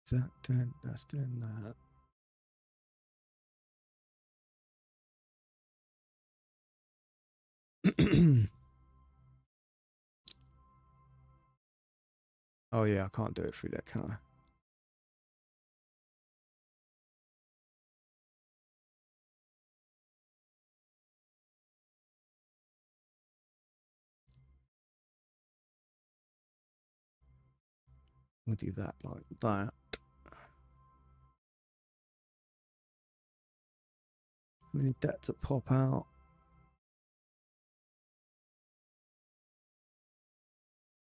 Is that doing? That's doing that. Oh yeah, I can't do it through that, can I? We'll do that like that. We need that to pop out.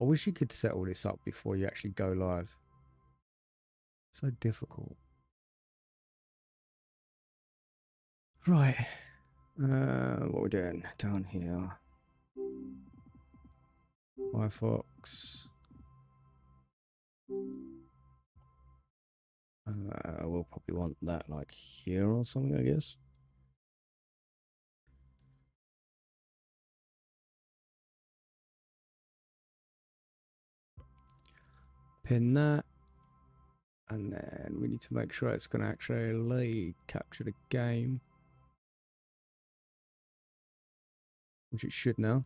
I wish you could set all this up before you actually go live. So difficult. Right. What we're doing down here. Firefox. We'll probably want that like here or something, I guess. Pin that. And then we need to make sure it's going to actually capture the game. Which it should now.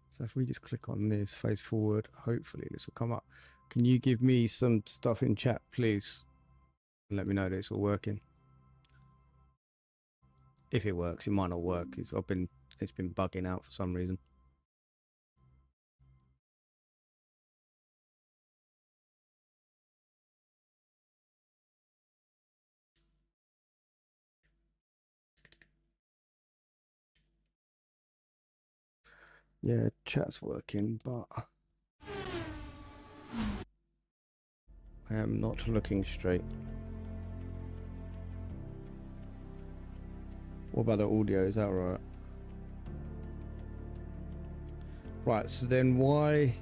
So if we just click on this, face forward, hopefully this will come up. Can you give me some stuff in chat, please? And let me know that it's all working. If it works, it might not work. It's been bugging out for some reason. Yeah, chat's working, but I am not looking straight. What about the audio? Is that right? Right, so then why...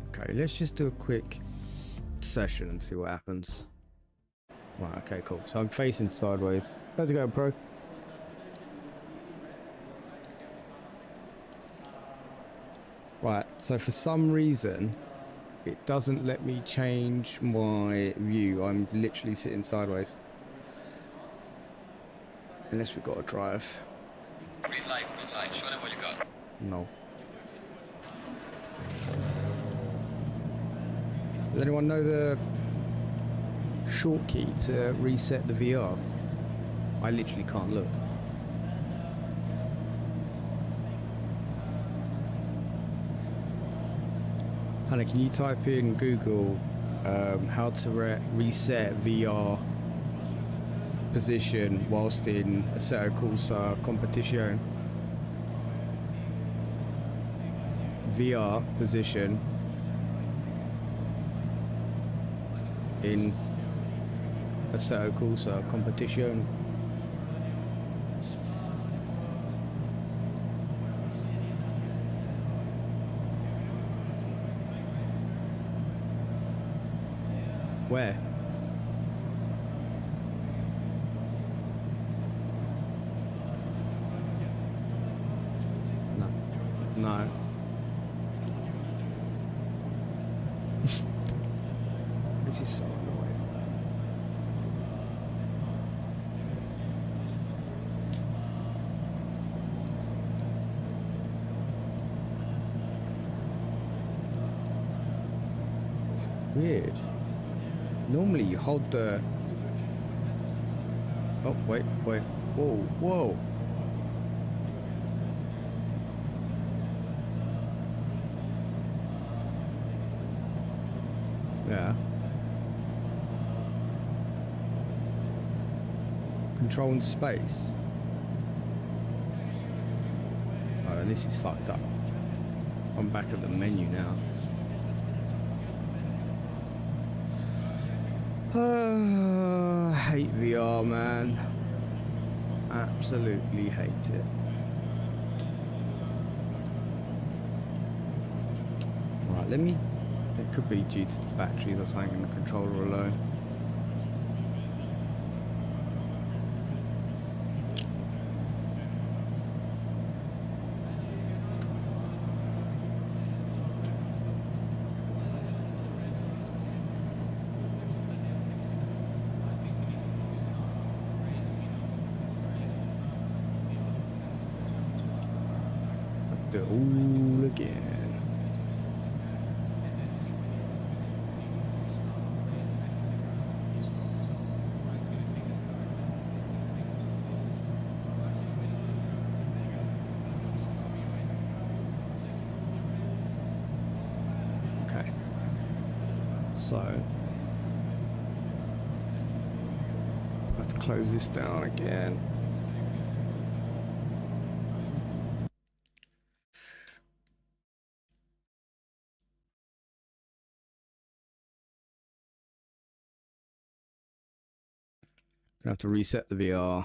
Okay, let's just do a quick session and see what happens. Right, okay, cool. So I'm facing sideways. How's it going, Pro? Right, so for some reason, it doesn't let me change my view. I'm literally sitting sideways. Unless we've got a drive. Green light, show them what you got. No. Does anyone know the short key to reset the VR? I literally can't look. Hannah, can you type in Google how to reset VR position whilst in a set of Corsa competition? VR position in a set of Corsa competition. Where? No. No. This is so annoying. It's weird. Normally you hold the... Oh, wait. Whoa. Yeah. Control and space. Oh, and this is fucked up. I'm back at the menu now. I hate VR, man. Absolutely hate it. Right, let me... It could be due to the batteries or something in the controller alone. do it all again. Okay. So I have to close this down again. I have to reset the VR.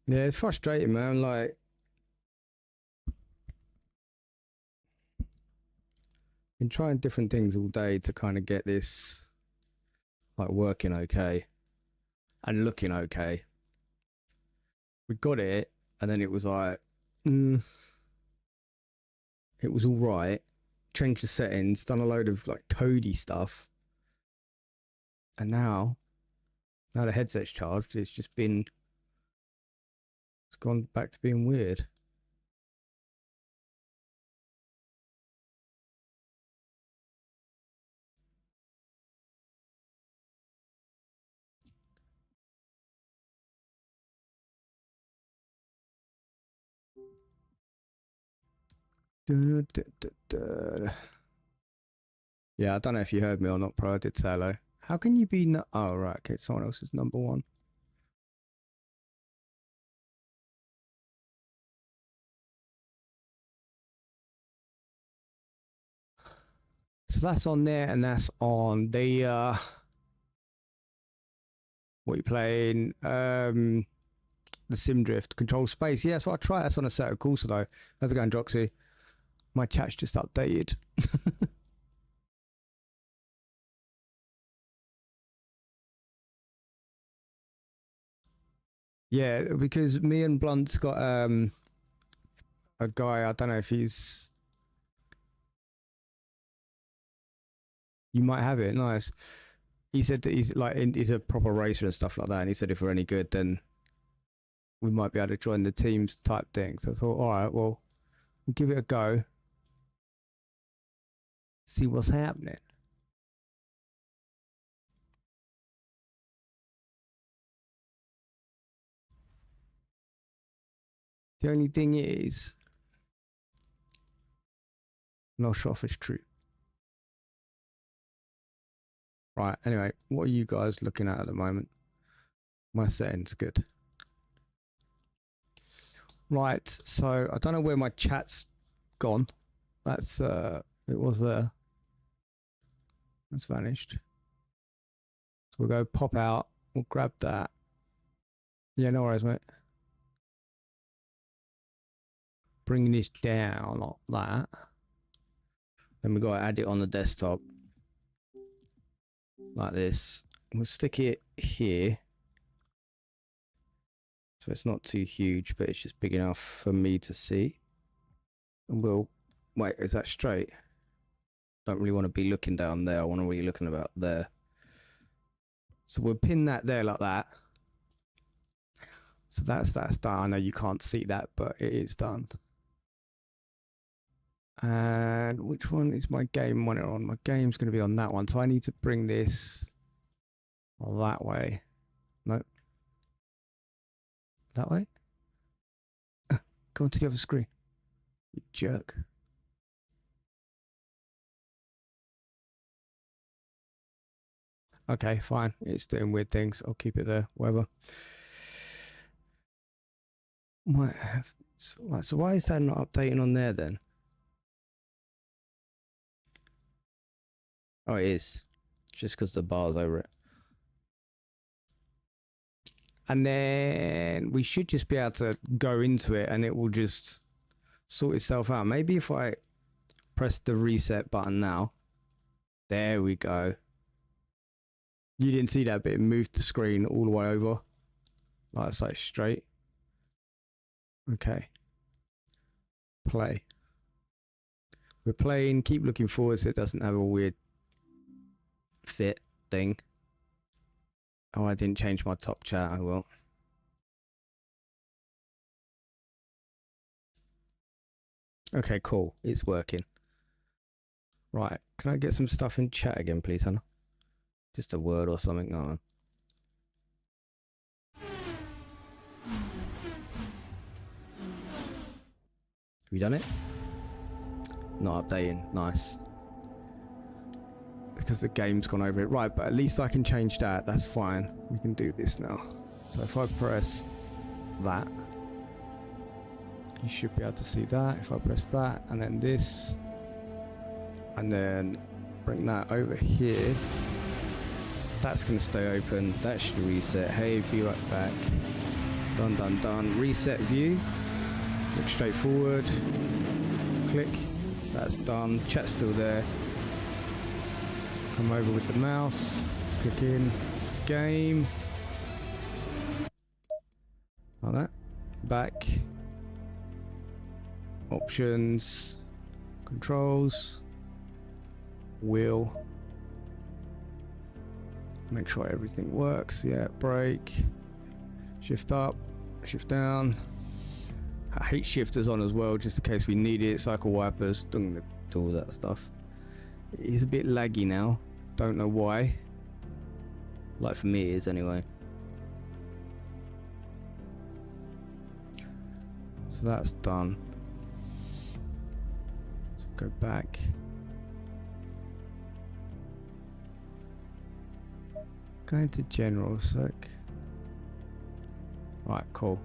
Yeah, it's frustrating, man. Like, been trying different things all day to kind of get this like working okay and looking okay. We got it, and then it was like, it was all right. Changed the settings, done a load of like codey stuff, and now the headset's charged. It's gone back to being weird. Yeah, I don't know if you heard me or not, bro. I did say hello. How can you be oh, right, okay, someone else is number one. So that's on there, and that's on the what are you playing? The Sim Drift Control Space. Yeah, that's what I try. That's on a set of course though. How's it going, Droxy? My chat's just updated. Yeah, because me and Blunt's got a guy, I don't know if he's, you might have it, nice. He said that he's a proper racer and stuff like that, and he said if we're any good then we might be able to join the teams type thing. So I thought, all right, well, we'll give it a go. See what's happening. The only thing is, I'm not sure if it's true. Right, anyway, what are you guys looking at the moment? My setting's good. Right, so I don't know where my chat's gone. That's it was there. That's vanished. So we'll go pop out. We'll grab that. Yeah, no worries, mate. Bring this down like that. Then we got to add it on the desktop like this. We'll stick it here, so it's not too huge, but it's just big enough for me to see. And we'll wait. Is that straight? Don't really want to be looking down there. I want to be looking about there. So we'll pin that there like that. So that's done. I know you can't see that, but it is done. And which one is my game monitor on? My game's going to be on that one. So I need to bring this that way. Nope. That way? Go on to the other screen. You jerk. Okay, fine. It's doing weird things. I'll keep it there. Whatever. Might have. So why is that not updating on there then? Oh, it is. Just because the bar's over it. And then we should just be able to go into it and it will just sort itself out. Maybe if I press the reset button now. There we go. You didn't see that, but it moved the screen all the way over. Like it's like straight. Okay. Play. We're playing. Keep looking forward so it doesn't have a weird fit thing. Oh, I didn't change my top chat. I will. Okay, cool. It's working. Right. Can I get some stuff in chat again, please, Hannah? Just a word or something. Oh. Have you done it? Not updating. Nice. It's because the game's gone over it. Right, but at least I can change that. That's fine. We can do this now. So if I press that, you should be able to see that. If I press that, and then this, and then bring that over here, that's going to stay open. That should reset. Hey, be right back. Done, done, done. Reset view. Look straight forward. Click. That's done. Chat's still there. Come over with the mouse. Click in. Game. Like that. Back. Options. Controls. Wheel. Make sure everything works. Yeah, brake. Shift up. Shift down. I hate shifters on as well, just in case we need it. Cycle wipers, do all that stuff. It's a bit laggy now. Don't know why. Like for me it is anyway. So that's done. So go back. Go into general a sec. Right, cool.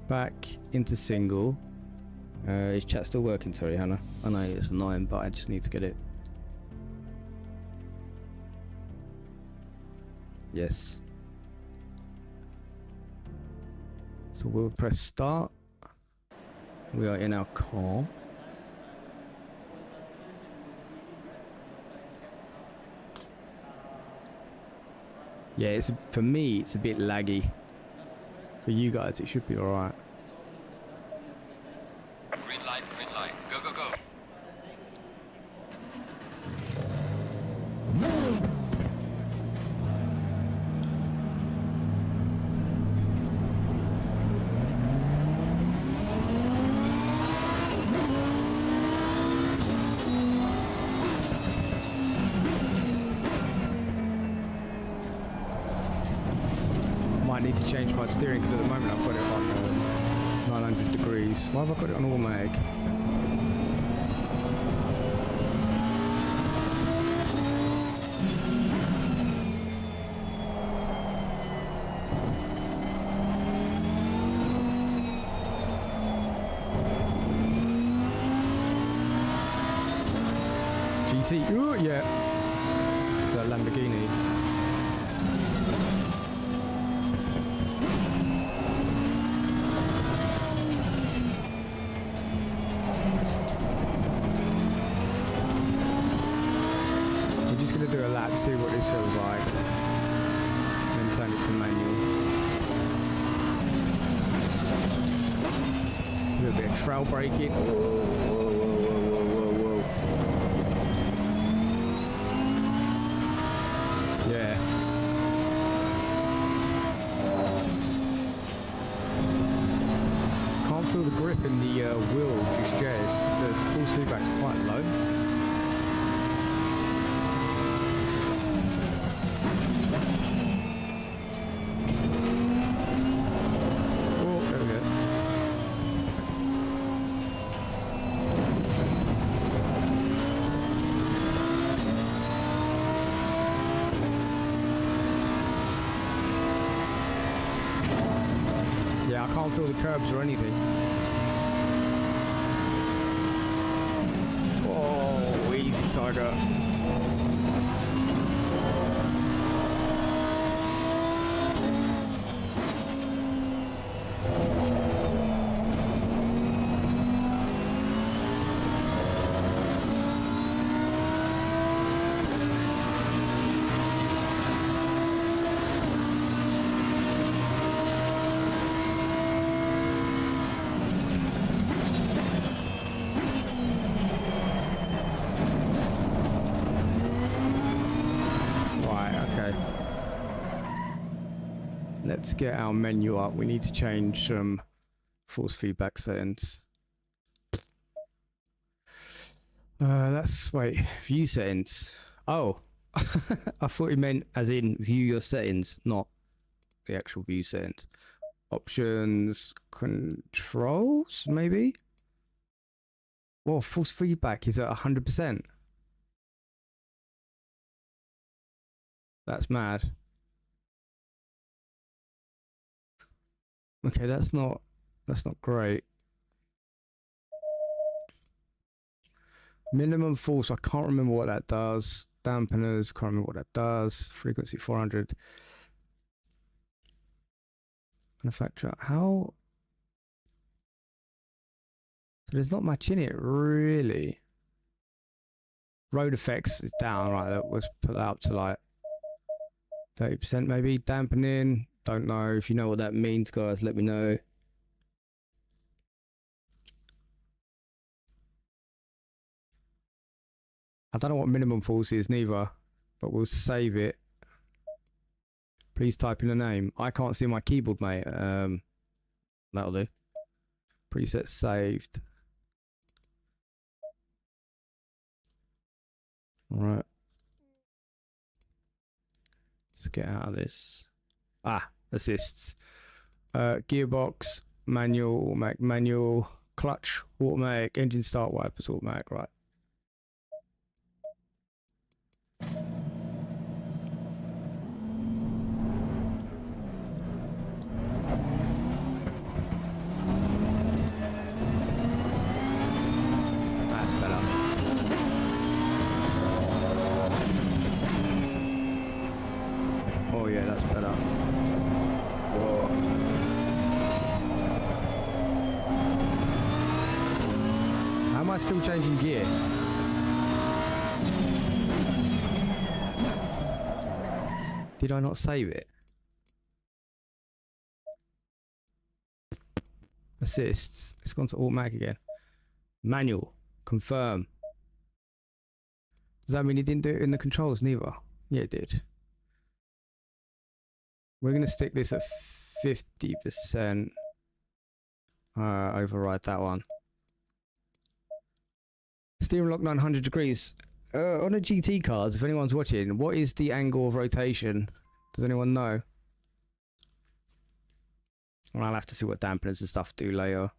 Back into single. Is chat still working? Sorry, Hannah. I know it's annoying, but I just need to get it. Yes. So we'll press start. We are in our call. Yeah, it's for me it's a bit laggy. For you guys, it should be alright. Green light, go, go, go. Might need to change my steering because at the moment I've got it on 900 degrees. Why have I got it on automatic? GT, ooh, yeah. It's a Lamborghini. Do a lap, see what this feels like, then turn it to manual. A little bit of trail braking. Whoa, whoa, whoa, whoa, whoa, whoa. Yeah. Can't feel the grip in the wheel just yet. The full feedback's quite low. I can't feel the curbs or anything. Oh, easy, Tiger. let's get our menu up. We need to change some force feedback settings. That's wait, view settings. Oh, I thought it meant as in view your settings, not the actual view settings. Options, controls, maybe. Well, force feedback is at 100%. That's mad. Okay, that's not great. Minimum force, I can't remember what that does. Dampeners, can't remember what that does. Frequency 400. Manufacturer, how? So there's not much in it, really. Road effects is down, right? That was put up to like 30% maybe. Dampening, don't know. If you know what that means, guys, let me know. I don't know what minimum force is neither, but we'll save it. Please type in a name. I can't see my keyboard, mate. That'll do. Preset saved. All right. Let's get out of this. Ah, assists. Gearbox, manual, automatic, manual, clutch, automatic, engine start, wipers, automatic, right. That's better. Oh yeah, that's better. Whoa. How am I still changing gear? Did I not save it? Assists. It's gone to automatic again. Manual. Confirm. Does that mean it didn't do it in the controls neither? Yeah, it did. We're going to stick this at 50%. Override that one. Steering lock 900 degrees. On a GT cards, if anyone's watching, what is the angle of rotation? Does anyone know? Well, I'll have to see what dampeners and stuff do later.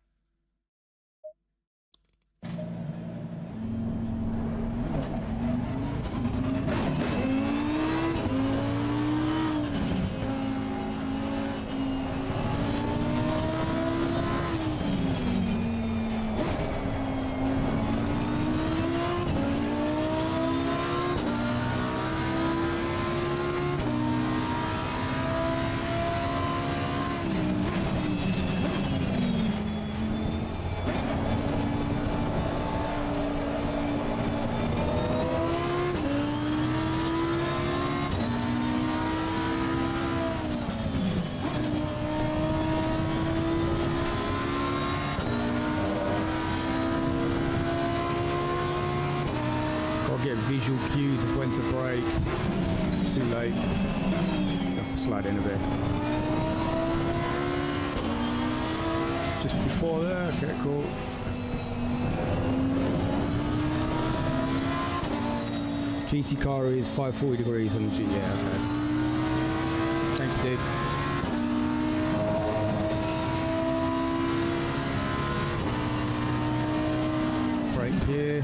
Get visual cues of when to brake. Too late. You have to slide in a bit. Just before there. Okay, cool. GT car is 540 degrees on the G. Yeah, okay. Thank you, dude. Brake here.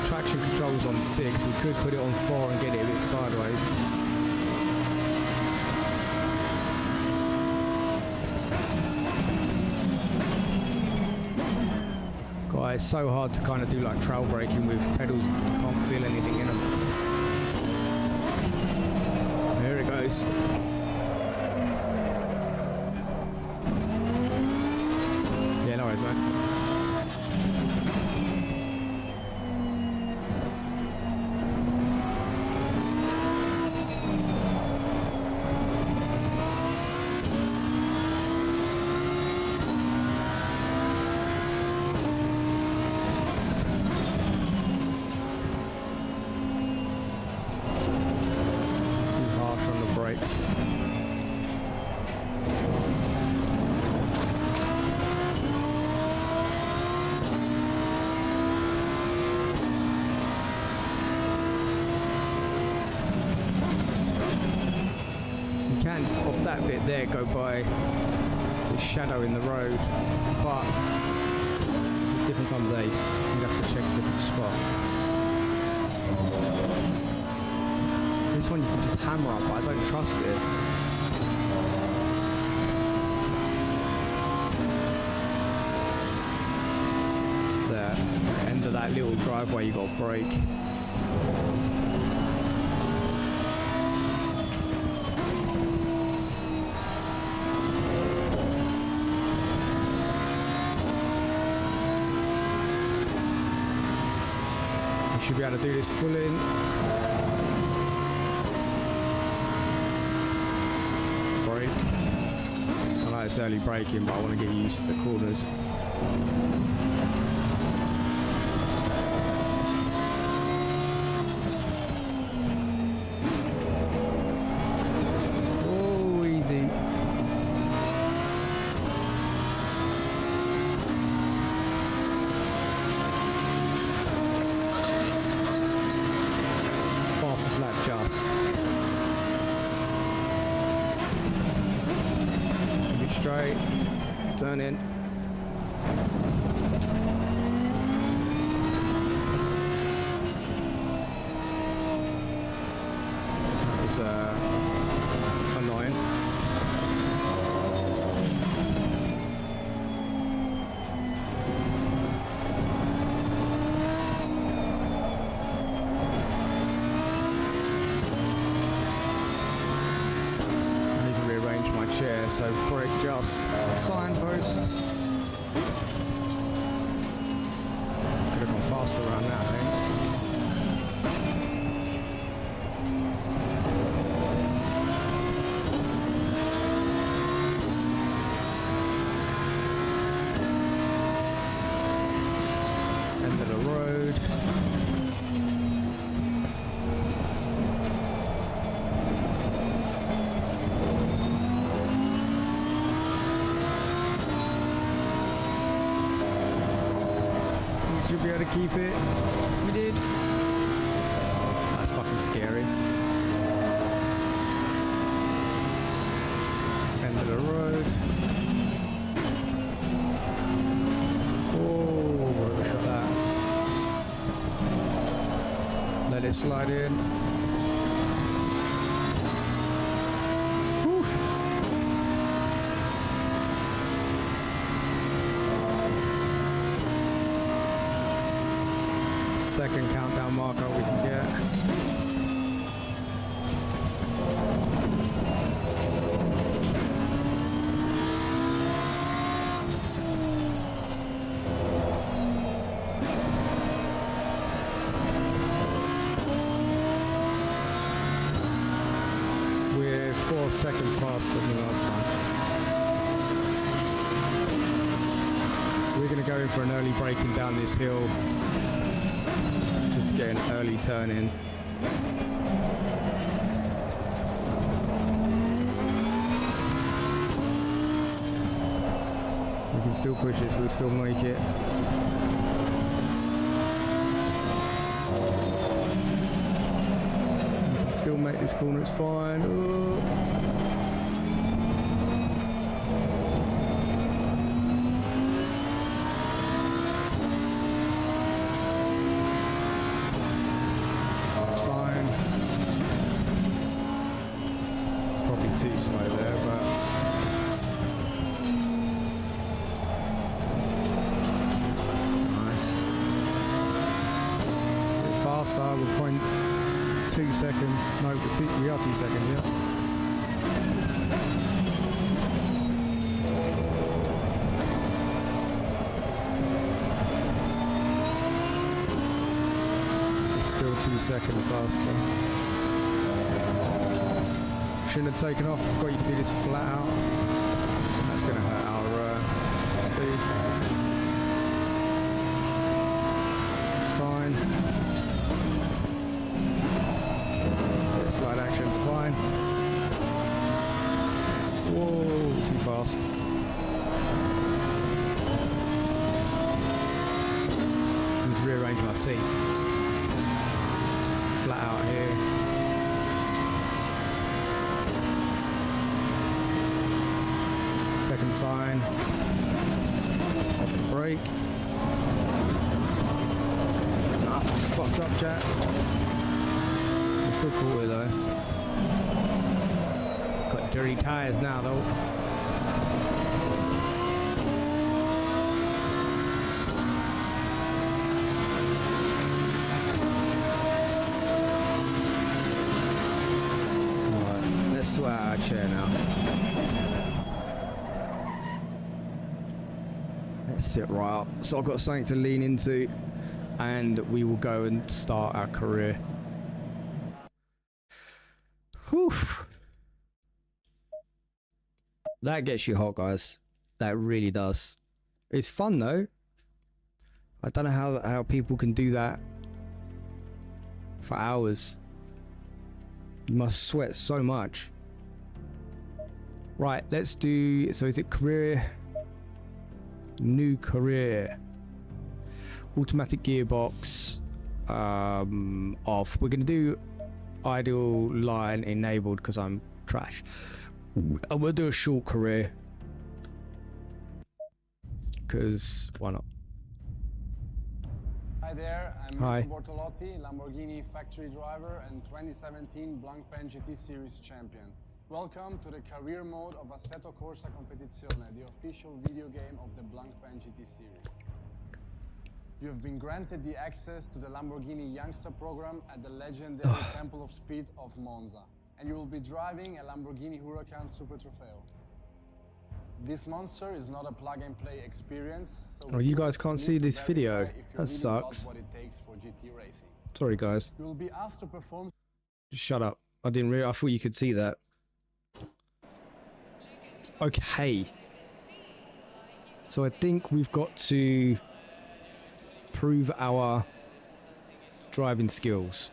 Traction controls on 6, we could put it on 4 and get it a bit sideways. God, it's so hard to kind of do like trail braking with pedals, you can't feel anything in them. There it goes. Yeah, no worries, man. can, off that bit there, go by the shadow in the road, but different time of day, you'd have to check a different spot. This one you can just hammer up, but I don't trust it. There, end of that little driveway, you got to brake. Should be able to do this full in. Brake. I know it's early braking, but I want to get used to the corners. Oh, easy. Lap just. Keep it straight. Turn in. That was annoying. Chair, so brake just, signpost. Could have gone faster around that, I think. End of the road. Should be able to keep it. We did. That's fucking scary. End of the road. Oh, whatever shot that. Let it slide in. Whew. Second countdown marker we can get. We're 4 seconds faster than last time. We're going to go in for an early braking down this hill. Just get an early turn in. We can still push it, so we'll still make it. We can still make this corner, it's fine. Oh. Too slow there, but nice. A bit faster with 0.2 seconds. No, we are 2 seconds, yeah. It's still 2 seconds faster. Shouldn't have taken off, got you to do this flat out. That's going to hurt our speed. Fine. Slide action's fine. Whoa, too fast. I need to rearrange my seat. Flat out here. second sign. Off the brake. Ah, fucked up, chat. I'm still cool though. Got dirty tires now though. Alright, let's sort out our chair now. Let's sit right up. So I've got something to lean into and we will go and start our career. Whew. That gets you hot, guys. That really does. It's fun though. I don't know how people can do that for hours. You must sweat so much. Right, let's do, so is it career? New career. Automatic gearbox off. We're gonna do idle line enabled because I'm trash. And we'll do a short career because why not? Hi there, I'm Hi. Marco Bortolotti, Lamborghini factory driver and 2017 Blancpain GT Series champion. Welcome to the career mode of Assetto Corsa Competizione, the official video game of the Blancpain GT Series. You have been granted the access to the Lamborghini Youngster program at the legendary Temple of Speed of Monza, and you will be driving a Lamborghini Huracan Super Trofeo. This monster is not a plug-and-play experience, so Oh, you guys can't see this video. That sucks. what it takes for GT racing. Sorry, guys. You will be asked to perform. Just shut up. I didn't really. I thought you could see that. Okay. So I think we've got to prove our driving skills.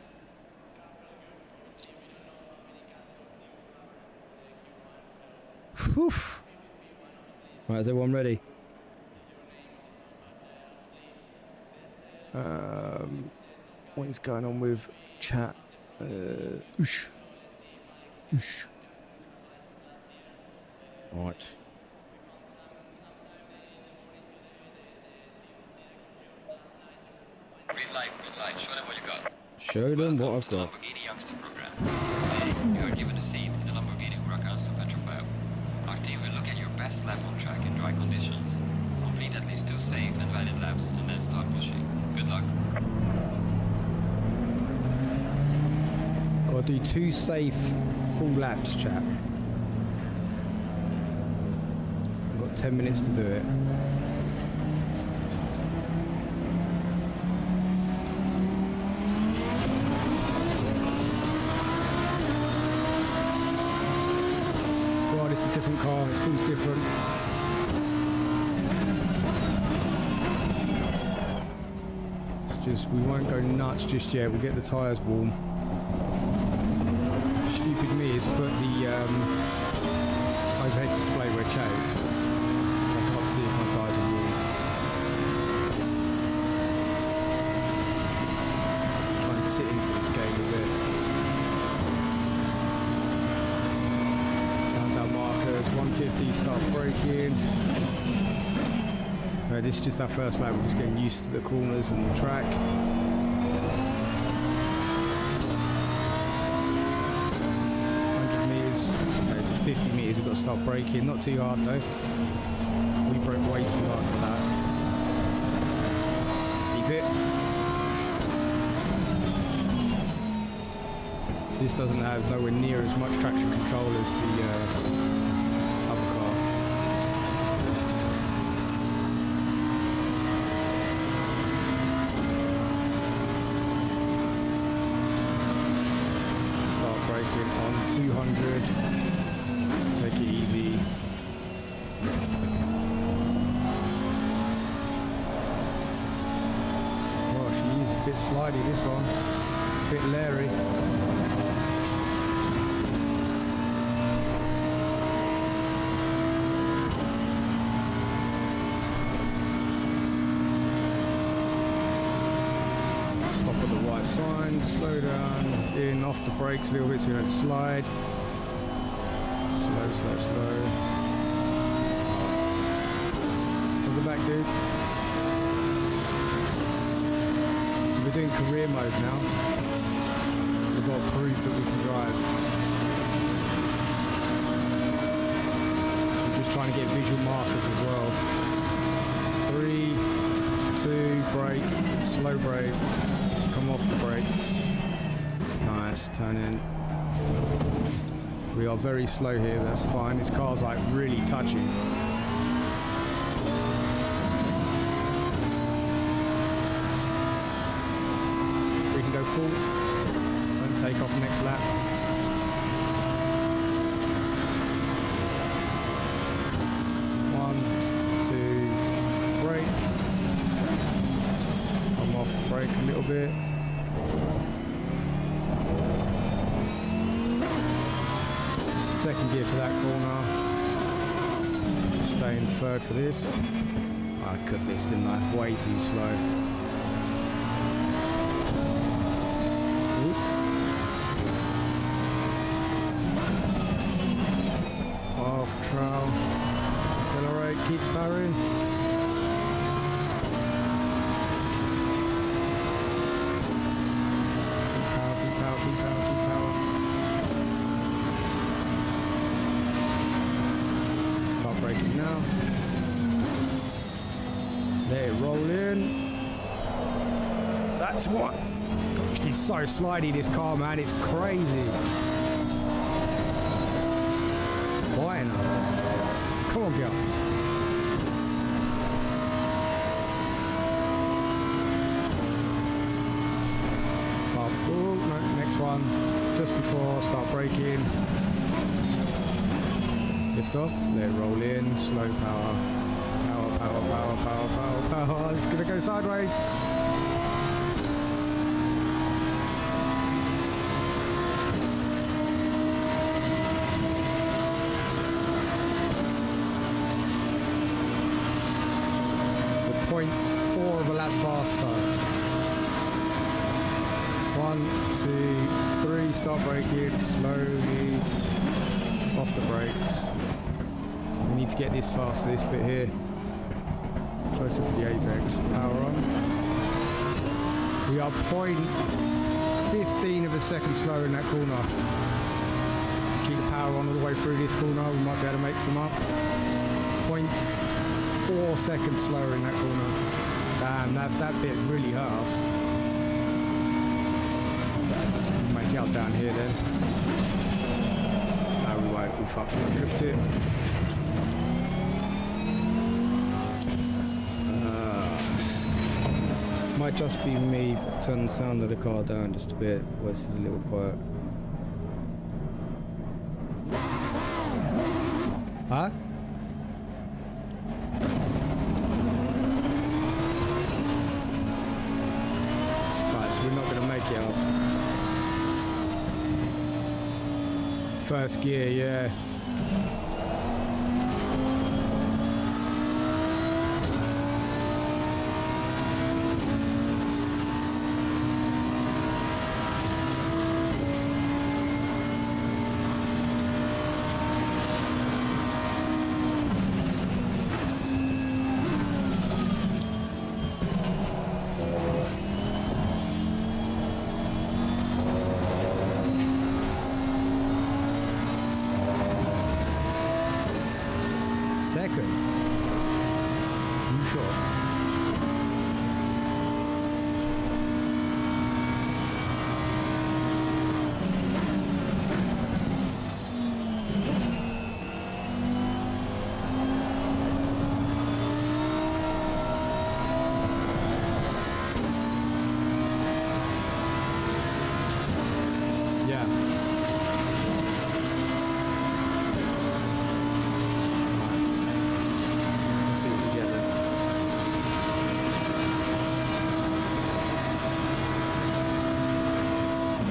Whew. Right, is everyone ready? What is going on with chat? Oosh. Oosh. Right. Green light, show them what you got. Show them what I've Welcome to the got. Lamborghini Youngster program. Today, you are given a seat in the Lamborghini Huracan Super Trofeo. Our team will look at your best lap on track in dry conditions. Complete at least 2 safe and valid laps and then start pushing. Good luck. Gotta do 2 safe full laps, chat. I've got 10 minutes to do it. God, it's a different car, it feels different. It's just, we won't go nuts just yet, we'll get the tyres warm. Stupid me has put the overhead display where chat is. I can't see if my tyres are warm. Try and sit into this game a bit. Countdown markers, 150, start braking. This is just our first lap, we're just getting used to the corners and the track. Okay, so 50 meters, we've got to start braking. Not too hard though. We broke way too hard for that. Keep it. This doesn't have nowhere near as much traction control as the other car. Start braking on 200. Take it easy. Oh, she is a bit slidey, this one. A bit leery. Stop at the right sign, slow down, in, off the brakes a little bit so we don't slide. Slow, slow, slow. We're doing career mode now. We've got proof that we can drive. We're just trying to get visual markers as well. 3, 2, brake, slow brake, come off the brakes. Nice, turn in. We are very slow here, that's fine. This car's like really touchy. We can go full and take off next lap. One, two, brake. Come off the brake a little bit. Second gear for that corner. Stay in third for this. I cut this, didn't I? Way too slow. Oop. Off trail. Accelerate, keep powering. Keep power, keep power, keep power, keep power. Braking now. Let it roll in. That's what. Gosh, he's so slidey, this car, man. It's crazy. Why not? Come on, girl. Stop. Oh, no, next one. Just before, start braking. Lift off, let it roll in, slow power, power, power, power, power, power, power. It's gonna go sideways. The 0.4 of a lap faster. 1, 2, 3, start braking, slowly, off the brakes. We need to get this faster, this bit here. Closer to the apex. Power on. We are 0.15 of a second slower in that corner. Keep the power on all the way through this corner. We might be able to make some up. 0.4 seconds slower in that corner. Damn, that bit really hurts. Make it out down here then. We fucking cooked it. Might just be me turning the sound of the car down just a bit. Voice is a little quiet. Huh? Right, so we're not going to make it up. First gear, yeah. Second. You sure?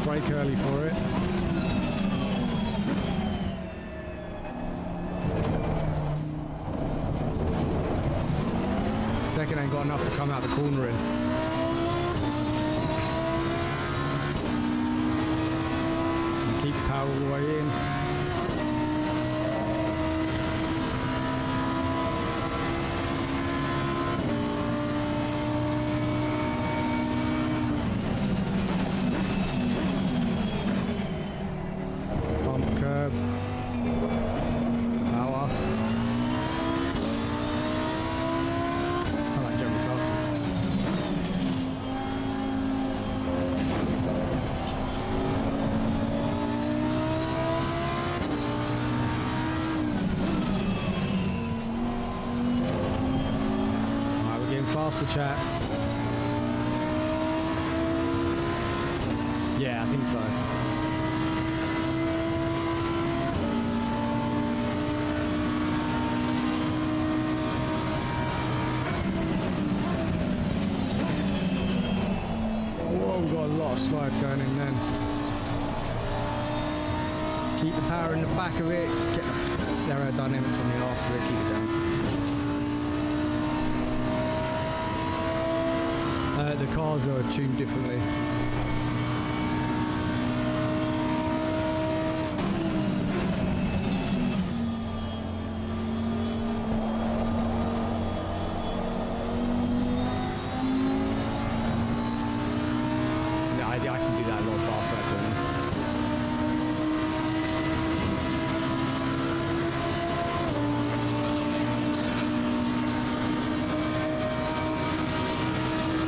Brake early for it. Second ain't got enough to come out the corner in. And keep power all the way in. faster, chat? Yeah, I think so. Whoa, we've got a lot of slide going in then. Keep the power in the back of it. Get the aerodynamics on the arse of it. Keep it down. The cars are tuned differently. I can do that a lot faster.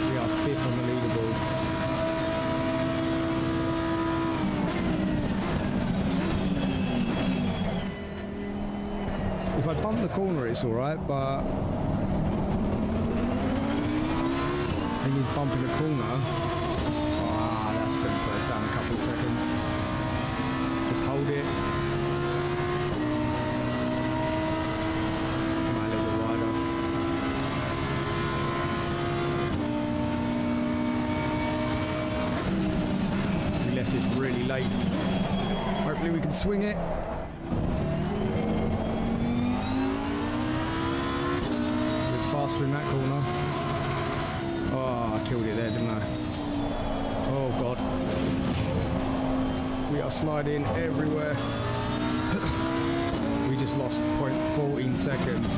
We are 5th on the leaderboard. If I bump the corner, it's alright, but when you bump in the corner, down a couple of seconds. Just hold it. Come on, a little bit wider. We left this really late. Hopefully we can swing it. It's faster in that corner. Oh, I killed it there, didn't I? Oh god. We are sliding everywhere. We just lost 0.14 seconds.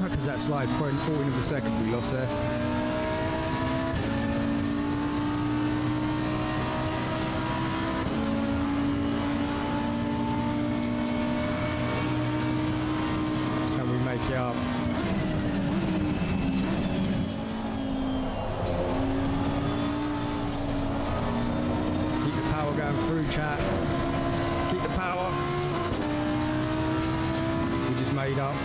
Because that slide, 0.14 of a second we lost there. Can we make it up? Going through, chat. Keep the power. We just made up.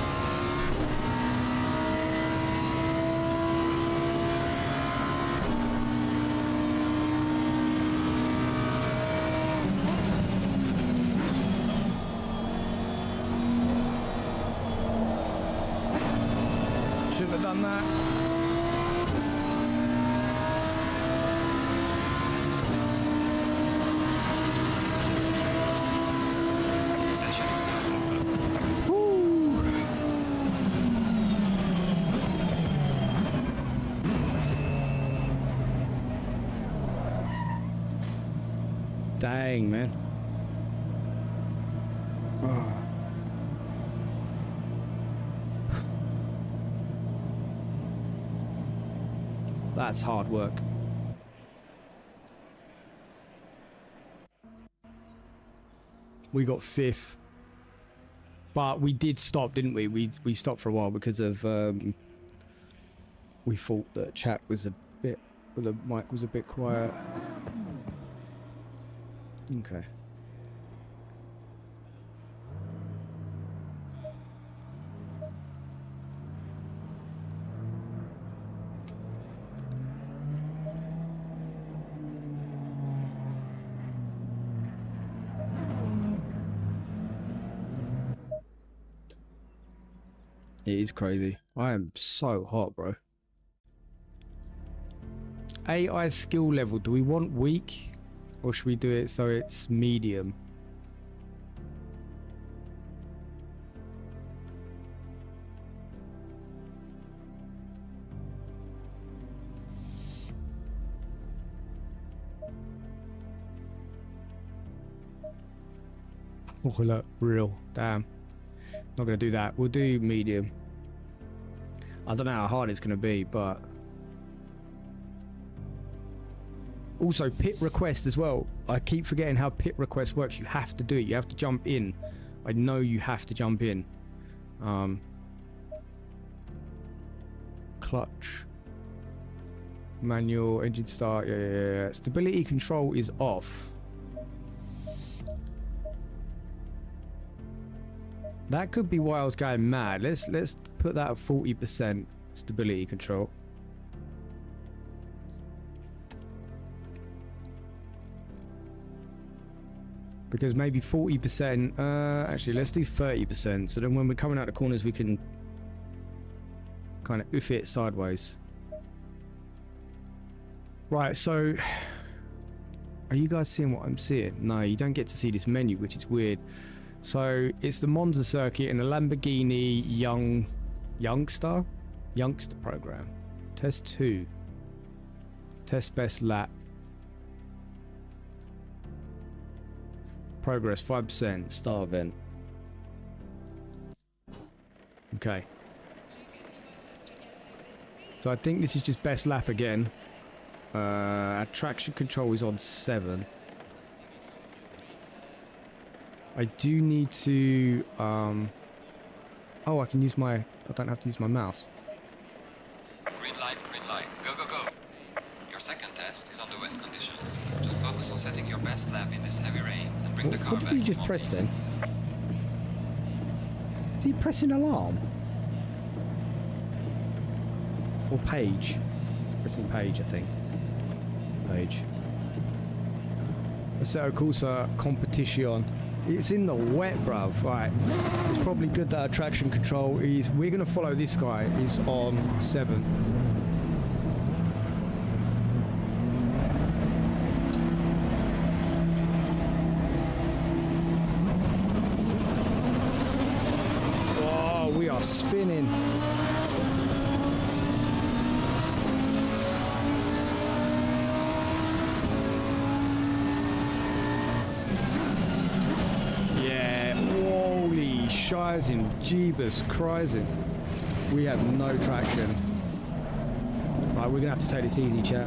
Shouldn't have done that. Dang, man. Oh. That's hard work. We got 5th. But we did stop, didn't we? We stopped for a while because of we thought that chat was a bit, the mic was a bit quiet. Okay. It is crazy. I am so hot, bro. AI skill level. Do we want weak? Or should we do it so it's medium? Oh look, real. Damn. Not gonna do that. We'll do medium. I don't know how hard it's gonna be, but also pit request as well. I keep forgetting how pit request works. You have to do it. You have to jump in. I know you have to jump in. Clutch. Manual, engine start. Yeah. Stability control is off. That could be why I was going mad. Let's put that at 40% stability control. Because maybe 40%, actually let's do 30%, so then when we're coming out the corners we can kind of oof it sideways. Right, so are you guys seeing what I'm seeing? No, you don't get to see this menu, which is weird. So it's the Monza circuit and the Lamborghini Youngster program. Test 2. Test best lap. Progress 5%. Star event. Okay. So I think this is just best lap again. Our traction control is on 7. I do need to oh, I can use my, I don't have to use my mouse. Green light, go, go, go. Your second test is under wet conditions. Just focus on setting your best lap in this heavy rain and bring the car What back. did he just in press one then? Is he pressing alarm? Or page? Pressing page, I think. Page. Assetto Corsa competition. It's in the wet, bruv. Right. It's probably good that our traction control is. We're gonna follow this guy. He's on 7. Oh, we are spinning. Shizing, Jeebus, Crising. We have no traction. Right, we're gonna have to take this easy, chat.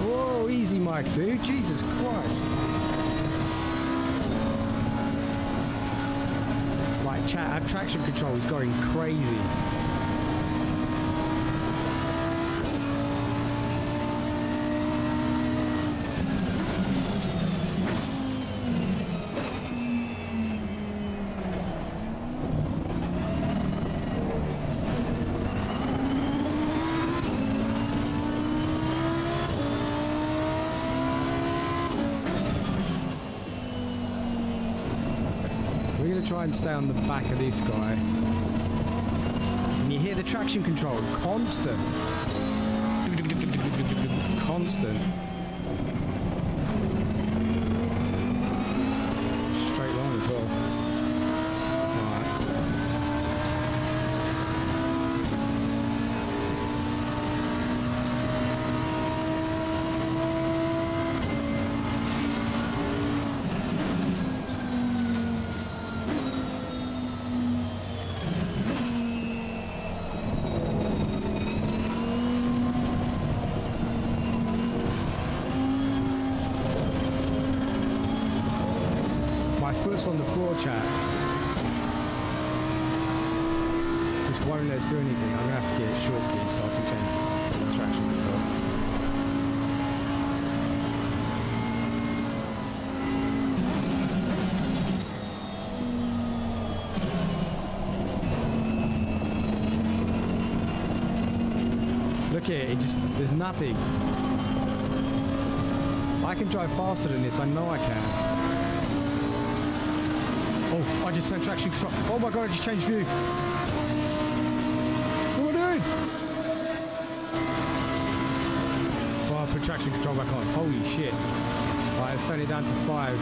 Whoa, easy, Mike, dude. Jesus Christ. Right, chat, our traction control is going crazy. Try and stay on the back of this guy. And you hear the traction control, constant. Constant. Straight line as well. On the floor, chat. This won't let us do anything. I'm gonna have to get it short key so I can change the traction control. Look here, it just, there's nothing. I can drive faster than this, I know I can. Oh, I just turned traction control. Oh my god, I just changed view. What am I doing? Oh, I put traction control back on. Holy shit. Right, let's turn it down to 5.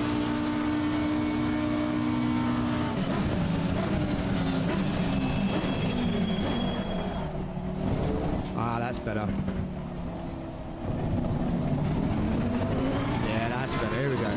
Ah, that's better. Yeah, that's better. Here we go.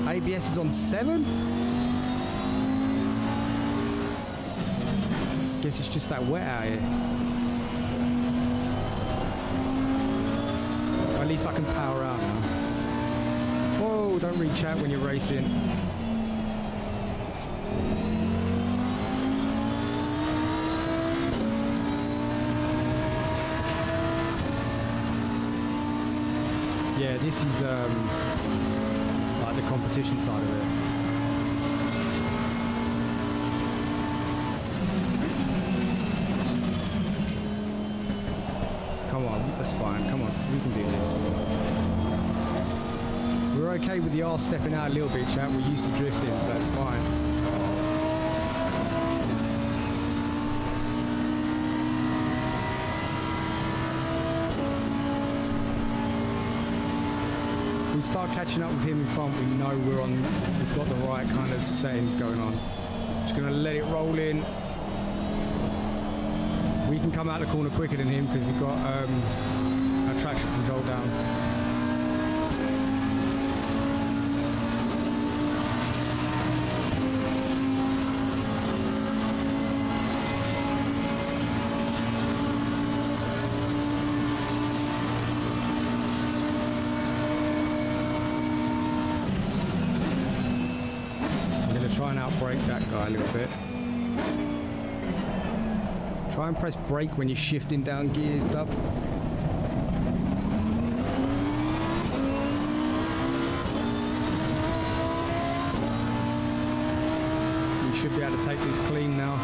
ABS is on 7? guess it's just that wet out here. Or at least I can power out now. Whoa, don't reach out when you're racing. Yeah, this is like the competition side of it. Come on, that's fine. Come on, we can do this. We're okay with the arse stepping out a little bit, chat. We're used to drifting, so that's fine. We start catching up with him in front, we know we've got the right kind of settings going on. Just gonna let it roll in. We can come out the corner quicker than him because we've got our traction control down. Try and outbrake that guy a little bit. Try and press brake when you're shifting down gears up. You should be able to take this clean now.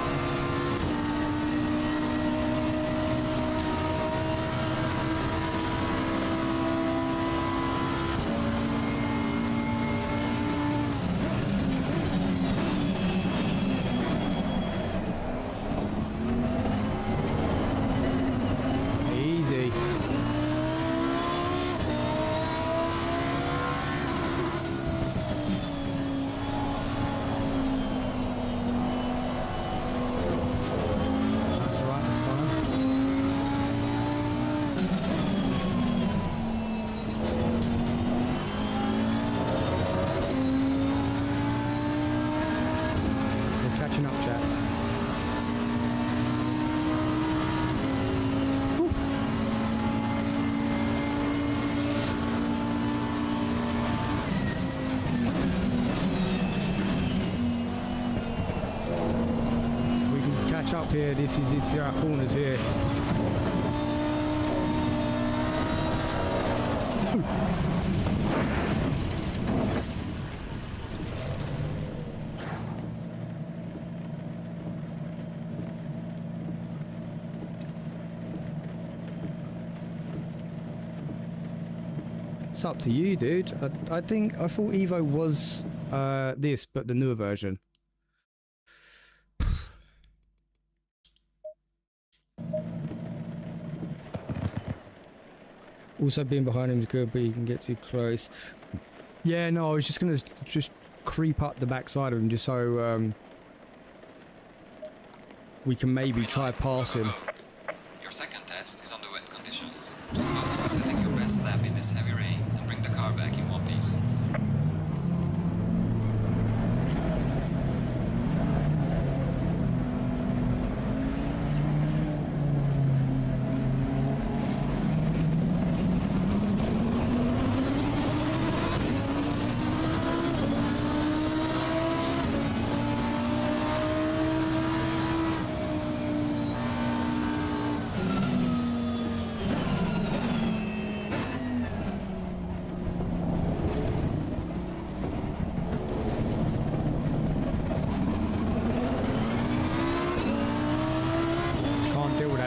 Catching up, chat. Whew. We can catch up here. It's our corners here. It's up to you, dude. I thought Evo was this, but the newer version. Also, being behind him is good, but you can get too close. Yeah, no, I was just gonna creep up the backside of him just so we can maybe try pass him. Your second test is under wet conditions. Just focus on setting your best lap in this heavy rain and bring the car back in one piece.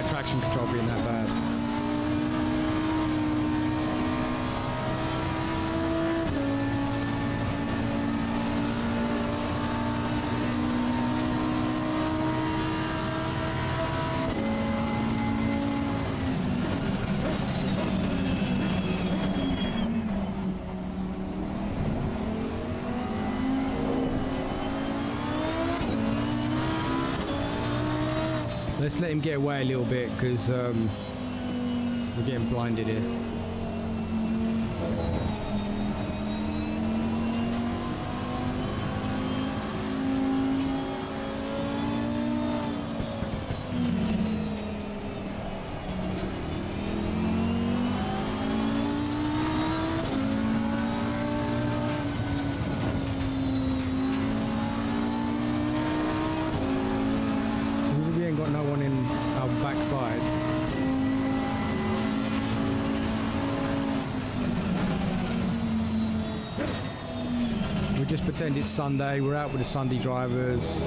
Traction control being that bad. Let's let him get away a little bit because we're getting blinded here. just pretend it's Sunday. We're out with the Sunday drivers.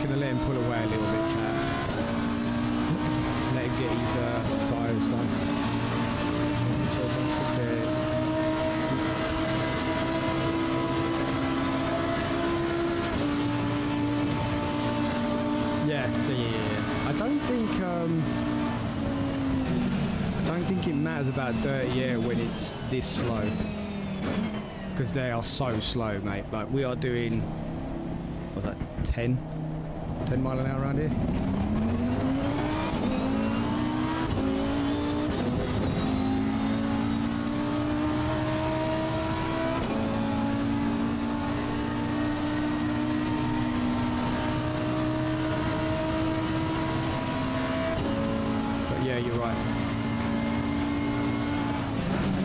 Gonna let him pull away a little bit, chat. Let him get his tyres done. Okay. Yeah. I don't think it matters about dirty air when it's this slow, because they are so slow, mate. Like we are doing, what's that, 10 mile an hour around here. But yeah, you're right.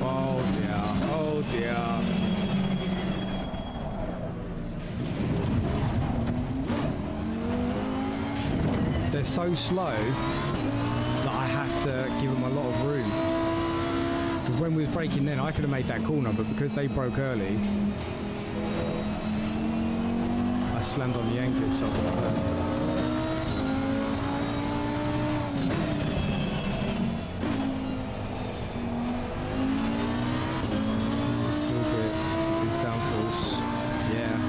Oh dear, oh dear. They're so slow that I have to give them a lot of room. Because when we was braking then, I could have made that corner, but because they broke early, I slammed on the anchors. So still good. These downforce. Yeah.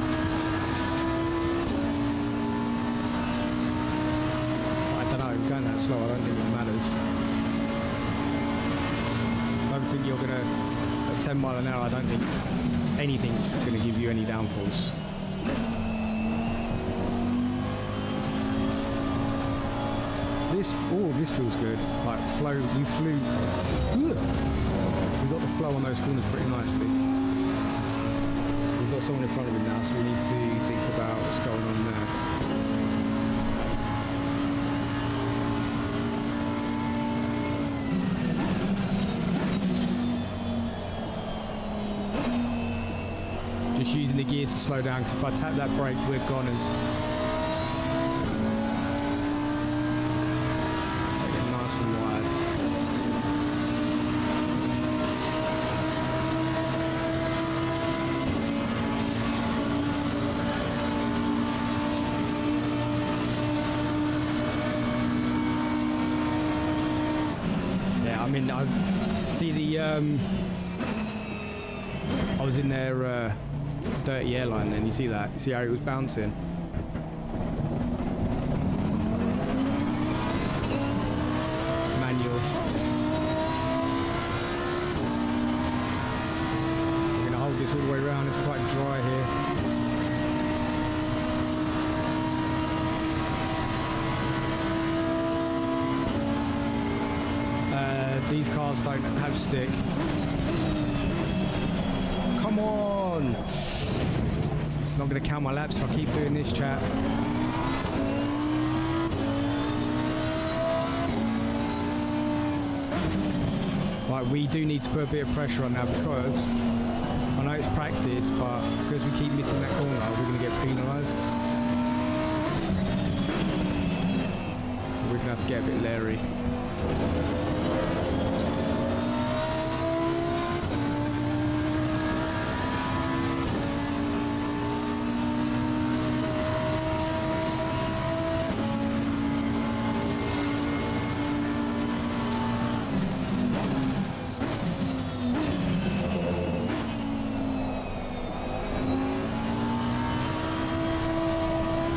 Going that slow, I don't think it matters. I don't think you're gonna, at 10 mile an hour, I don't think anything's gonna give you any downforce. This feels good. Like flow, we flew. We got the flow on those corners pretty nicely. We've got someone in front of him now, so we need to think about what's going on there. Just using the gears to slow down, because if I tap that brake, we're goners. Make it nice and wide. Yeah, I mean, I see the I was in their dirty airline then, you see that? You see how it was bouncing? Manual. I'm going to hold this all the way around, it's quite dry here. These cars don't have stick. Come on! It's not going to count my laps if I keep doing this, chat. Right, we do need to put a bit of pressure on now, because I know it's practice, but because we keep missing that corner, we're going to get penalised. So we're going to have to get a bit leery.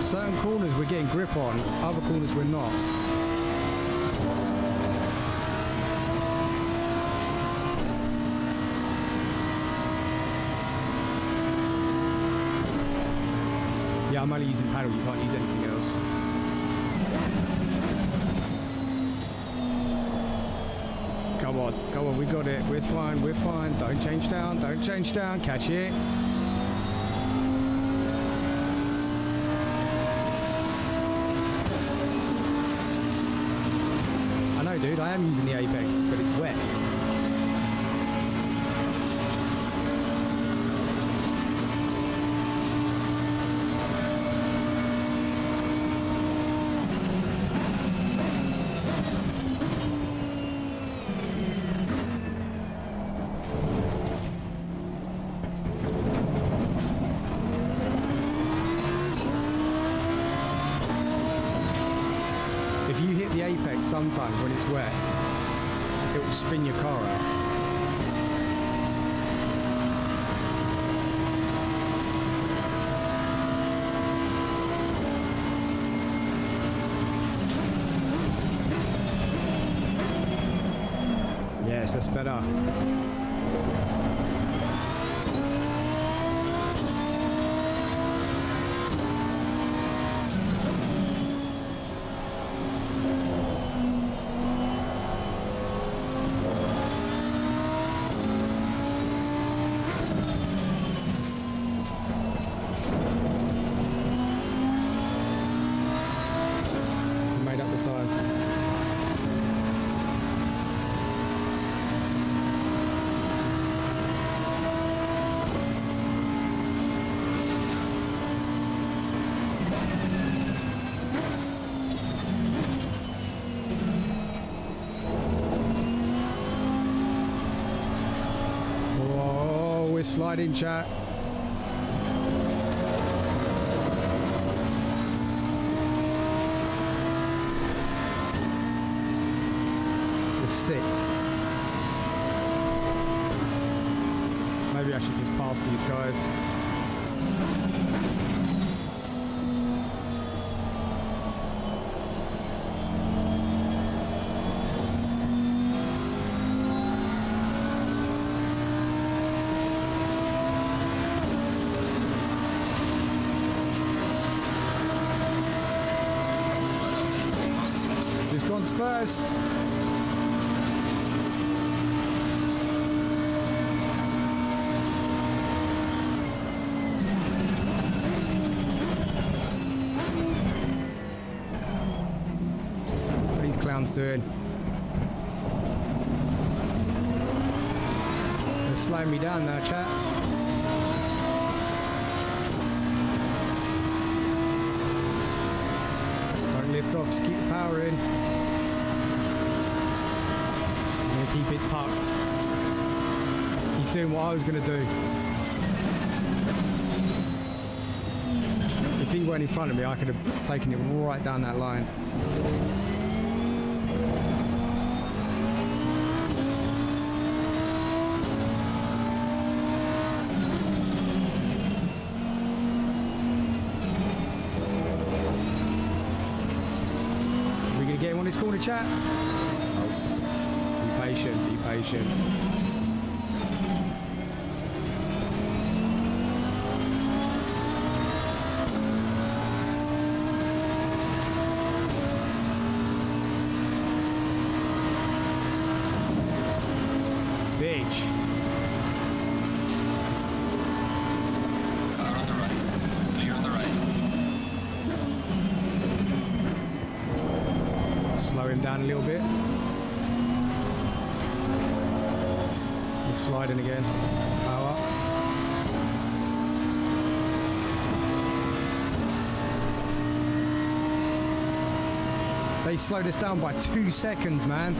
Certain corners we're getting grip on, other corners we're not. Yeah, I'm only using paddle, you can't use anything else. Come on. God. Go on, we got it. We're fine, we're fine. Don't change down, don't change down. Catch it. I know, dude, I am using the apex, but it's wet. If you hit the apex sometimes when it's wet, it will spin your car out. Yes, that's better. Made up the time. Whoa, we're sliding, chat. Sick. Maybe I should just pass these guys. Who's gone first? Clowns doing. They're slowing me down now, chat. Don't lift off, just keep the power in. I'm gonna keep it tucked. He's doing what I was gonna do. If he weren't in front of me, I could have taken it right down that line. Get him on his corner, chat. Oh. Be patient, be patient. Bitch. Car on the right. Clear on the right. Slow him down a little bit. He's sliding again. Power. They slowed us down by 2 seconds, man.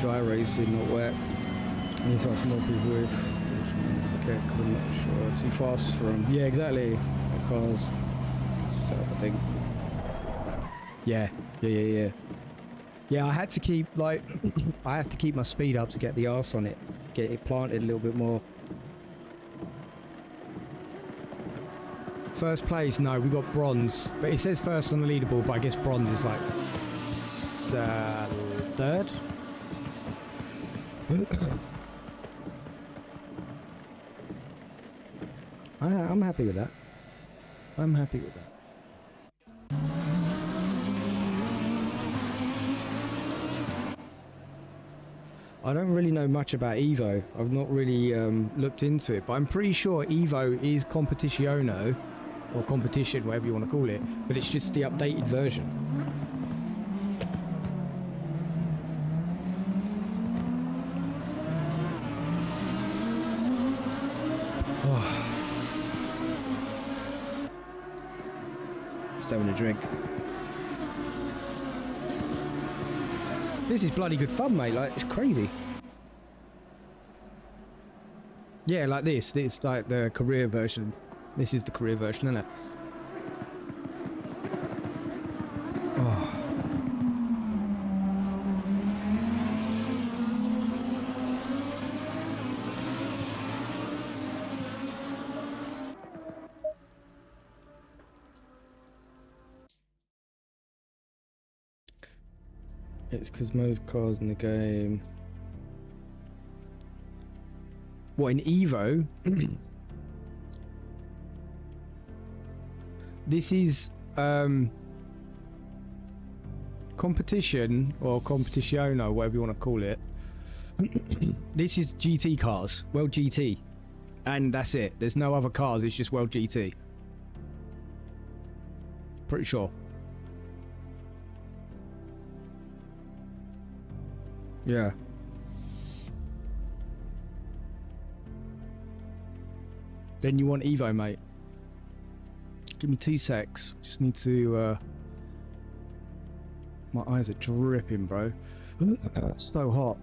Dry racing, not wet. I need to ask more people if it's okay, because I'm not sure. Too fast for them. Yeah, exactly. Cars. So I think. Yeah. Yeah, I had to keep, like, I have to keep my speed up to get the arse on it. Get it planted a little bit more. First place, no, we got bronze. But it says first on the leaderboard, but I guess bronze is like third. I'm happy with that. I'm happy with that. I don't really know much about Evo. I've not really looked into it, but I'm pretty sure Evo is Competiciono, or competition, whatever you want to call it, but it's just the updated version. Oh. Just having a drink. This is bloody good fun, mate. Like, it's crazy. Yeah, like this. This is like the career version. This is the career version, isn't it? Oh. It's because most cars in the game. What, in Evo? This is competition or competitiono, whatever you want to call it. This is GT cars, World GT, and that's it. There's no other cars. It's just World GT. Pretty sure. Yeah. Then you want Evo, mate. Give me 2 secs. Just need to, my eyes are dripping, bro. It's so hot.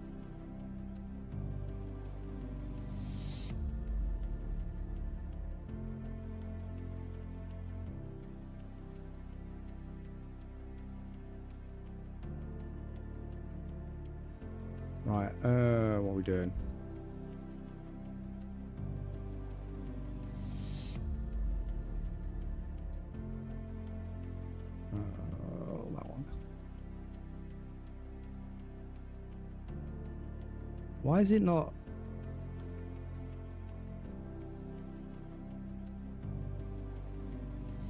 Right, what are we doing? That one. Why is it not?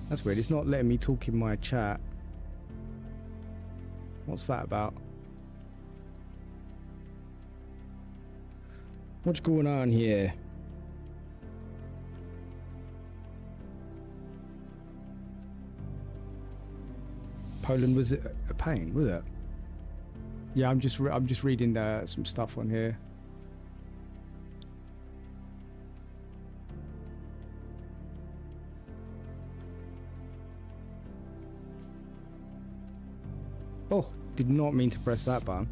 That's weird. It's not letting me talk in my chat. What's that about? What's going on here? Poland, was it a pain? Was it? Yeah, I'm just reading some stuff on here. Oh, did not mean to press that button.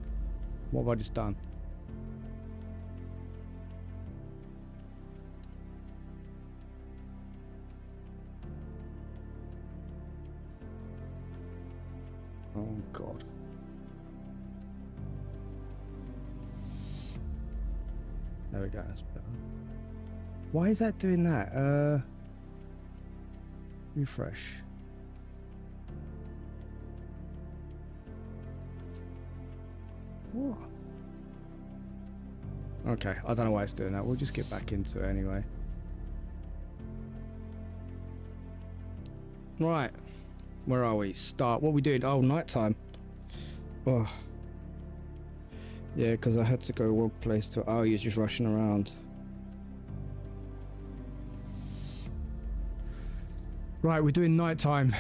What have I just done? Oh God. There we go, that's better. Why is that doing that? Refresh. Whoa. Okay, I don't know why it's doing that. We'll just get back into it anyway. Right. Where are we? Start. What are we doing? Oh, nighttime. Oh. Yeah, because I had to go one place to... Oh, he's just rushing around. Right, we're doing nighttime.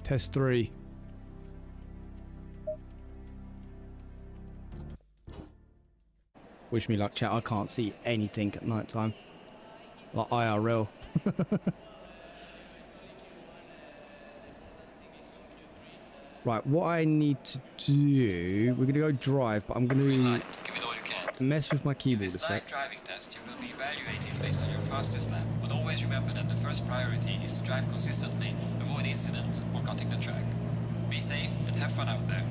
Test 3. Wish me luck, chat. I can't see anything at nighttime. Like IRL. Right, what I need to do... We're going to go drive, but I'm going to give it all you can. mess with my keyboard a In this sec. live driving test, you will be evaluated based on your fastest lap, but always remember that the first priority is to drive consistently, avoid incidents, or cutting the track. Be safe and have fun out there.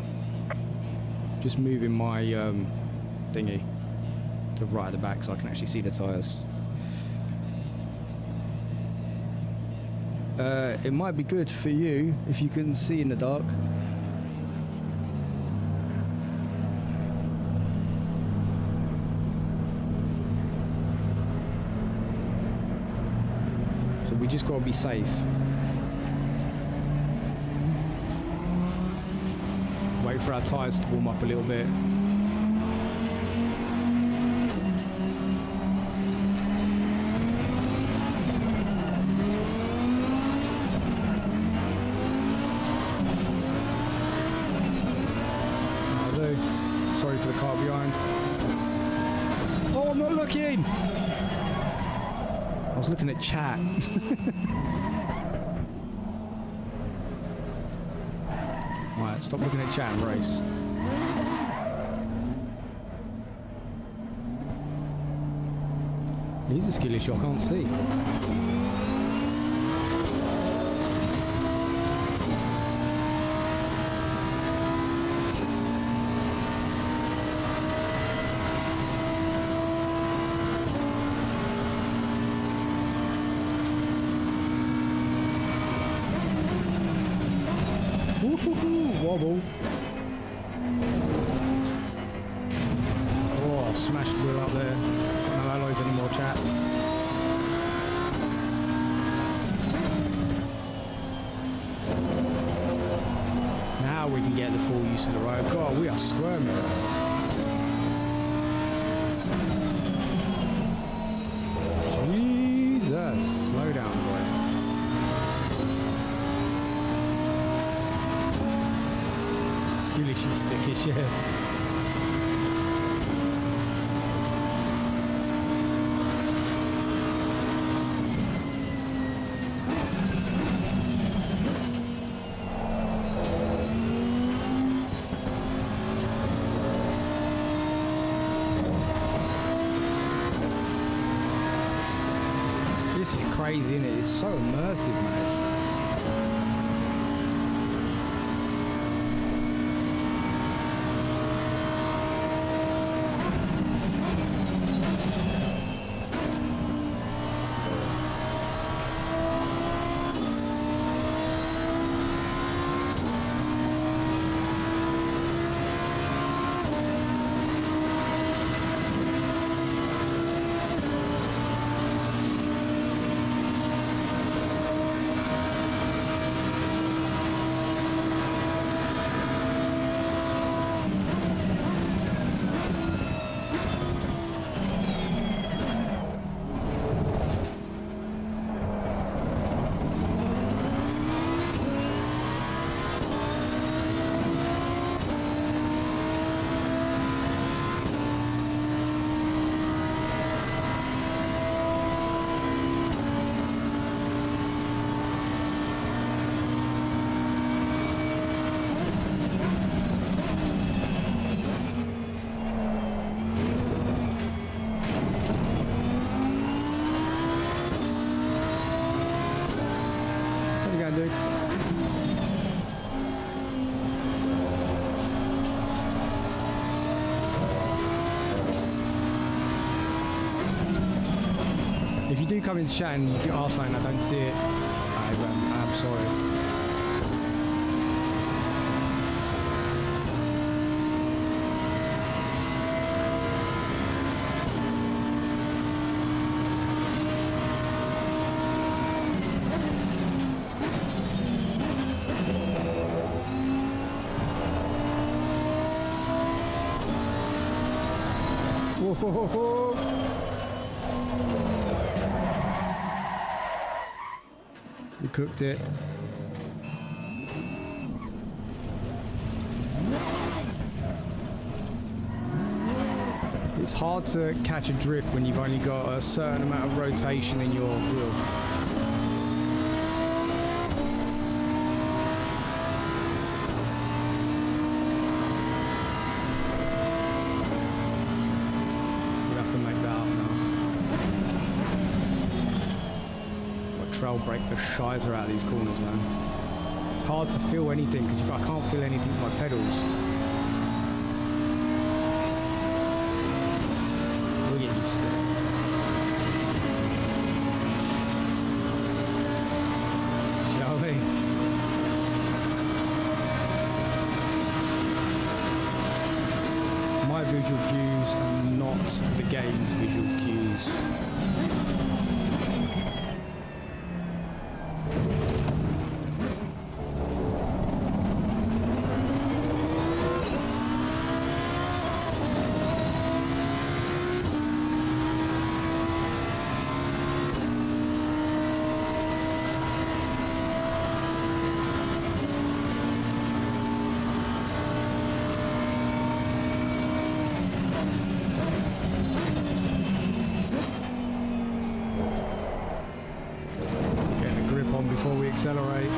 Just moving my thingy to right at the back so I can actually see the tyres. It might be good for you if you can see in the dark. So we just gotta be safe. Wait for our tyres to warm up a little bit. Sorry for the car behind. Oh, I'm not looking! I was looking at chat. Right, stop looking at chat and race. He's a skill issue, I can't see. Wobble. Oh, I smashed the wheel up there. No alloys anymore, chat. Now we can get the full use of the road. God, we are squirming. Jesus, slow down, boy. Skillish stickish, yeah. This is crazy, isn't it? It's so immersive, man. If you do come into chat and you are saying I don't see it, I'm sorry. Whoa. We cooked it. It's hard to catch a drift when you've only got a certain amount of rotation in your wheel. Break the shizer out of these corners, man. It's hard to feel anything because I can't feel anything with my pedals. visual cues and not the game's visual cues. Before we accelerate.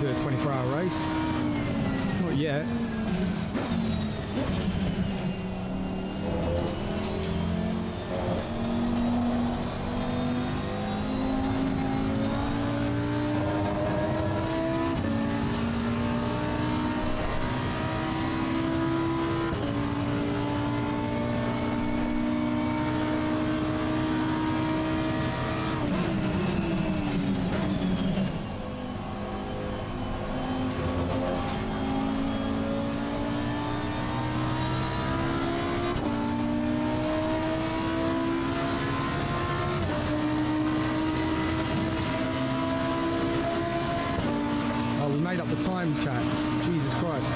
Do a 24-hour race. Not yet. Made up the time, chat. Jesus Christ.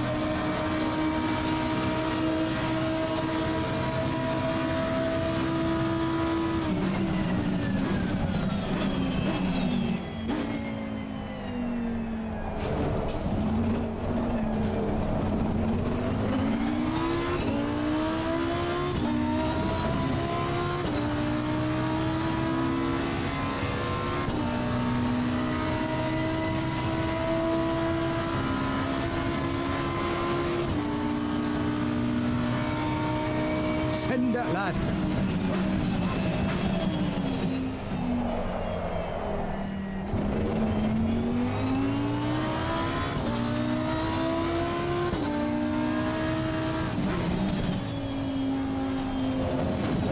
Send that lad.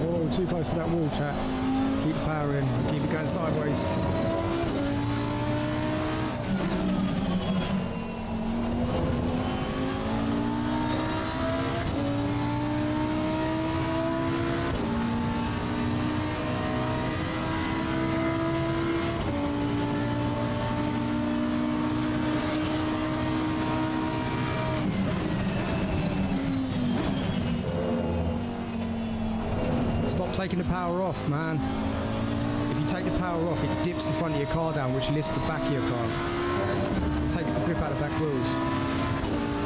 Oh, too close to that wall, chat. Keep the power in. Keep it going sideways. Stop taking the power off, man. If you take the power off, it dips the front of your car down, which lifts the back of your car. It takes the grip out of the back wheels.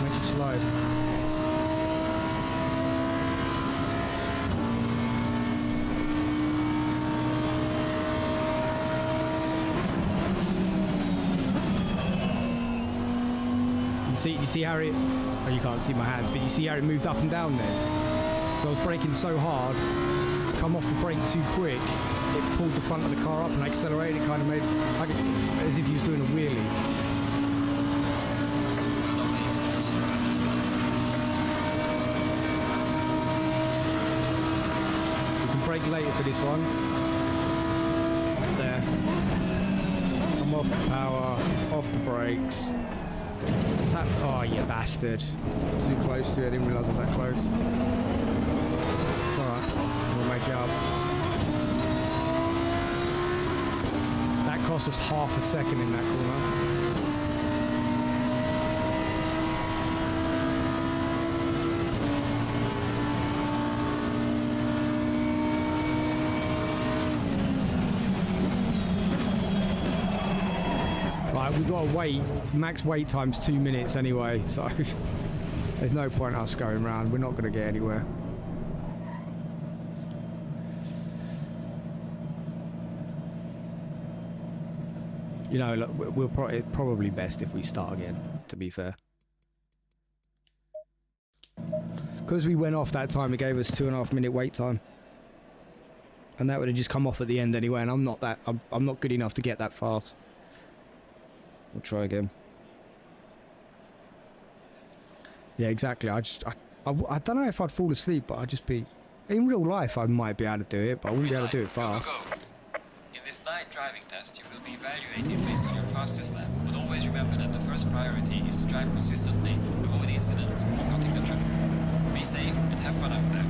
Makes you slide. You see how it, oh, you can't see my hands, but you see how it moved up and down there? So I was braking so hard, come off the brake too quick, it pulled the front of the car up and accelerated. It kind of made like as if he was doing a wheelie. We can brake later for this one. There. Come off the power, off the brakes. Tap. Oh, you bastard. Too close to it. I didn't realise I was that close. It's alright. We'll make it up. That cost us half a second in that corner. We've got to wait, max wait time's 2 minutes anyway, so there's no point us going round. We're not going to get anywhere. You know, look, it's probably best if we start again, to be fair. Because we went off that time, it gave us 2.5 minute wait time. And that would have just come off at the end anyway, and I'm not good enough to get that fast. We'll try again. Yeah, exactly. I don't know if I'd fall asleep, but I'd just be... In real life, I might be able to do it, but I wouldn't be able to do it fast. Go, go, go. In this night driving test, you will be evaluated based on your fastest lap, but always remember that the first priority is to drive consistently, avoid incidents, or cutting the track. Be safe and have fun out there.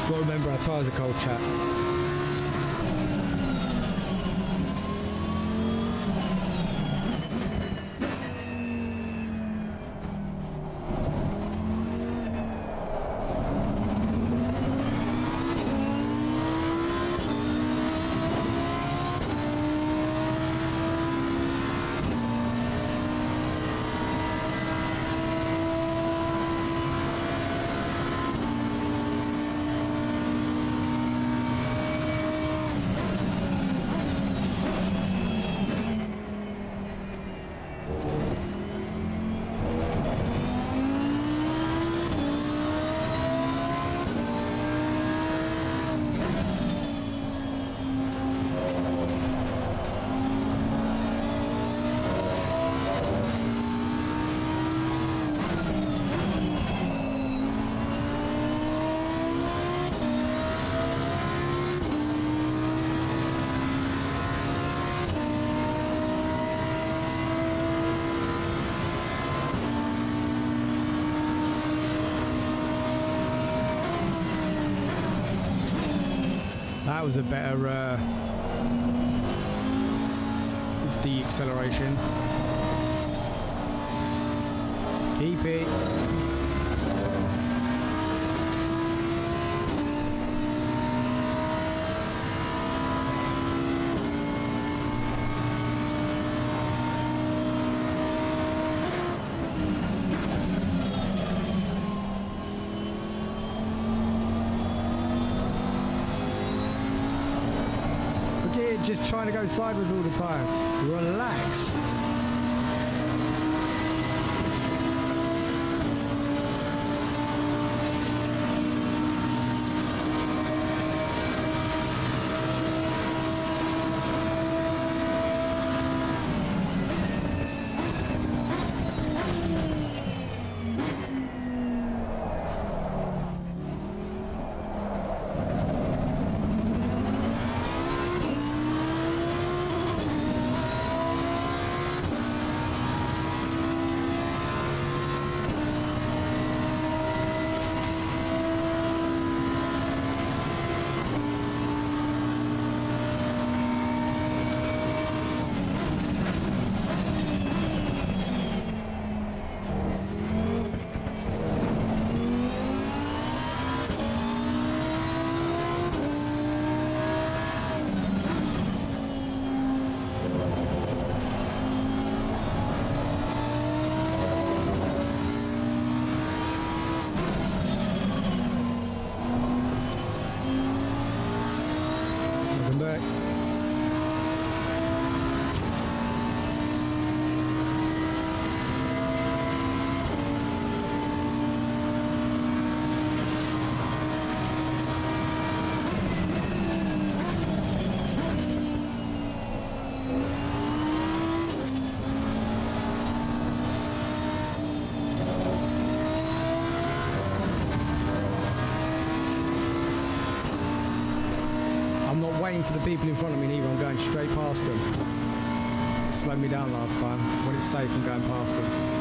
Well, remember, our tyres are cold, chat. That was a better deceleration. Keep it. Just trying to go sideways all the time. Relax. Waiting for the people in front of me neither, I'm going straight past them. It slowed me down last time. When it's safe, I'm going past them.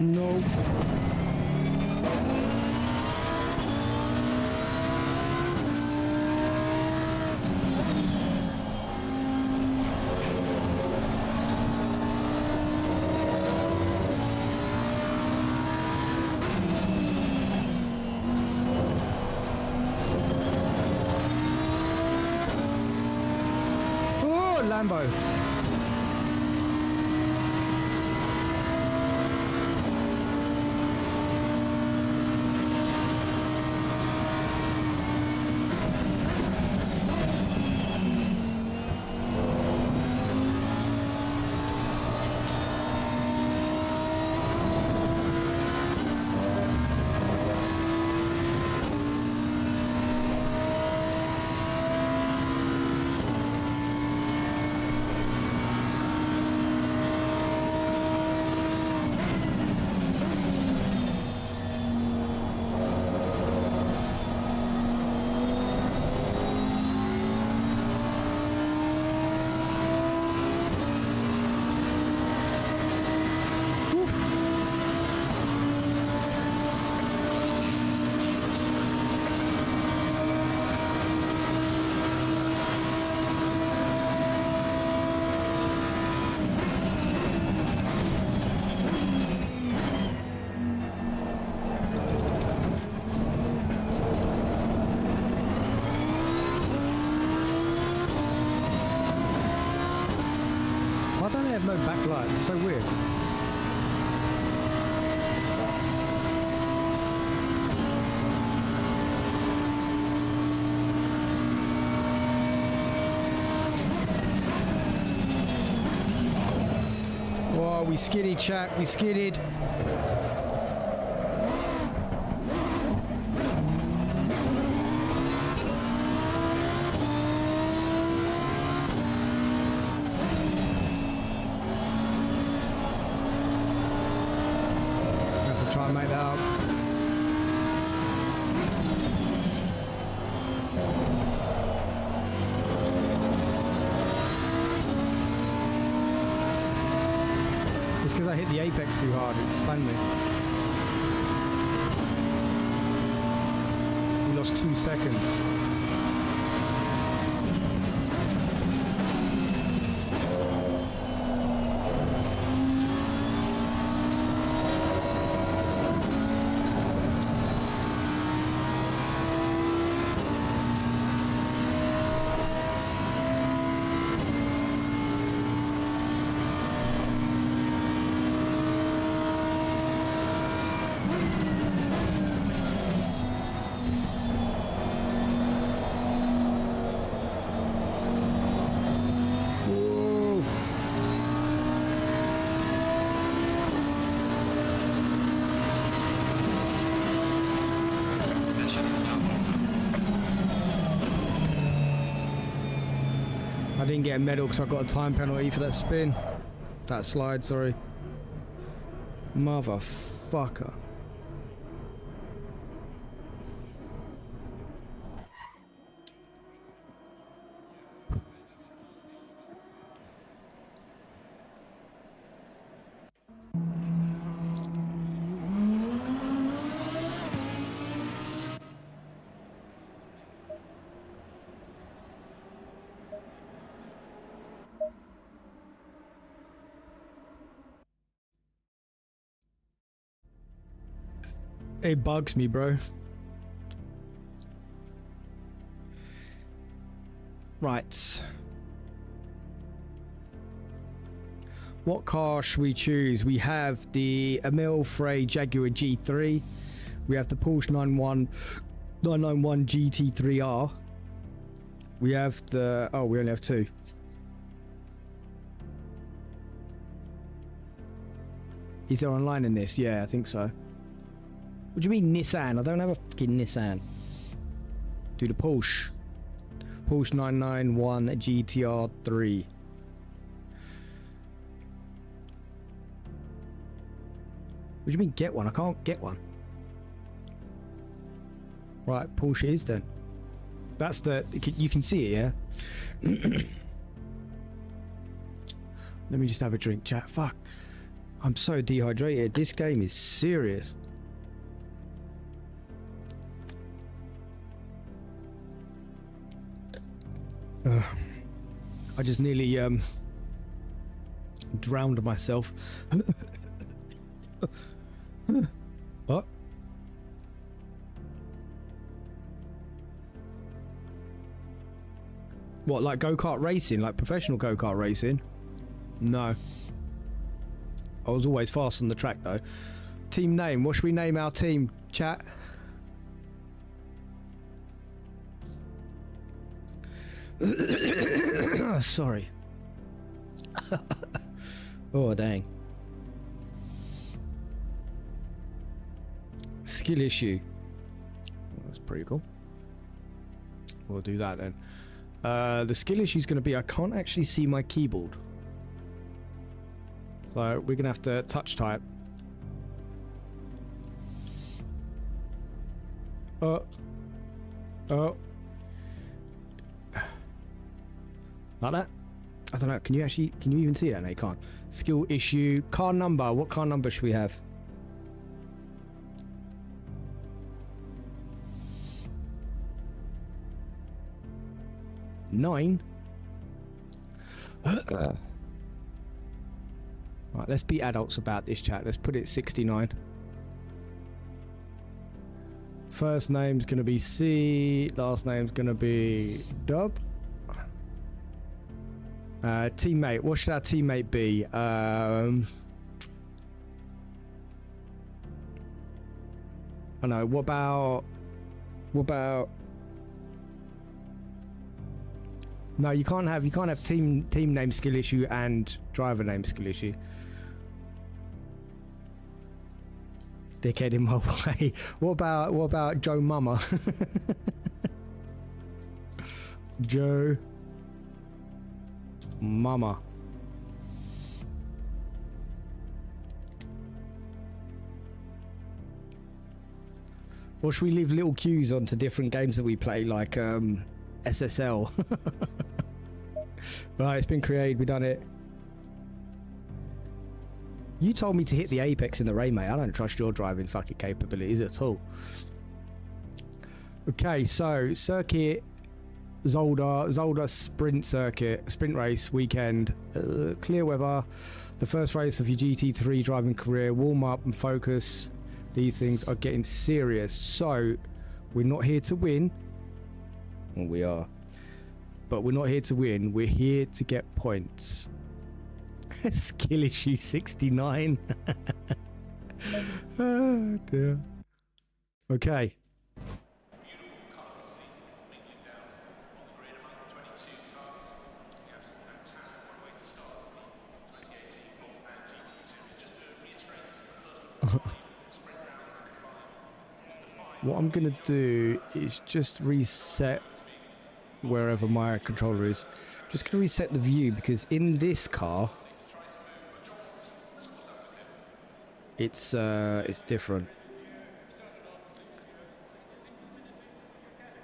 No. Oh, Lambo. Why don't they have no backlight? It's so weird. Whoa, we skidded, chat. We skidded. Try and make that up. It's because I hit the apex too hard, it spun me. We lost 2 seconds. I didn't get a medal because I got a time penalty for that spin. That slide, sorry. Motherfucker. It bugs me, bro. Right. What car should we choose? We have the Emil Frey Jaguar G3. We have the Porsche 991 GT3R. We have the... Oh, we only have two. Is there online in this? Yeah, I think so. What do you mean Nissan? I don't have a fucking Nissan. Do the Porsche. Porsche 991 GTR3. What do you mean get one? I can't get one. Right, Porsche is then. That's the... You can see it, yeah? Let me just have a drink, chat. Fuck. I'm so dehydrated. This game is serious. I just nearly drowned myself. What? What, like go-kart racing? Like professional go-kart racing? No. I was always fast on the track though. Team name. What should we name our team, chat? Sorry. Oh, dang. Skill issue. Well, that's pretty cool. We'll do that then. The skill issue is going to be I can't actually see my keyboard. So we're going to have to touch type. Oh. Like that? I don't know. Can you even see that? No, you can't. Skill issue. Car number. What car number should we have? Nine. Right, let's be adults about this, chat. Let's put it 69. First name's gonna be C. Last name's gonna be Dub. Teammate. What should our teammate be? I know. What about? No, you can't have team name skill issue and driver name skill issue. Dickhead in my way. What about Joe Mama? Joe Mama. Or should we leave little cues onto different games that we play, like SSL? Right, it's been created. We done it. You told me to hit the apex in the rain, mate. I don't trust your driving fucking capabilities at all. Okay, so circuit, Zolder sprint circuit, sprint race weekend, clear weather, the first race of your GT3 driving career, warm up and focus. These things are getting serious. So we're not here to win. Well, we are, but we're not here to win. We're here to get points. Skill issue 69. Oh dear. Okay. What I'm gonna do is just reset wherever my controller is. Just gonna reset the view because in this car it's different.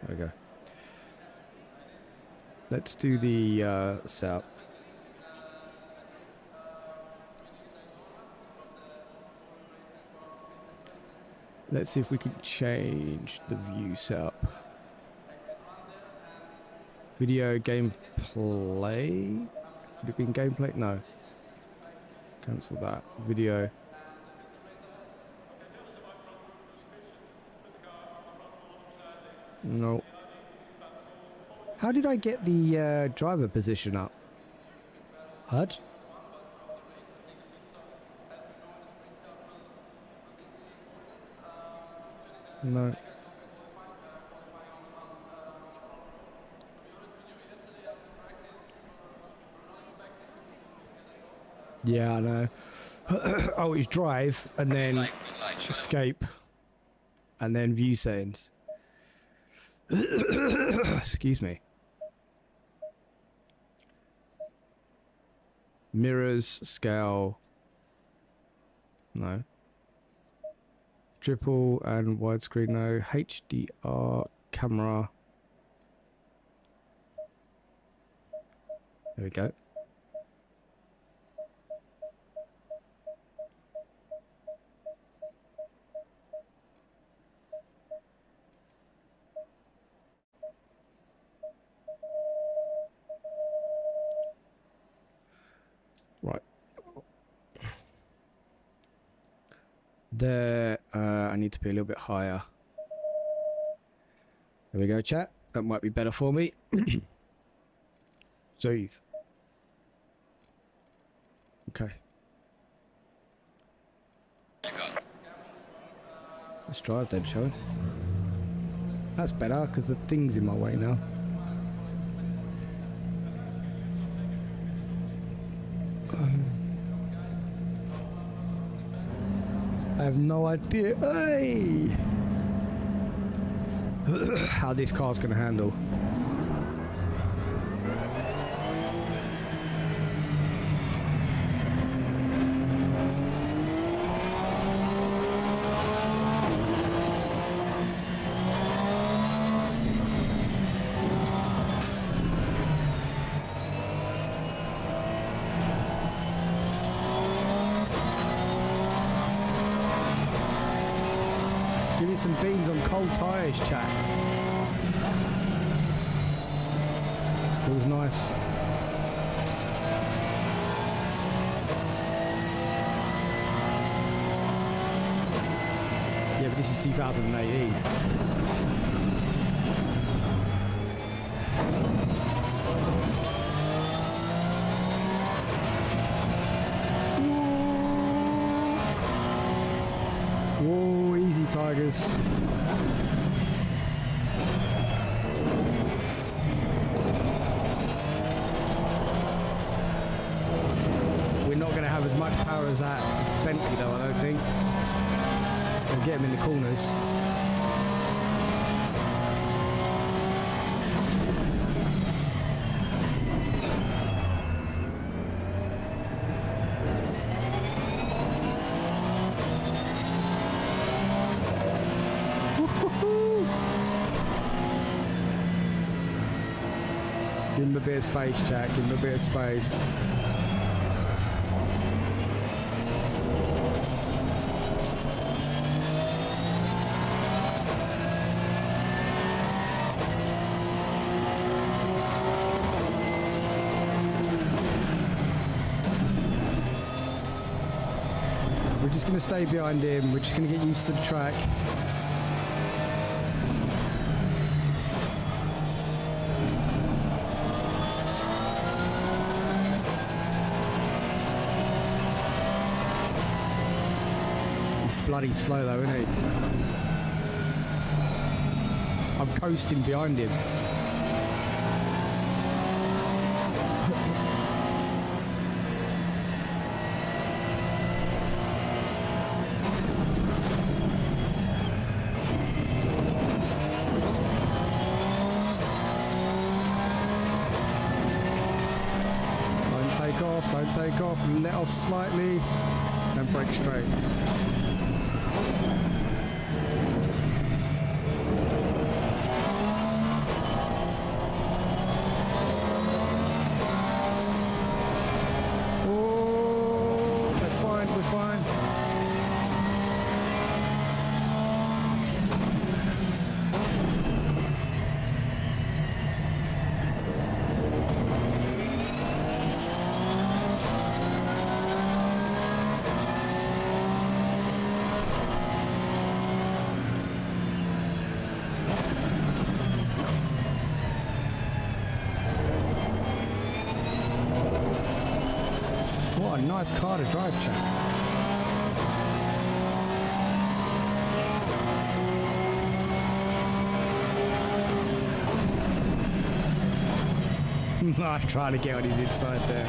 There we go. Let's do the setup. Let's see if we can change the view setup. Video gameplay. Would it be in gameplay? No. Cancel that. Video. No. How did I get the driver position up? HUD? No. Yeah, I know. Oh, it's drive and then escape and then view settings. Excuse me. Mirrors, scale. No. Triple and widescreen, no. HDR camera. There we go. There, I need to be a little bit higher. There we go, chat. That might be better for me. Soothe. Okay. You got. Let's drive then, shall we? That's better, because the thing's in my way now. I have no idea hey! How this car's going to handle. Give me some beans on cold tyres, chat. Feels nice. Yeah, but this is 2018. Whoa, easy tigers. We're not going to have as much power as that Bentley though, I don't think. We'll get him in the corners. Give him a bit of space, Jack. Give him a bit of space. We're just going to stay behind him. We're just going to get used to the track. Bloody slow though, isn't he? I'm coasting behind him. Don't take off, let off slightly, and brake straight. Oh, that's fine, we're fine. What a nice car to drive, chap. I'm trying to get on his inside there.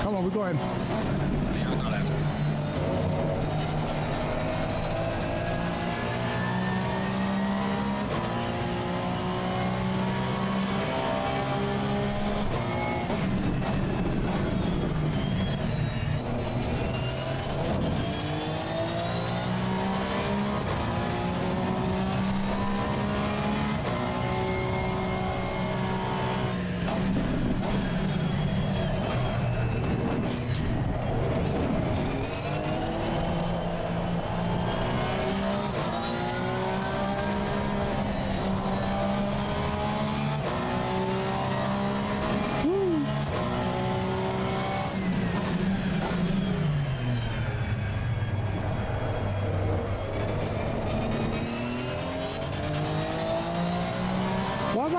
Come on, we got him. Clear on the left.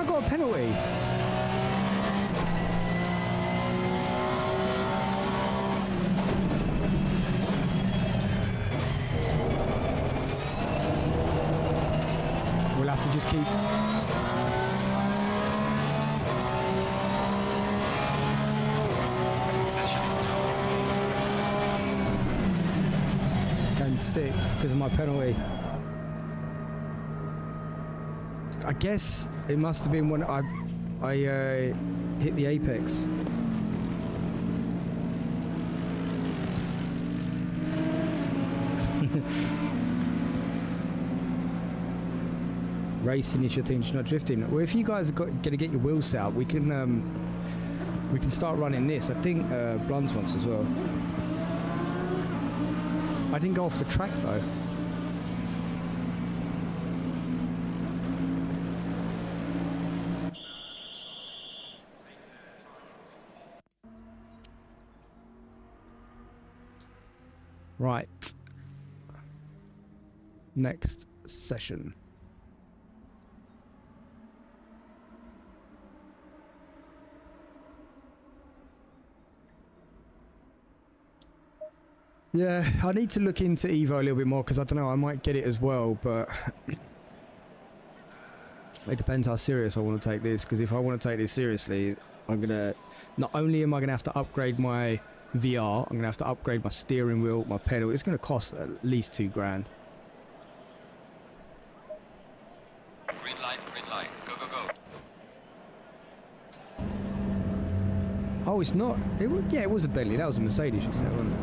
I got a penalty? We'll have to just keep... Came sixth because of my penalty. I guess it must have been when I hit the apex. Racing is your thing, just not drifting. Well, if you guys are going to get your wheels set up, we can start running this. I think Blunt wants as well. I didn't go off the track though. Right. Next session. Yeah, I need to look into Evo a little bit more because I don't know, I might get it as well, but it depends how serious I want to take this, because if I want to take this seriously, I'm going to, not only am I going to have to upgrade my VR, I'm going to have to upgrade my steering wheel, my pedal. It's going to cost at least $2 grand. Green light, go, go, go. Oh, it's not. Yeah, it was a Bentley. That was a Mercedes, you said, wasn't it?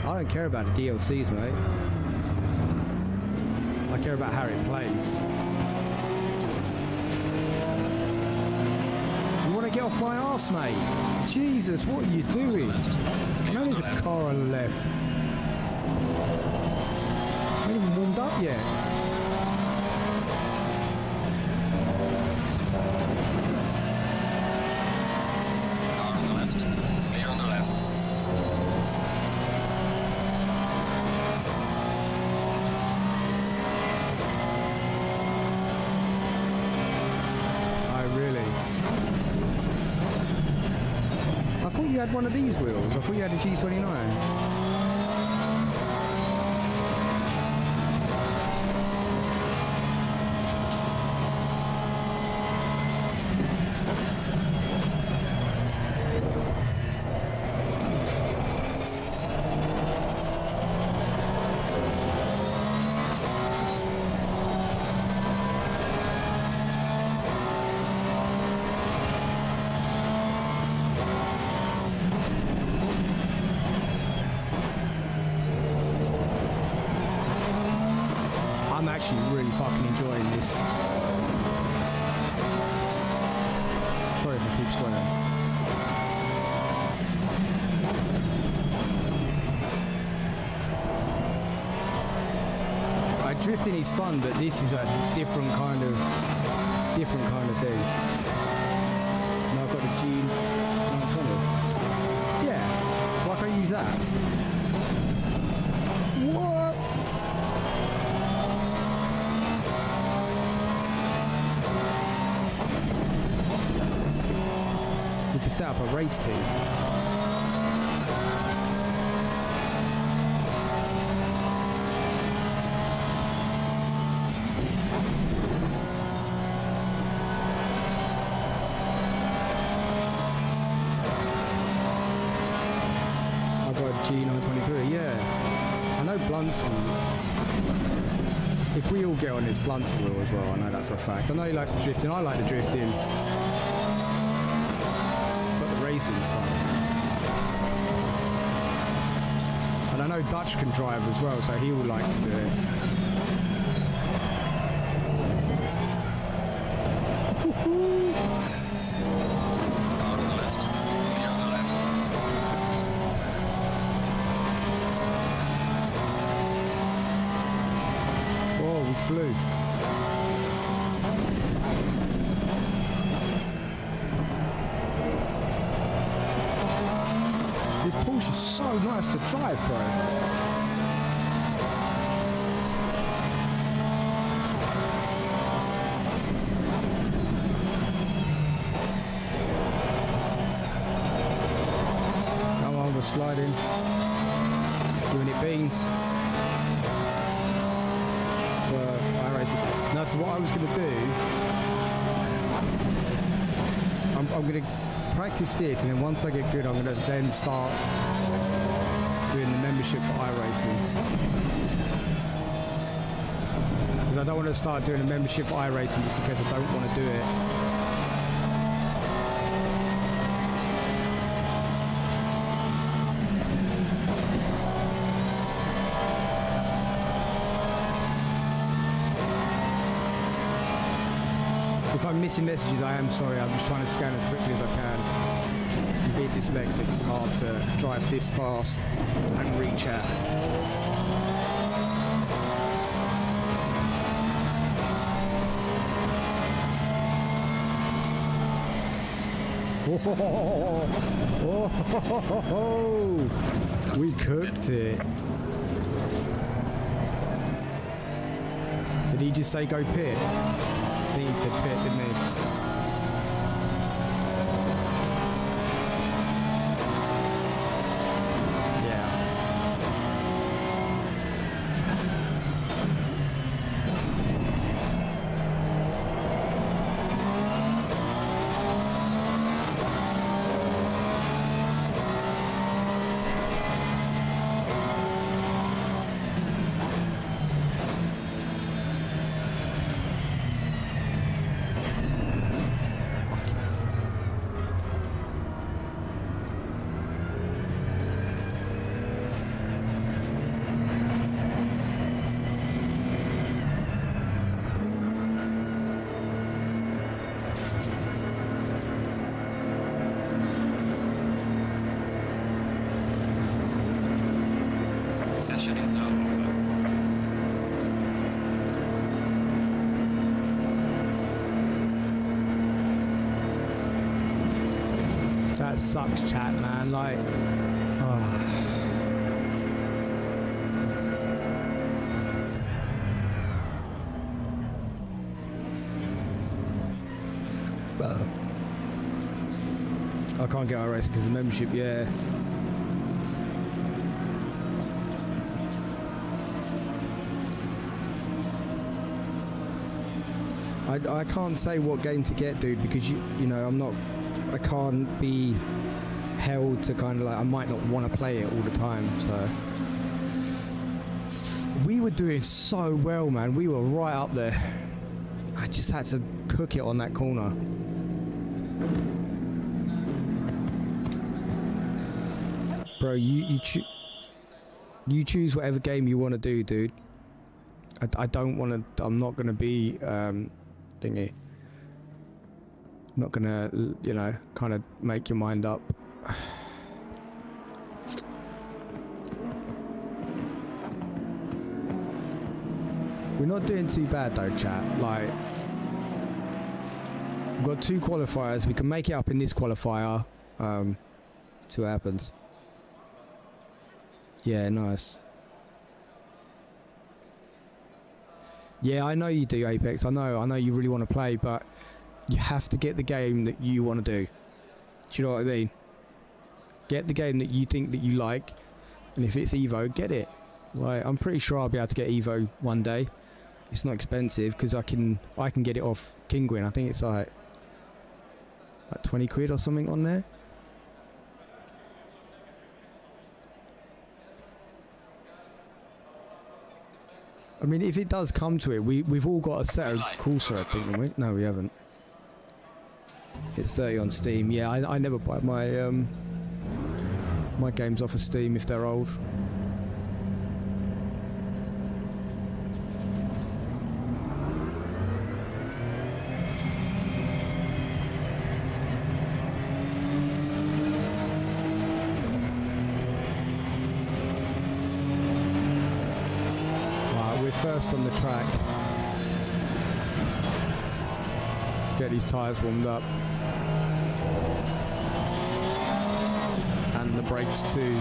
I don't care about the DLCs, mate. I care about how it plays. You want to get off my arse, mate? Jesus, what are you doing? I know there's a car on the left. I ain't even warmed up yet. Car on the left. Clear on the left. I thought you had one of these wheels. I thought you had a G29. I'm actually really fucking enjoying this. Sorry if I keep swearing. Drifting is fun, but this is a different kind of thing. Now I've got the G920. Yeah, why can't I use that? What? We can set up a race team. G923, yeah. I know Blunt's one. If we all get on his Blunt's wheel as well, I know that for a fact. I know he likes the drifting, I like the drifting. But the racing's fun. And I know Dutch can drive as well, so he will like to do it. Flew. This Porsche is so nice to drive, bro. sliding, giving it beans for iRacing. Now, so what I was going to do, I'm going to practice this, and then once I get good, I'm going to then start doing the membership for iRacing. Because I don't want to start doing a membership for iRacing just in case I don't want to do it. If I'm missing messages, I am sorry. I'm just trying to scan as quickly as I can. I'm being dyslexic. It's hard to drive this fast and read chat. Oh, we cooked it. Did he just say go pit? I think he said pit, didn't he? Yeah. Session is now over. That sucks, chat, man. Like, I can't get iRacing because of membership, yeah. I can't say what game to get, dude, because you know, I can't be held to kind of like, I might not want to play it all the time, so. We were doing so well, man. We were right up there. I just had to cook it on that corner. Bro, you choose whatever game you want to do, dude. I don't want to, I'm not going to be, thingy. I'm not gonna, you know, kind of make your mind up. We're not doing too bad though, chat. Like, we've got 2 qualifiers. We can make it up in this qualifier. See what happens. Yeah, nice. Yeah, I know you do, Apex. I know you really want to play, but you have to get the game that you want to do. Do you know what I mean? Get the game that you think that you like, and if it's Evo, get it. Like, I'm pretty sure I'll be able to get Evo one day. It's not expensive because I can get it off Kinguin. I think it's like 20 quid or something on there. I mean, if it does come to it, we've all got a set of Corsair, I think, haven't we? No, we haven't. It's 30 on Steam. Yeah, I never buy my my games off of Steam if they're old. First on the track. Let's get these tyres warmed up. And the brakes too.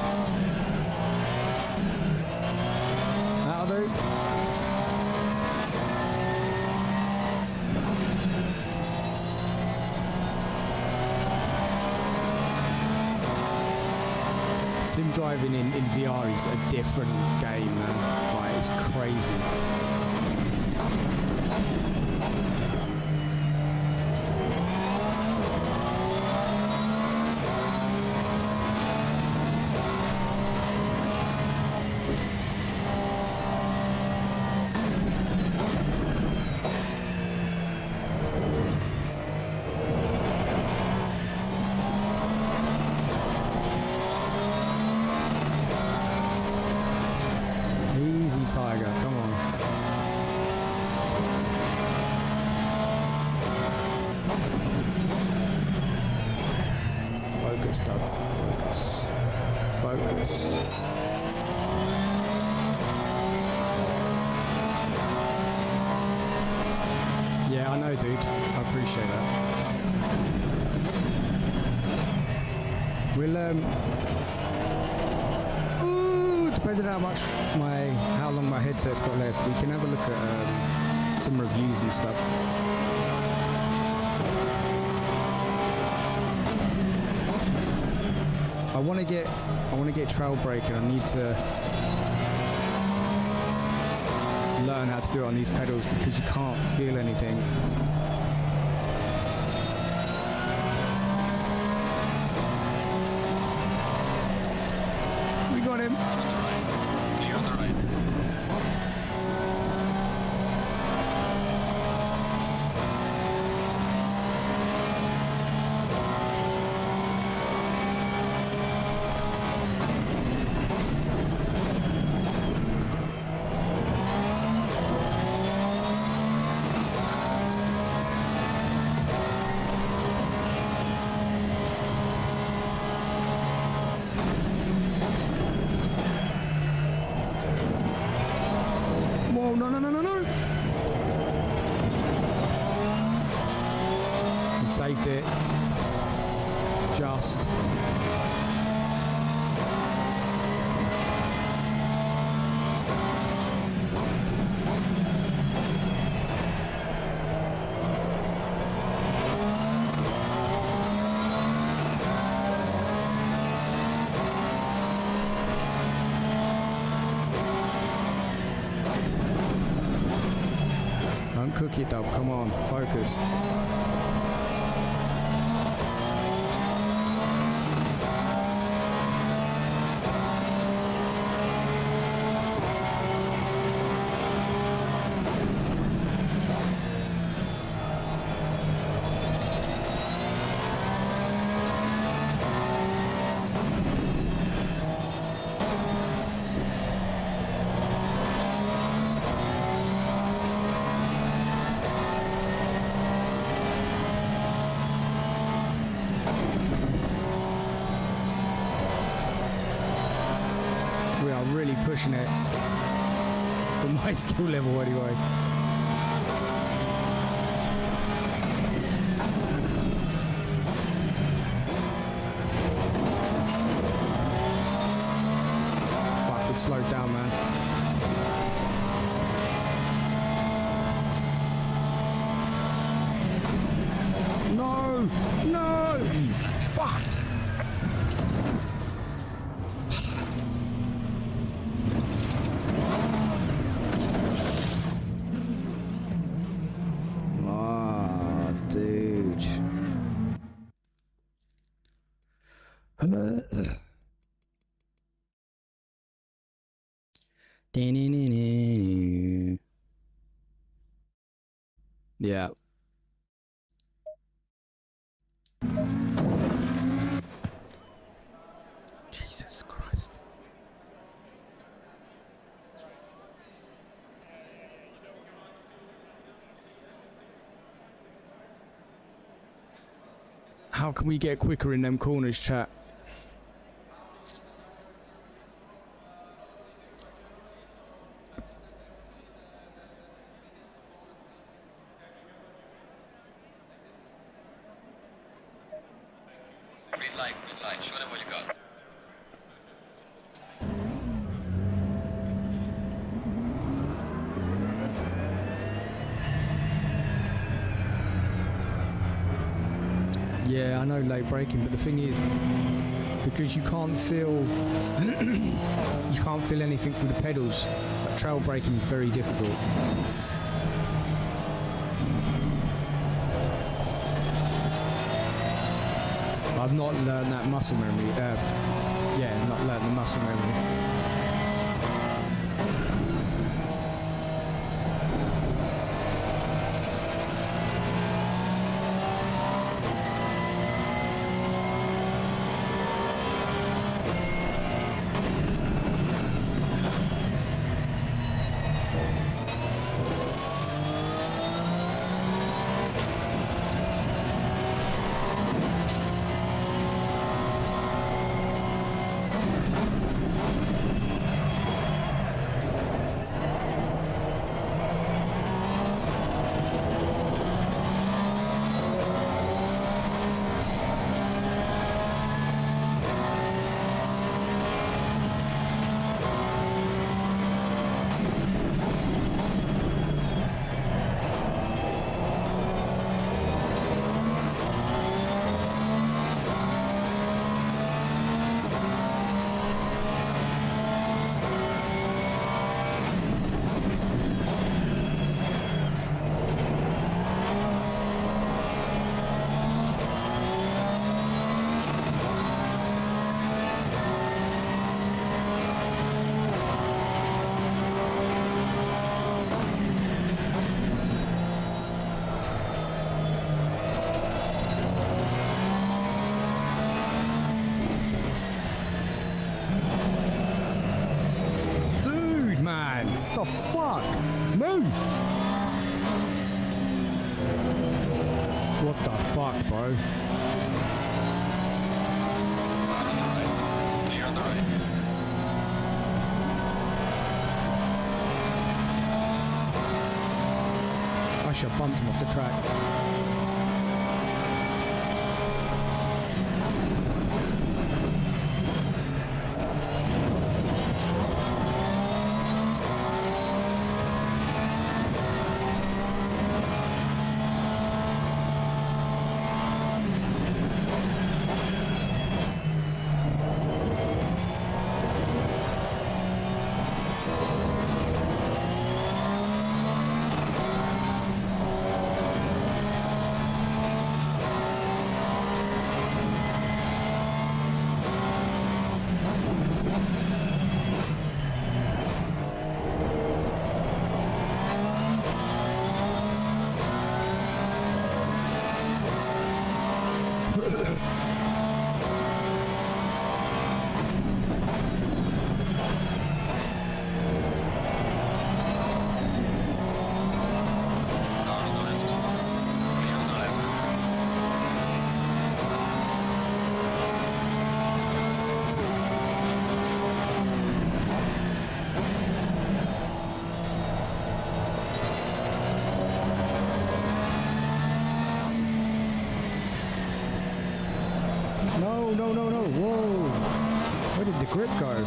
That'll do. sim driving in VR is a different game, man. Like, it's crazy. Tiger, come on. Focus, Doug. Focus. Focus. Yeah, I know, dude. I appreciate that. We'll, depending on how long my headset's got left, we can have a look at some reviews and stuff. I want to get trail braking. I need to learn how to do it on these pedals because you can't feel anything. We got him. Clear on the right. Saved it. Just. Don't cook it, Dub. Come on, focus. We are really pushing it for my skill level anyway. Fuck, it slowed down, man. No! No! Fuck! Yeah. Jesus Christ. How can we get quicker in them corners, chat? Green light, show them what you got. Yeah, I know late braking, but the thing is, because you can't feel anything through the pedals. But trail braking is very difficult. I've not learned that muscle memory. Not learned the muscle memory. The fuck? Move! What the fuck, bro? Clear on the right. I should have bumped him off the track. No, whoa. Where did the grip go?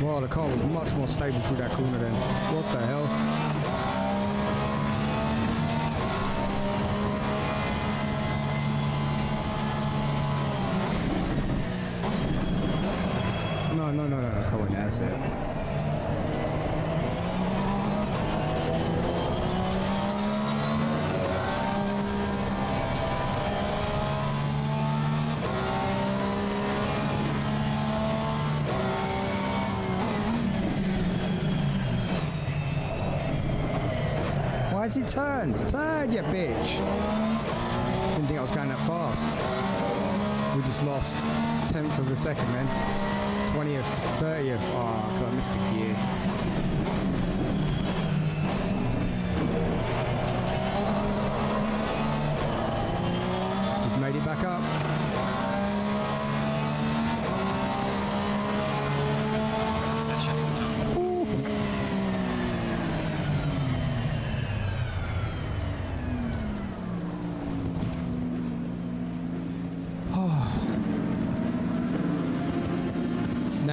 Well, the car was much more stable through that corner then. What the hell? No, come on, that's it. Why has he turned? Turn, you bitch! Didn't think I was going that fast. We just lost 10th of a second, man. 20th, 30th. Oh, God, I missed a gear. Just made it back up. Session is now. Ooh.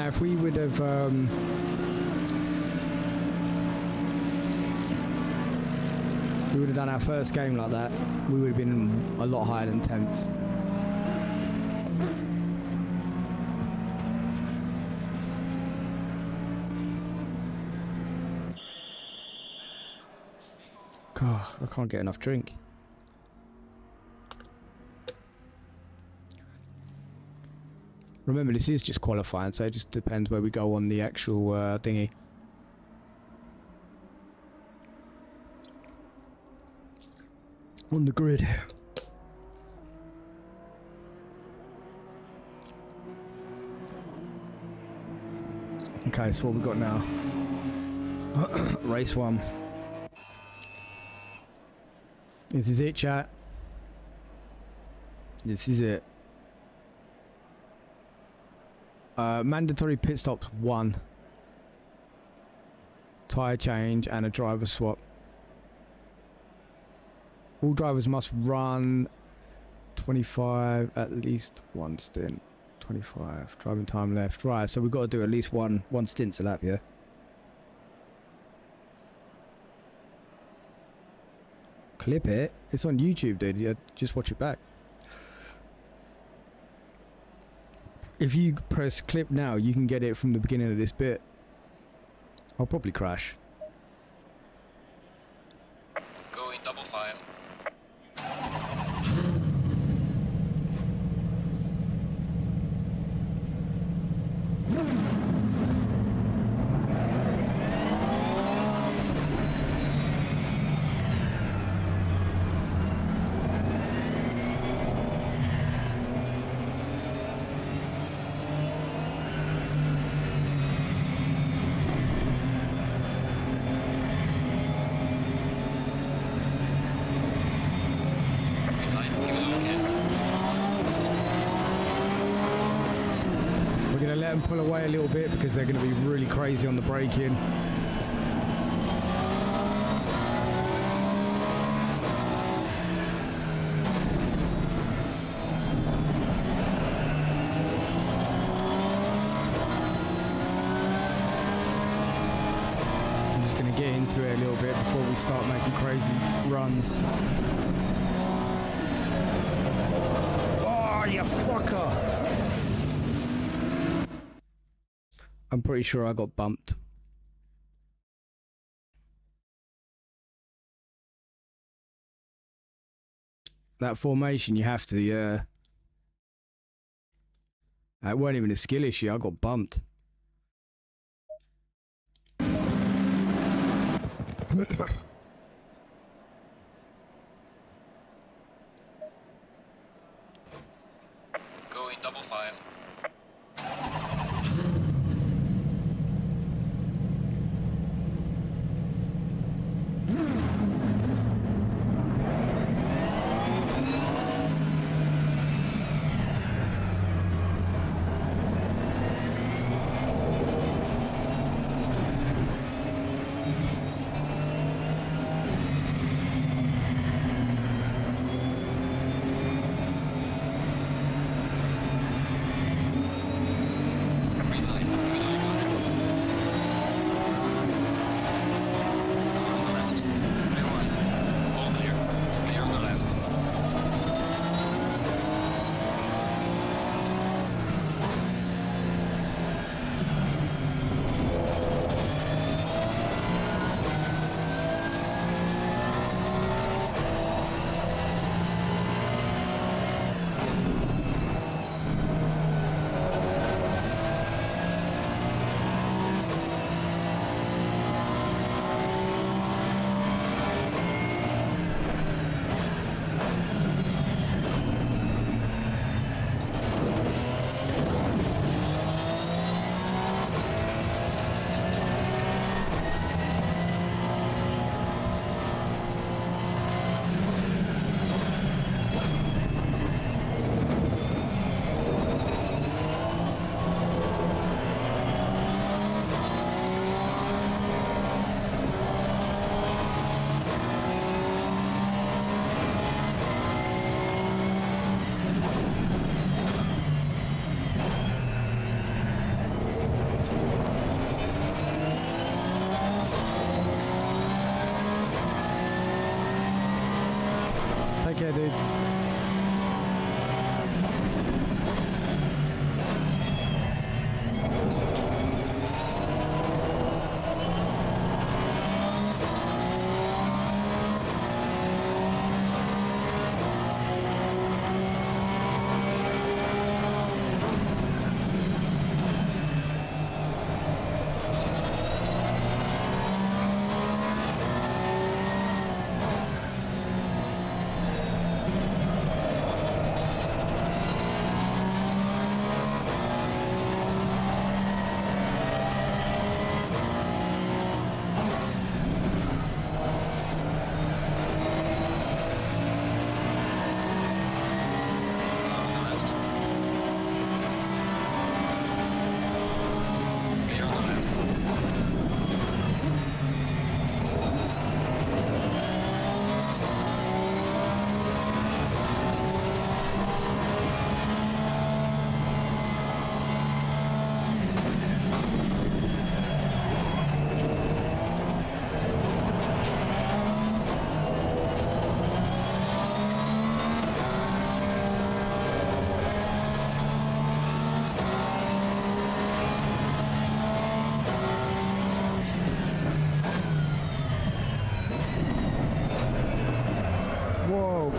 Now, if we would have done our first game like that, we would have been a lot higher than 10th. God, I can't get enough drink. Remember, this is just qualifying, so it just depends where we go on the actual thingy. On the grid. Okay, so what we got now? Race 1. This is it, chat. This is it. Mandatory pit stops 1. Tyre change and a driver swap. All drivers must run 25 at least one stint. 25. Driving time left. Right, so we've got to do at least one stint a lap, yeah? Clip it? It's on YouTube, dude. Yeah, just watch it back. If you press clip now, you can get it from the beginning of this bit. I'll probably crash. Go in double file. Let them pull away a little bit because they're going to be really crazy on the braking. I'm just going to get into it a little bit before we start making crazy runs. Oh, you fucker! I'm pretty sure I got bumped. That formation, you have to, yeah. That weren't even a skill issue, I got bumped. Go in double file. Take care, dude.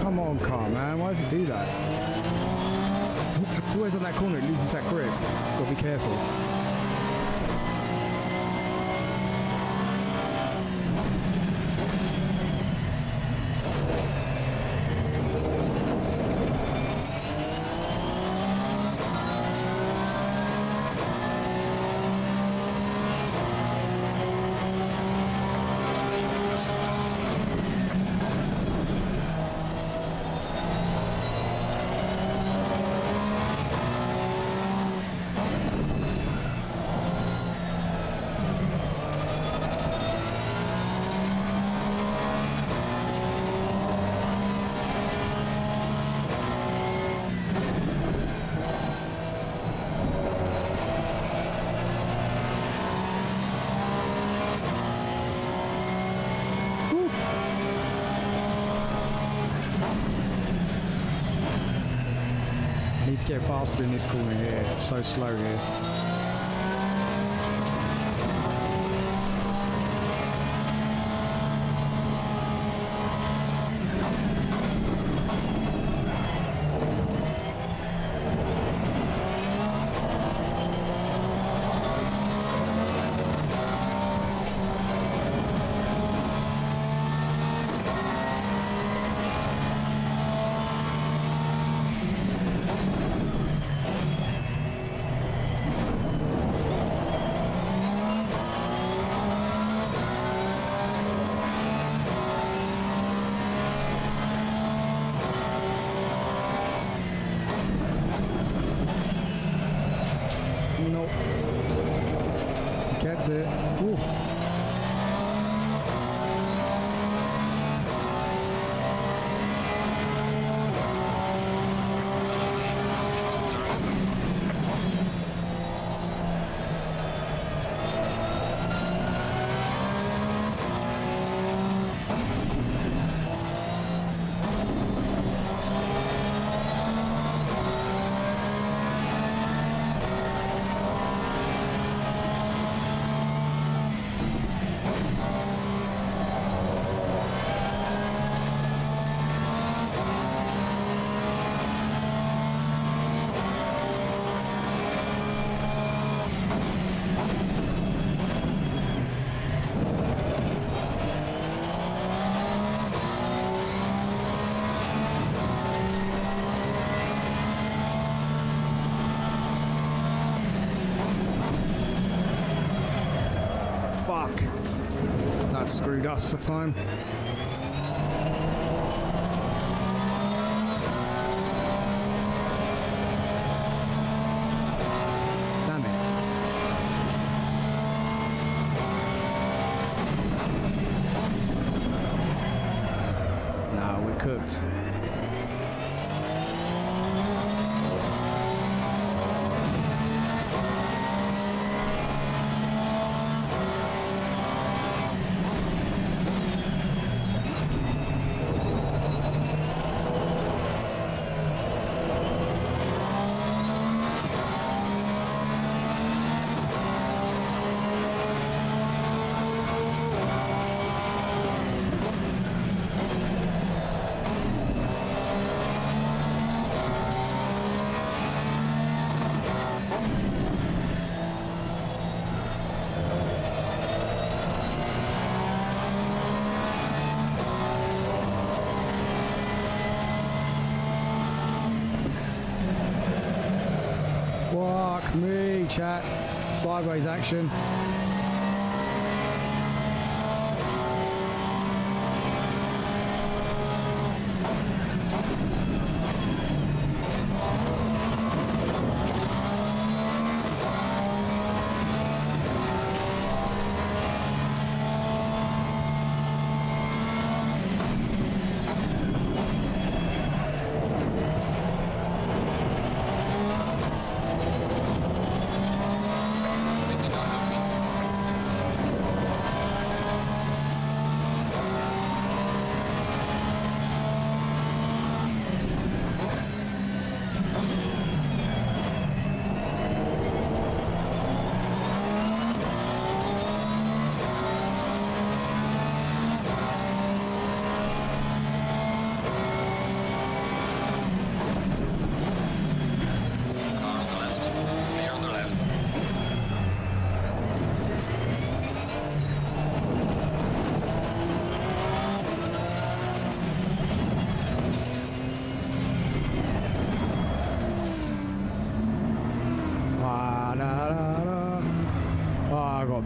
Come on, car, man. Why does it do that? Always on that corner, it loses that grip. Gotta be careful. Need to get faster in this corner here. So slow here. Kept it. Oof. Fuck. That screwed us for time. Damn it. Nah, we're cooked. chat. Sideways action.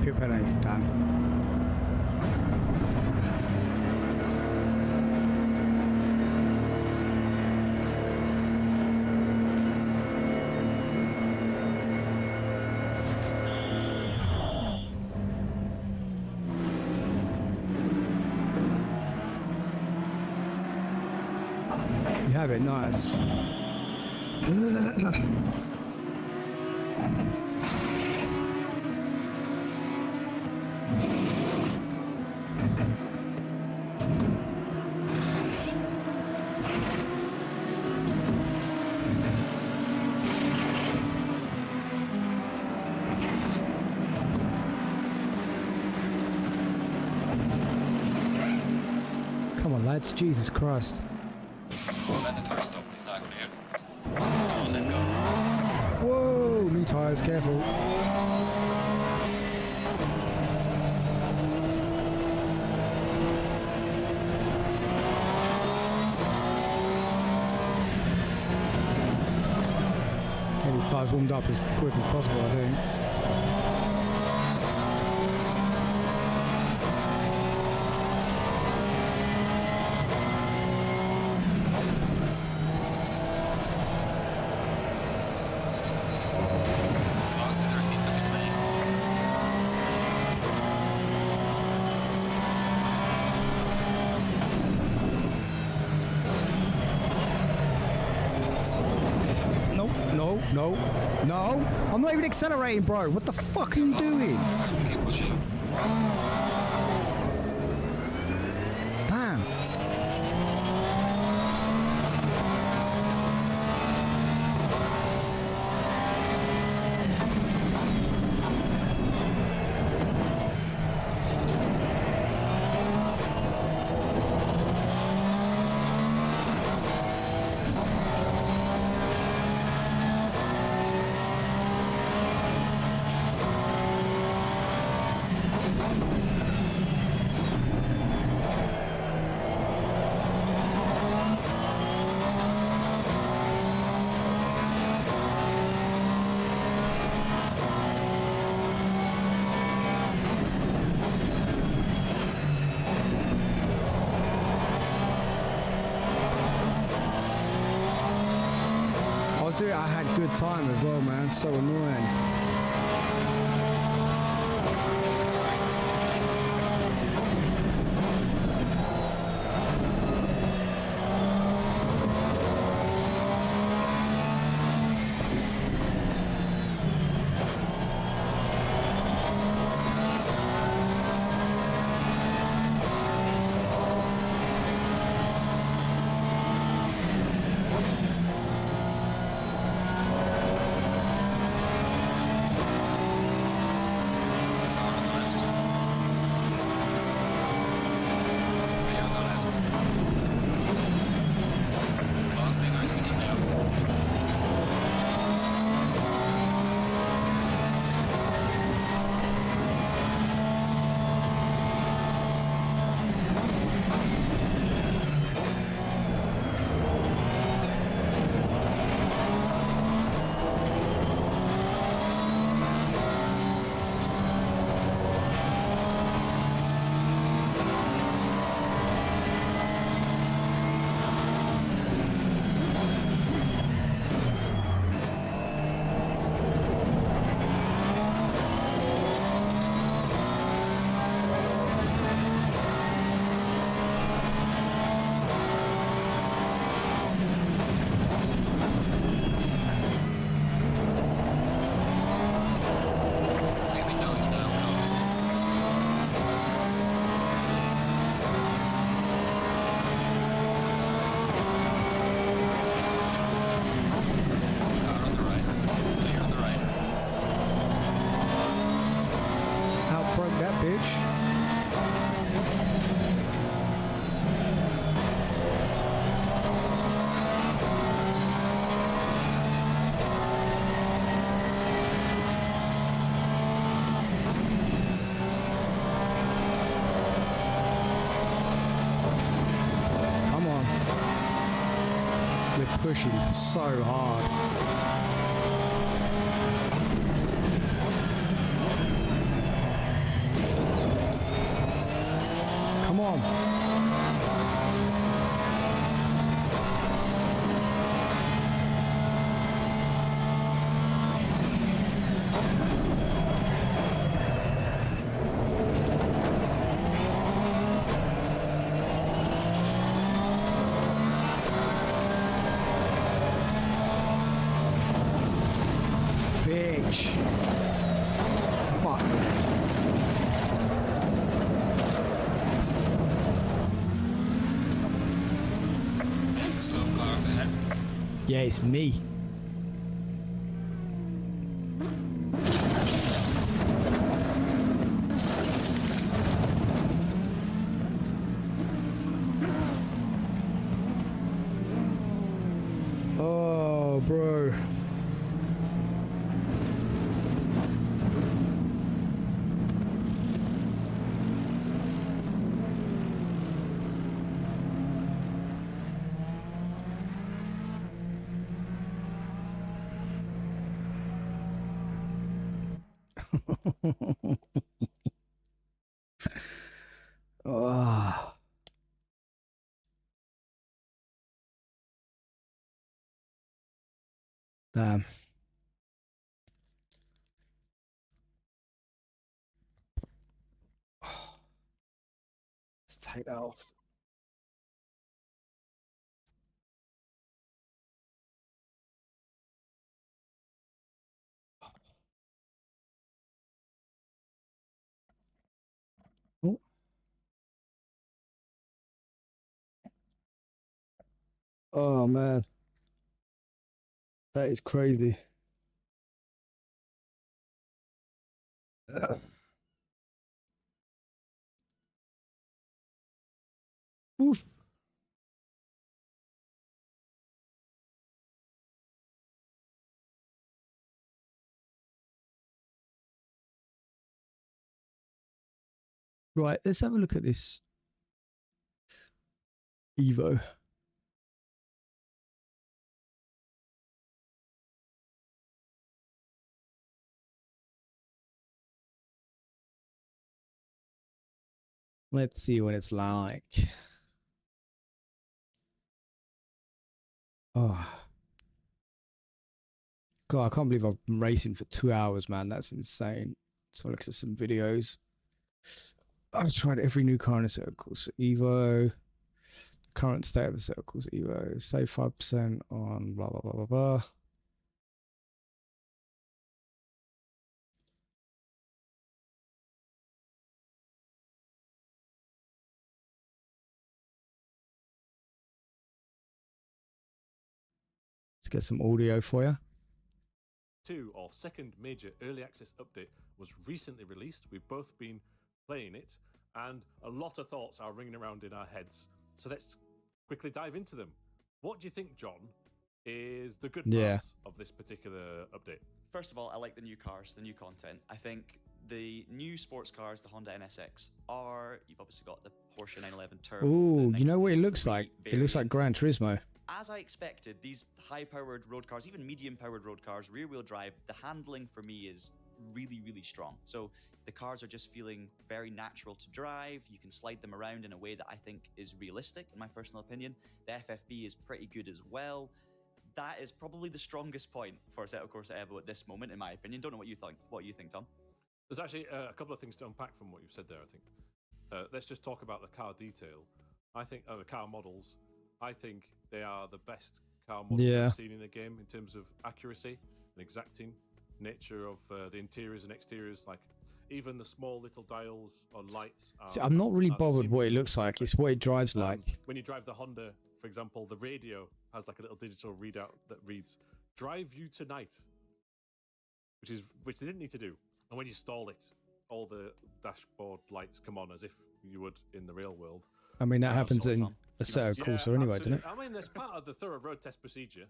Pit penalties done. You have it, nice. Come on, lads. Jesus Christ. Mandatory stop is now clear. Come on, let's go. Whoa, new tyres, careful. Get these tyres warmed up as quick as possible, I think. No, I'm not even accelerating, bro. What the fuck are you doing? Keep pushing. Damn. Dude, I had good time as well, man. So annoying. bitch. Come on. We're pushing so hard. Come on. Bitch. Fuck. There's a slow car up ahead. Yeah, it's me. Oh, bro. Oh. Damn. Let's take that off. Oh. Oh man, that is crazy. Oof. Right, let's have a look at this Evo. Let's see what it's like. Oh. God, I can't believe I've been racing for 2 hours, man. That's insane. So look at some videos. I've tried every new car in a circles. Evo. Current state of the circles. Evo. Save 5% on blah, blah, blah, blah, blah. Let's get some audio for you. Our second major early access update was recently released. We've both been playing it, and a lot of thoughts are ringing around in our heads. So let's quickly dive into them. What do you think, John, is the good parts of this particular update? First of all, I like the new cars, the new content. I think the new sports cars, the Honda NSX R, you've obviously got the Porsche 911 Turbo. Ooh, you know what it looks like? It looks like Gran Turismo. As I expected, these high-powered road cars, even medium-powered road cars, rear-wheel drive, the handling for me is really, really strong. So the cars are just feeling very natural to drive. You can slide them around in a way that I think is realistic, in my personal opinion. The FFB is pretty good as well. That is probably the strongest point for Assetto Corsa Evo at this moment, in my opinion. Don't know what you think. What you think, Tom? There's actually a couple of things to unpack from what you've said there, I think. Let's just talk about the car detail. I think, the car models, I think they are the best car models I've seen in a game in terms of accuracy and exacting nature of the interiors and exteriors. Like, even the small little dials on lights. See, I'm not really bothered what it looks like. It's what it drives like. When you drive the Honda, for example, the radio has like a little digital readout that reads, "Drive you tonight," which they didn't need to do. And when you stall it, all the dashboard lights come on as if you would in the real world. I mean, that Yeah, happens that's in all, Tom. a Assetto Corsa anyway, doesn't it? I mean, there's part of the thorough road test procedure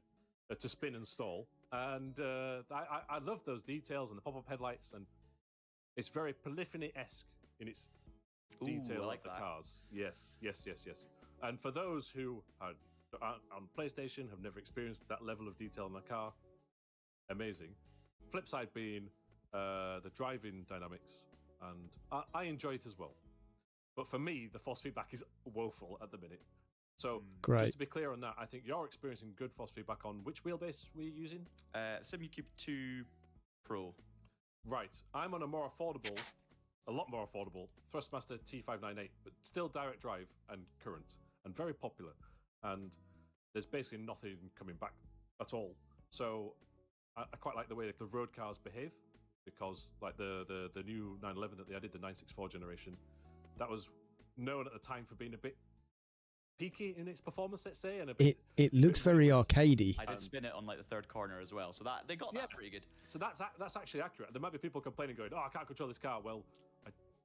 to spin and stall, and I love those details and the pop-up headlights, and it's very polyphony-esque in its detail I like of the that. cars. Yes. And for those who are on PlayStation, have never experienced that level of detail in a car, amazing. Flip side being the driving dynamics, and I enjoy it as well. But for me, the force feedback is woeful at the minute. So Great. just to be clear on that, I think you're experiencing good force feedback on which wheelbase were you using? SimuCube 2 Pro. Right. I'm on a lot more affordable Thrustmaster T598, but still direct drive and current, and very popular. And there's basically nothing coming back at all. So I quite like the way that the road cars behave, because like the new 911 that they added, the 964 generation, that was known at the time for being a bit peaky in its performance, let's say, and a bit. It looks very arcadey. I did spin it on like the third corner as well, so that they got that pretty good. So that's actually accurate. There might be people complaining, going, "Oh, I can't control this car." Well,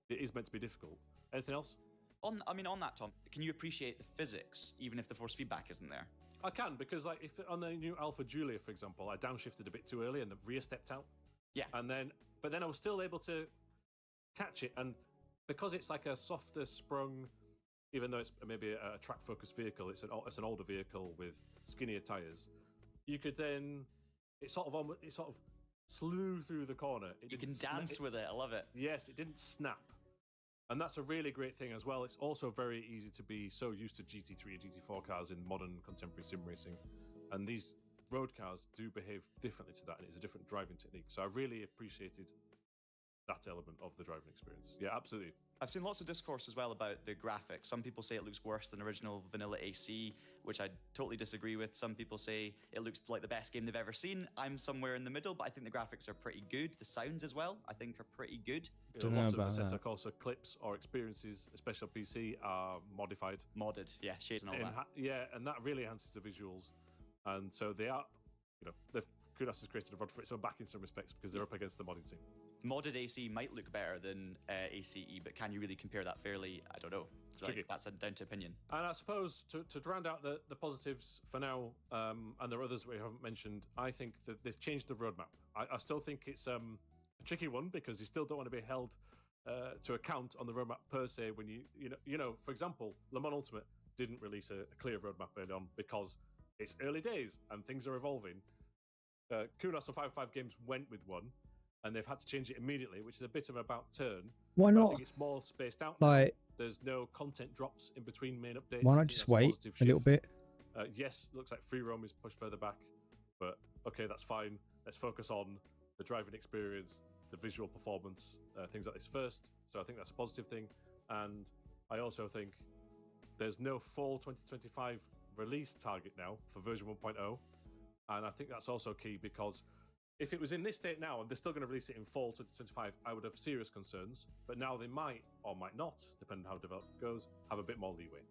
it is meant to be difficult. Anything else? On that, Tom, can you appreciate the physics even if the force feedback isn't there? I can, because like if on the new Alpha Julia, for example, I downshifted a bit too early and the rear stepped out. Yeah. But then I was still able to catch it, and because it's like a softer sprung, even though it's maybe a track-focused vehicle, it's an older vehicle with skinnier tires. You could then it sort of slew through the corner. You can dance with it. I love it. Yes, it didn't snap. And that's a really great thing as well. It's also very easy to be so used to GT3 and GT4 cars in modern contemporary sim racing. And these road cars do behave differently to that, and it's a different driving technique. So I really appreciated that element of the driving experience. Yeah, absolutely. I've seen lots of discourse as well about the graphics. Some people say it looks worse than original vanilla AC, which I totally disagree with. Some people say it looks like the best game they've ever seen. I'm somewhere in the middle, but I think the graphics are pretty good. The sounds as well, I think, are pretty good. Lots of Assetto Corsa clips or experiences, especially on PC, are modified. Modded, yeah, shades and all that. Yeah, and that really enhances the visuals. And so they are, Kudos has created a rod for its own back in some respects, because they're up against the modding scene. Modded AC might look better than ACE, but can you really compare that fairly? I don't know. Tricky. That's down to opinion. And I suppose to round out the positives for now, and there are others we haven't mentioned, I think that they've changed the roadmap. I still think it's a tricky one, because you still don't want to be held to account on the roadmap per se. When for example, Le Mans Ultimate didn't release a clear roadmap early on because it's early days and things are evolving. Kudos and 505 Games went with one, and they've had to change it immediately, which is a bit of an about turn. Why But not? I think it's more spaced out. Like, There's no content drops in between main updates. why I not think just that's wait positive a little shift. bit? Yes, looks like free roam is pushed further back, but okay, that's fine. Let's focus on the driving experience, the visual performance, things like this first. So I think that's a positive thing. And I also think there's no fall 2025 release target now for version 1.0. And I think that's also key, because if it was in this state now and they're still going to release it in fall 2025, I would have serious concerns. But now they might or might not, depending on how development goes, have a bit more leeway.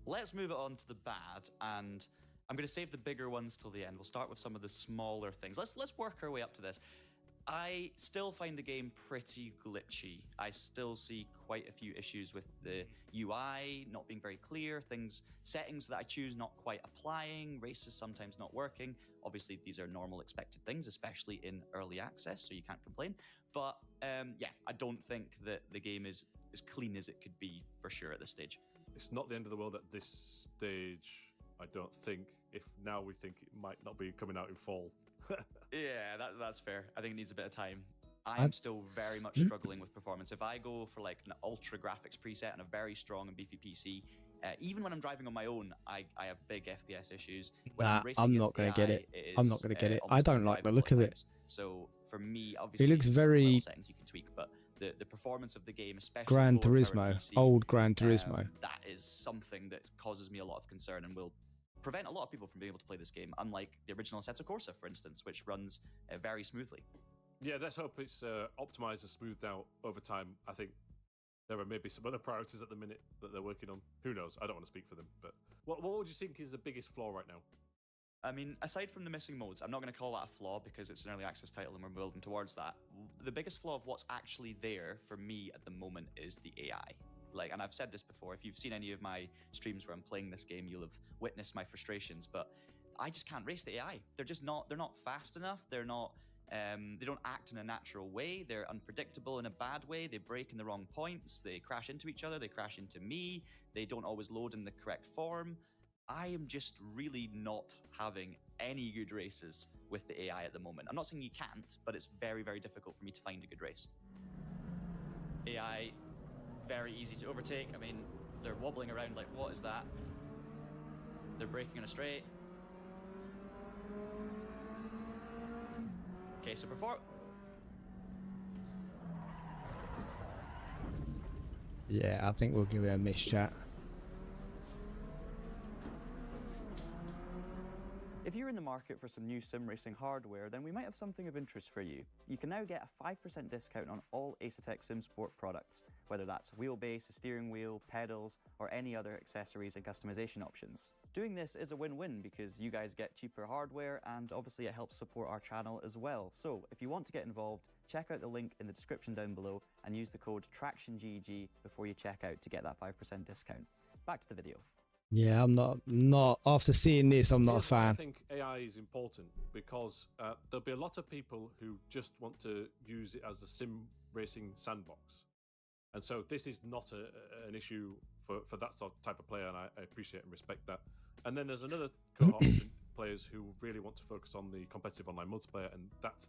Let's move it on to the bad, and I'm going to save the bigger ones till the end. We'll start with some of the smaller things. Let's work our way up to this. I still find the game pretty glitchy. I still see quite a few issues with the UI not being very clear, settings that I choose not quite applying, races sometimes not working. Obviously, these are normal expected things, especially in early access, so you can't complain. But I don't think that the game is as clean as it could be for sure at this stage. It's not the end of the world at this stage, I don't think, if now we think it might not be coming out in fall. Yeah, that's fair. I think it needs a bit of time. I'm still very much struggling with performance. If I go for like an ultra graphics preset and a very strong and beefy PC, even when I'm driving on my own, I have big FPS issues. When Nah, racing I'm against not going to AI, get it. it I'm is, not going to get it. I almost don't like the undrivable look at of it. times. So for me, obviously, It looks there's very little settings you can tweak, but the performance of the game, especially Gran lower powered Turismo, PC, old Gran Turismo. that is something that causes me a lot of concern and will prevent a lot of people from being able to play this game, unlike the original Assetto Corsa, for instance, which runs very smoothly. Yeah, let's hope it's optimized and smoothed out over time. I think there are maybe some other priorities at the minute that they're working on. Who knows? I don't want to speak for them. But what would you think is the biggest flaw right now? I mean, aside from the missing modes, I'm not going to call that a flaw because it's an early access title and we're building towards that. The biggest flaw of what's actually there for me at the moment is the AI. Like, and I've said this before, if you've seen any of my streams where I'm playing this game, you'll have witnessed my frustrations, but I just can't race the AI. They're just not, they're not fast enough. They're not, they don't act in a natural way. They're unpredictable in a bad way. They break in the wrong points. They crash into each other. They crash into me. They don't always load in the correct form. I am just really not having any good races with the AI at the moment. I'm not saying you can't, but it's very, very difficult for me to find a good race. AI, very easy to overtake. I mean, they're wobbling around like, what is that? They're braking on a straight. Okay, so before... Yeah, I think we'll give it a miss, chat. If you're in the market for some new sim racing hardware, then we might have something of interest for you. You can now get a 5% discount on all Asetek SimSport products, whether that's a wheelbase, a steering wheel, pedals, or any other accessories and customization options. Doing this is a win-win because you guys get cheaper hardware and obviously it helps support our channel as well. So if you want to get involved, check out the link in the description down below and use the code TRACTIONGG before you check out to get that 5% discount. Back to the video. Yeah, I'm not after seeing this, I'm not a Here's why fan. I think AI is important because there'll be a lot of people who just want to use it as a sim racing sandbox. And so this is not an issue for that sort of type of player, and I appreciate and respect that. And then there's another cohort of players who really want to focus on the competitive online multiplayer, and that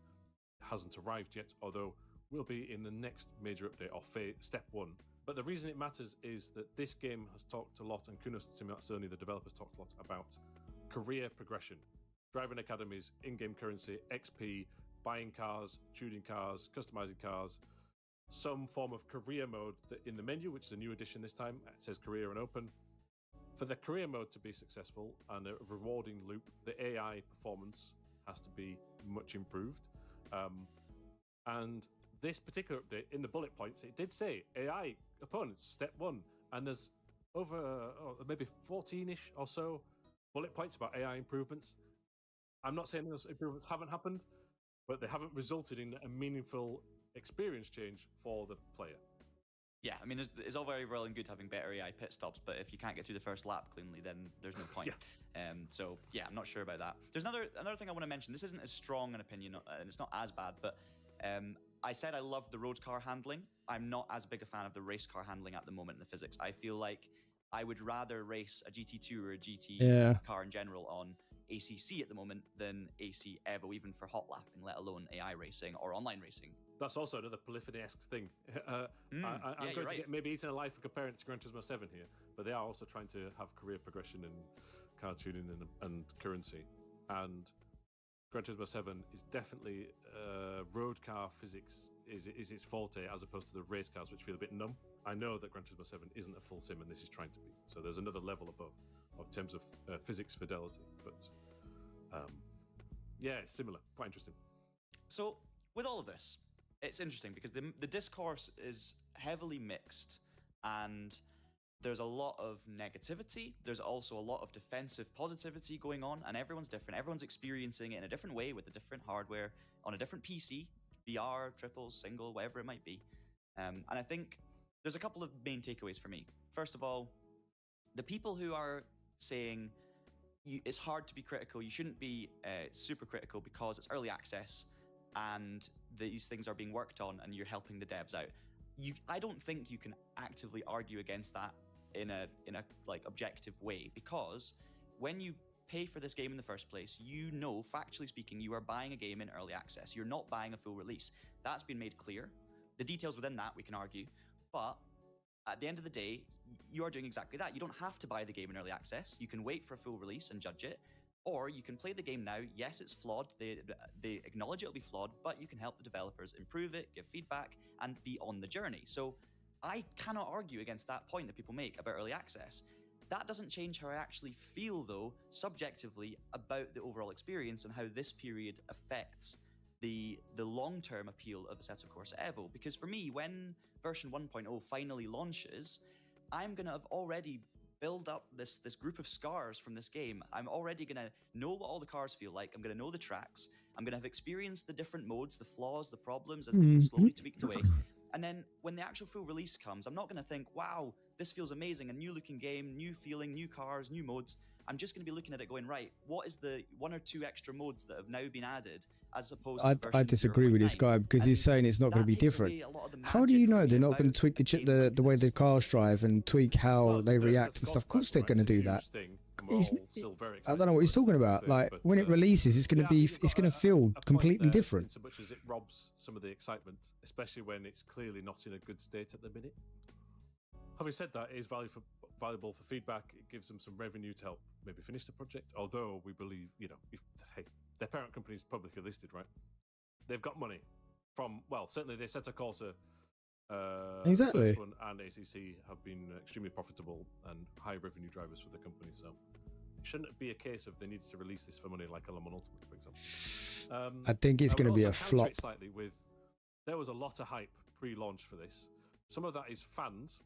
hasn't arrived yet, although will be in the next major update or step 1. But the reason it matters is that this game has talked a lot, and Kunos Sony, the developers, talked a lot about career progression. Driving academies, in-game currency, XP, buying cars, tuning cars, customizing cars, some form of career mode that in the menu, which is a new addition this time, it says career and open. For the career mode to be successful and a rewarding loop, the AI performance has to be much improved. And this particular update, in the bullet points, it did say AI opponents, step 1, and there's over maybe 14-ish or so bullet points about AI improvements. I'm not saying those improvements haven't happened, but they haven't resulted in a meaningful experience change for the player. Yeah, I mean, it's all very well and good having better AI pit stops, but if you can't get through the first lap cleanly, then there's no point. So yeah, I'm not sure about that. There's another thing I want to mention. This isn't as strong an opinion, and it's not as bad, but I said I love the road car handling. I'm not as big a fan of the race car handling at the moment in the physics. I feel like I would rather race a GT2 or a GT car in general on ACC at the moment than AC Evo, even for hot lapping, let alone AI racing or online racing. That's also another polyphony-esque thing. I'm going to get maybe eaten alive for comparing it to Gran Turismo 7 here, but they are also trying to have career progression and car tuning and currency. And Gran Turismo 7 is definitely road car physics is its forte, as opposed to the race cars, which feel a bit numb. I know that Gran Turismo 7 isn't a full sim, and this is trying to be. So there's another level above in terms of physics fidelity. But yeah, it's similar. Quite interesting. So with all of this, it's interesting because the discourse is heavily mixed, and there's a lot of negativity. There's also a lot of defensive positivity going on, and everyone's different. Everyone's experiencing it in a different way with a different hardware on a different PC, VR, triples, single, whatever it might be. And I think there's a couple of main takeaways for me. First of all, the people who are saying it's hard to be critical, you shouldn't be super critical because it's early access and these things are being worked on and you're helping the devs out. I don't think you can actively argue against that in a like objective way, because when you pay for this game in the first place, you know, factually speaking, you are buying a game in early access. You're not buying a full release. That's been made clear. The details within that we can argue, but at the end of the day, you are doing exactly that. You don't have to buy the game in early access. You can wait for a full release and judge it, or you can play the game now. Yes, it's flawed. They acknowledge it'll be flawed, but you can help the developers improve it, give feedback, and be on the journey. So I cannot argue against that point that people make about early access. That doesn't change how I actually feel, though, subjectively, about the overall experience and how this period affects the long-term appeal of Assetto Corsa Evo. Because for me, when version 1.0 finally launches, I'm going to have already build up this group of scars from this game. I'm already gonna know what all the cars feel like. I'm gonna know the tracks. I'm gonna have experienced the different modes, the flaws, the problems as they get slowly tweaked away. And then when the actual full release comes, I'm not gonna think, wow, this feels amazing, a new looking game, new feeling, new cars, new modes. I'm just going to be looking at it going, right, what is the 1 or 2 extra modes that have now been added as opposed to I disagree with this guy because he's saying it's not going to be different. How do you know they're not going to tweak the way the cars drive and tweak how they react and stuff? Of course they're going to do that. I don't know what he's talking about. Like when it releases, it's going to feel completely different. So much as it robs some of the excitement, especially when it's clearly not in a good state at the minute. Having said that, it is valuable for feedback. It gives them some revenue to help maybe finish the project. Although we believe, you know, if their parent company is publicly listed, right? They've got money from, well, certainly they Assetto Corsa, exactly, First One and ACC have been extremely profitable and high revenue drivers for the company. So it shouldn't be a case of they needed to release this for money like a Le Mans Ultimate, for example. I think it's going to be a flop. flop. Slightly with, there was a lot of hype pre-launch for this. Some of that is fans.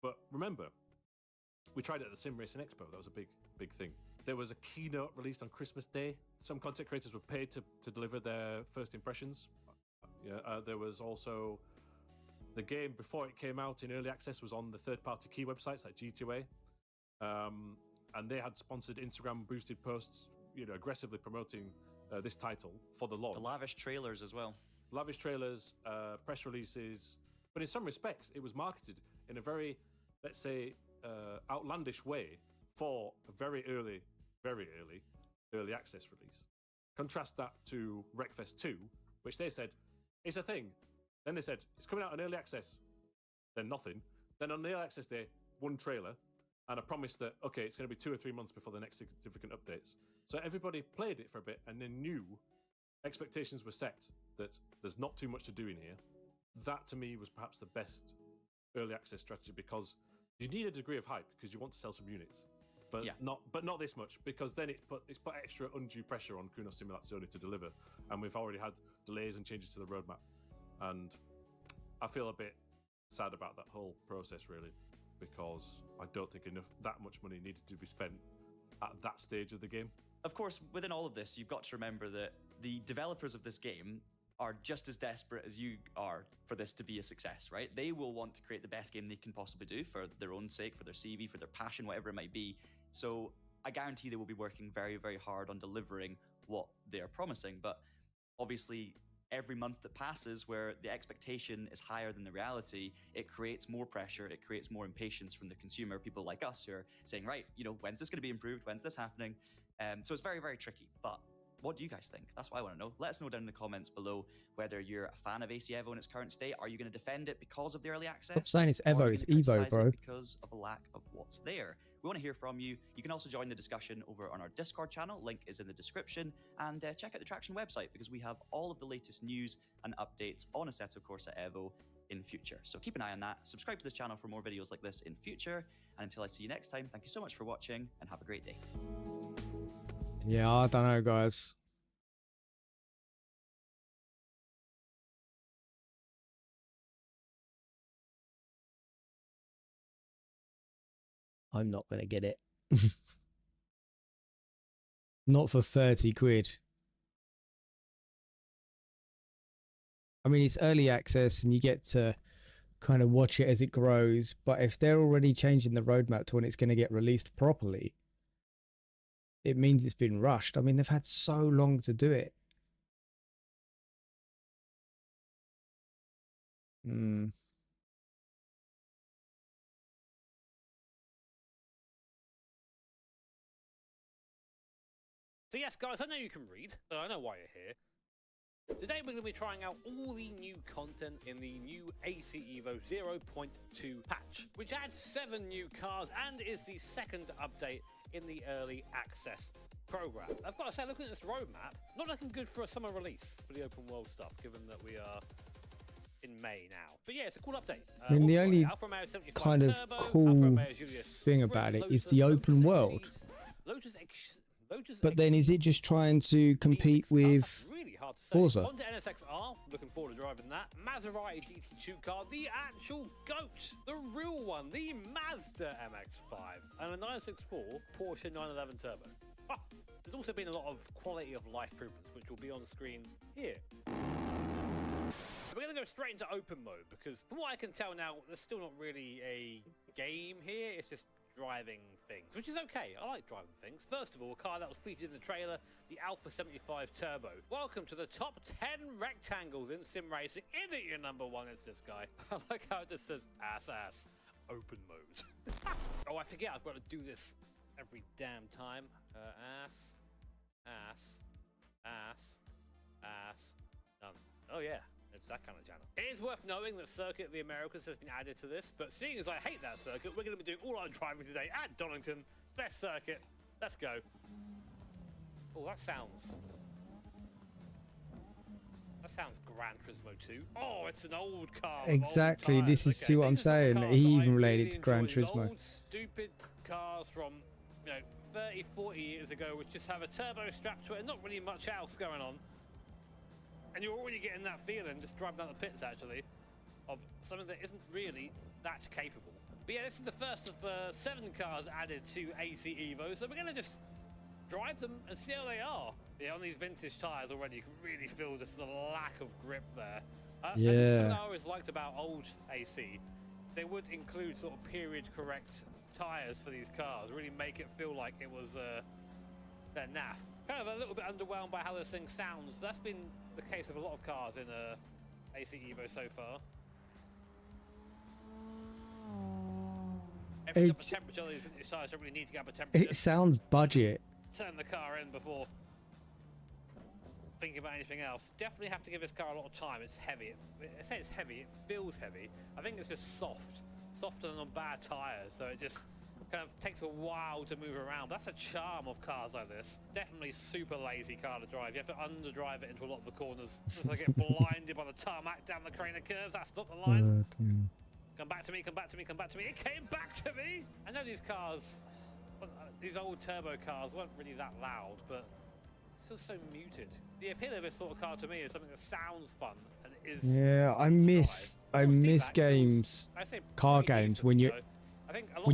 But remember, we tried it at the Sim Racing Expo. That was a big thing. There was a keynote released on Christmas Day. Some content creators were paid to deliver their first impressions. There was also the game before it came out in early access was on the third-party key websites like G2A, and they had sponsored Instagram boosted posts, you know, aggressively promoting this title for the launch. The lavish trailers as well. Lavish trailers, press releases, but in some respects, it was marketed in a very, let's say, outlandish way for a very early access release. Contrast that to Wreckfest 2, which they said it's a thing. Then they said it's coming out in early access. Then nothing. Then on the early access day, 1 trailer and a promise that okay, it's going to be 2 or 3 months before the next significant updates. So everybody played it for a bit and then knew expectations were set that there's not too much to do in here. That to me was perhaps the best early access strategy because you need a degree of hype because you want to sell some units, but not this much because then it's put extra undue pressure on Kuno Simulazione to deliver, and we've already had delays and changes to the roadmap, and I feel a bit sad about that whole process really because I don't think that much money needed to be spent at that stage of the game. Of course, within all of this, you've got to remember that the developers of this game are just as desperate as you are for this to be a success, right? They will want to create the best game they can possibly do for their own sake, for their CV, for their passion, whatever it might be. So I guarantee they will be working very, very hard on delivering what they are promising. But obviously, every month that passes where the expectation is higher than the reality, it creates more pressure, it creates more impatience from the consumer, people like us who are saying, right, you know, when's this going to be improved? When's this happening? So it's very, very tricky. But what do you guys think? That's what I want to know. Let us know down in the comments below whether you're a fan of AC Evo in its current state. Are you going to defend it because of the early access? Stop saying it's Or are Evo, you it's gonna Evo, criticize bro. it because of a lack of what's there. We want to hear from you. You can also join the discussion over on our Discord channel. Link is in the description. And check out the Traction website because we have all of the latest news and updates on Assetto Corsa Evo in future. So keep an eye on that. Subscribe to this channel for more videos like this in future. And until I see you next time, thank you so much for watching and have a great day. Yeah, I don't know, guys. I'm not going to get it. Not for 30 quid. I mean, it's early access and you get to kind of watch it as it grows. But if they're already changing the roadmap to when it's going to get released properly, it means it's been rushed. I mean, they've had so long to do it. So yes, guys, I know you can read, so I know why you're here. Today we're going to be trying out all the new content in the new AC Evo 0.2 patch, which adds 7 new cars and is the second update in the early access program. I've got to say, looking at this roadmap, not looking good for a summer release for the open world stuff, given that we are in May now. But yeah, it's a cool update. I mean, the only kind of cool thing about it is the open world. But then is it just trying to compete with hard to say. Forza. On to NSX-R, looking forward to driving that. Maserati GT2 car, the actual GOAT, the real one, the Mazda MX-5, and a 964 Porsche 911 Turbo. Ah, there's also been a lot of quality of life improvements, which will be on screen here. We're going to go straight into open mode, because from what I can tell now, there's still not really a game here, it's just driving things, which is okay. I like driving things. First of all, a car that was featured in the trailer, the Alpha 75 Turbo. Welcome to the top 10 rectangles in sim racing. Idiot number one is this guy. I like how it just says ass, open mode. Oh, I forget, I've got to do this every damn time. Ass, done. Oh yeah. It's that kind of channel. It is worth knowing that Circuit of the Americas has been added to this, but seeing as I hate that circuit, we're going to be doing all our driving today at Donington. Best circuit. Let's go. Oh, that sounds Gran Turismo 2. Oh, it's an old car. Exactly. Old this is okay, see what I'm these are the saying. cars He that I even related really to Gran enjoy. These Turismo. Old, stupid cars from 30, 40 years ago, which just have a turbo strapped to it and not really much else going on. And you're already getting that feeling, just driving down the pits actually, of something that isn't really that capable. But yeah, this is the first of 7 cars added to AC Evo, so we're going to just drive them and see how they are. Yeah, on these vintage tyres already, you can really feel just the lack of grip there. And this is something I always liked about old AC. They would include sort of period correct tyres for these cars, really make it feel like it was their naff. Kind of a little bit underwhelmed by how this thing sounds. That's been the case with a lot of cars in AC Evo so far. Every up a temperature, these vintage tyres don't really need to get up a temperature. It sounds budget. Turn the car in before thinking about anything else. Definitely have to give this car a lot of time. It's heavy. I say it's heavy, it feels heavy. I think it's just softer than on bad tyres, so it just kind of takes a while to move around. That's a charm of cars like this. Definitely super lazy car to drive. You have to underdrive it into a lot of the corners. As I get blinded by the tarmac down the crane of curves. That's not the line. Come back to me, come back to me, come back to me. It came back to me! I know these cars, these old turbo cars weren't really that loud, but it feels so muted. The appeal of this sort of car to me is something that sounds fun and is I miss games, car games when you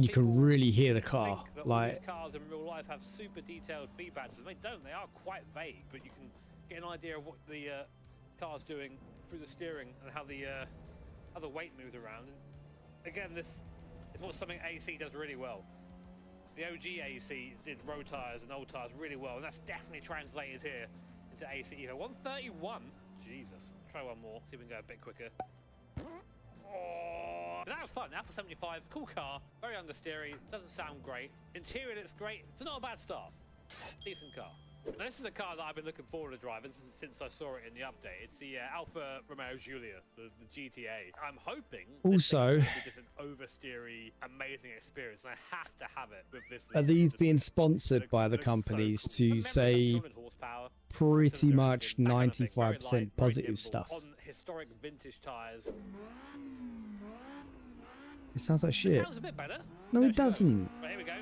can really hear the car. Like these cars in real life have super detailed feedback to them. They don't. They are quite vague, but you can get an idea of what the car's doing through the steering and how the weight moves around. And again, this is what something AC does really well. The OG AC did road tyres and old tyres really well, and that's definitely translated here into AC Evo. 131. Jesus. Try one more. See if we can go a bit quicker. Oh, that was fun. Alpha 75, cool car, very understeery, doesn't sound great. Interior looks great. It's not a bad start. Decent car. Now, this is a car that I've been looking forward to driving since I saw it in the update. It's the Alfa Romeo Giulia, the GTA. I'm hoping also this is just an oversteery, amazing experience, and I have to have it with this. Are these being sponsored by the companies to say pretty much 95% positive stuff? On historic vintage tires. It sounds like shit. It sounds a bit better. No, it doesn't. Right, here we go.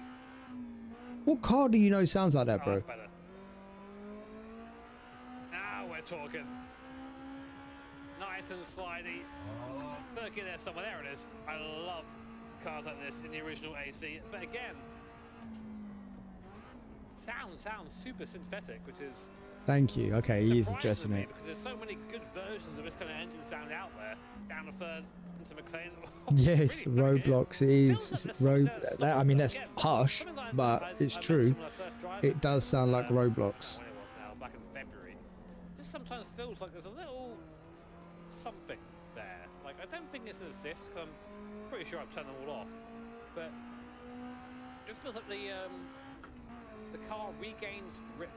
What car do you know sounds like that, bro? That's better. Now we're talking. Nice and slidey. Look in there somewhere. There it is. I love cars like this in the original AC. But again, sounds super synthetic, which is... Thank you. Okay, he is addressing it. Because there's so many good versions of this kind of engine sound out there. Down the third into McLean. Yes, really Roblox is I mean, that's harsh, but it's true. It does sound like Roblox. When it was now, back in February. Just sometimes feels like there's a little something there. Like, I don't think it's an assist, because I'm pretty sure I've turned them all off. But it just feels like the car regains grip